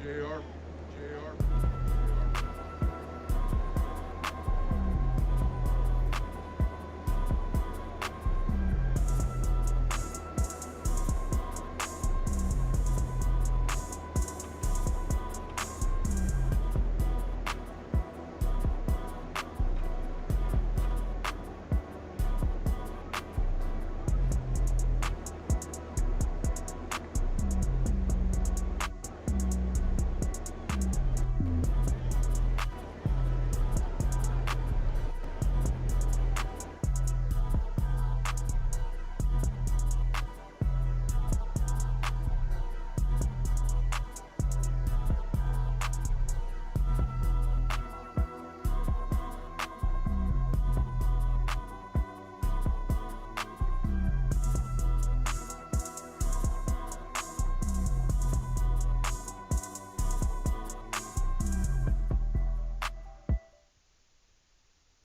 JR.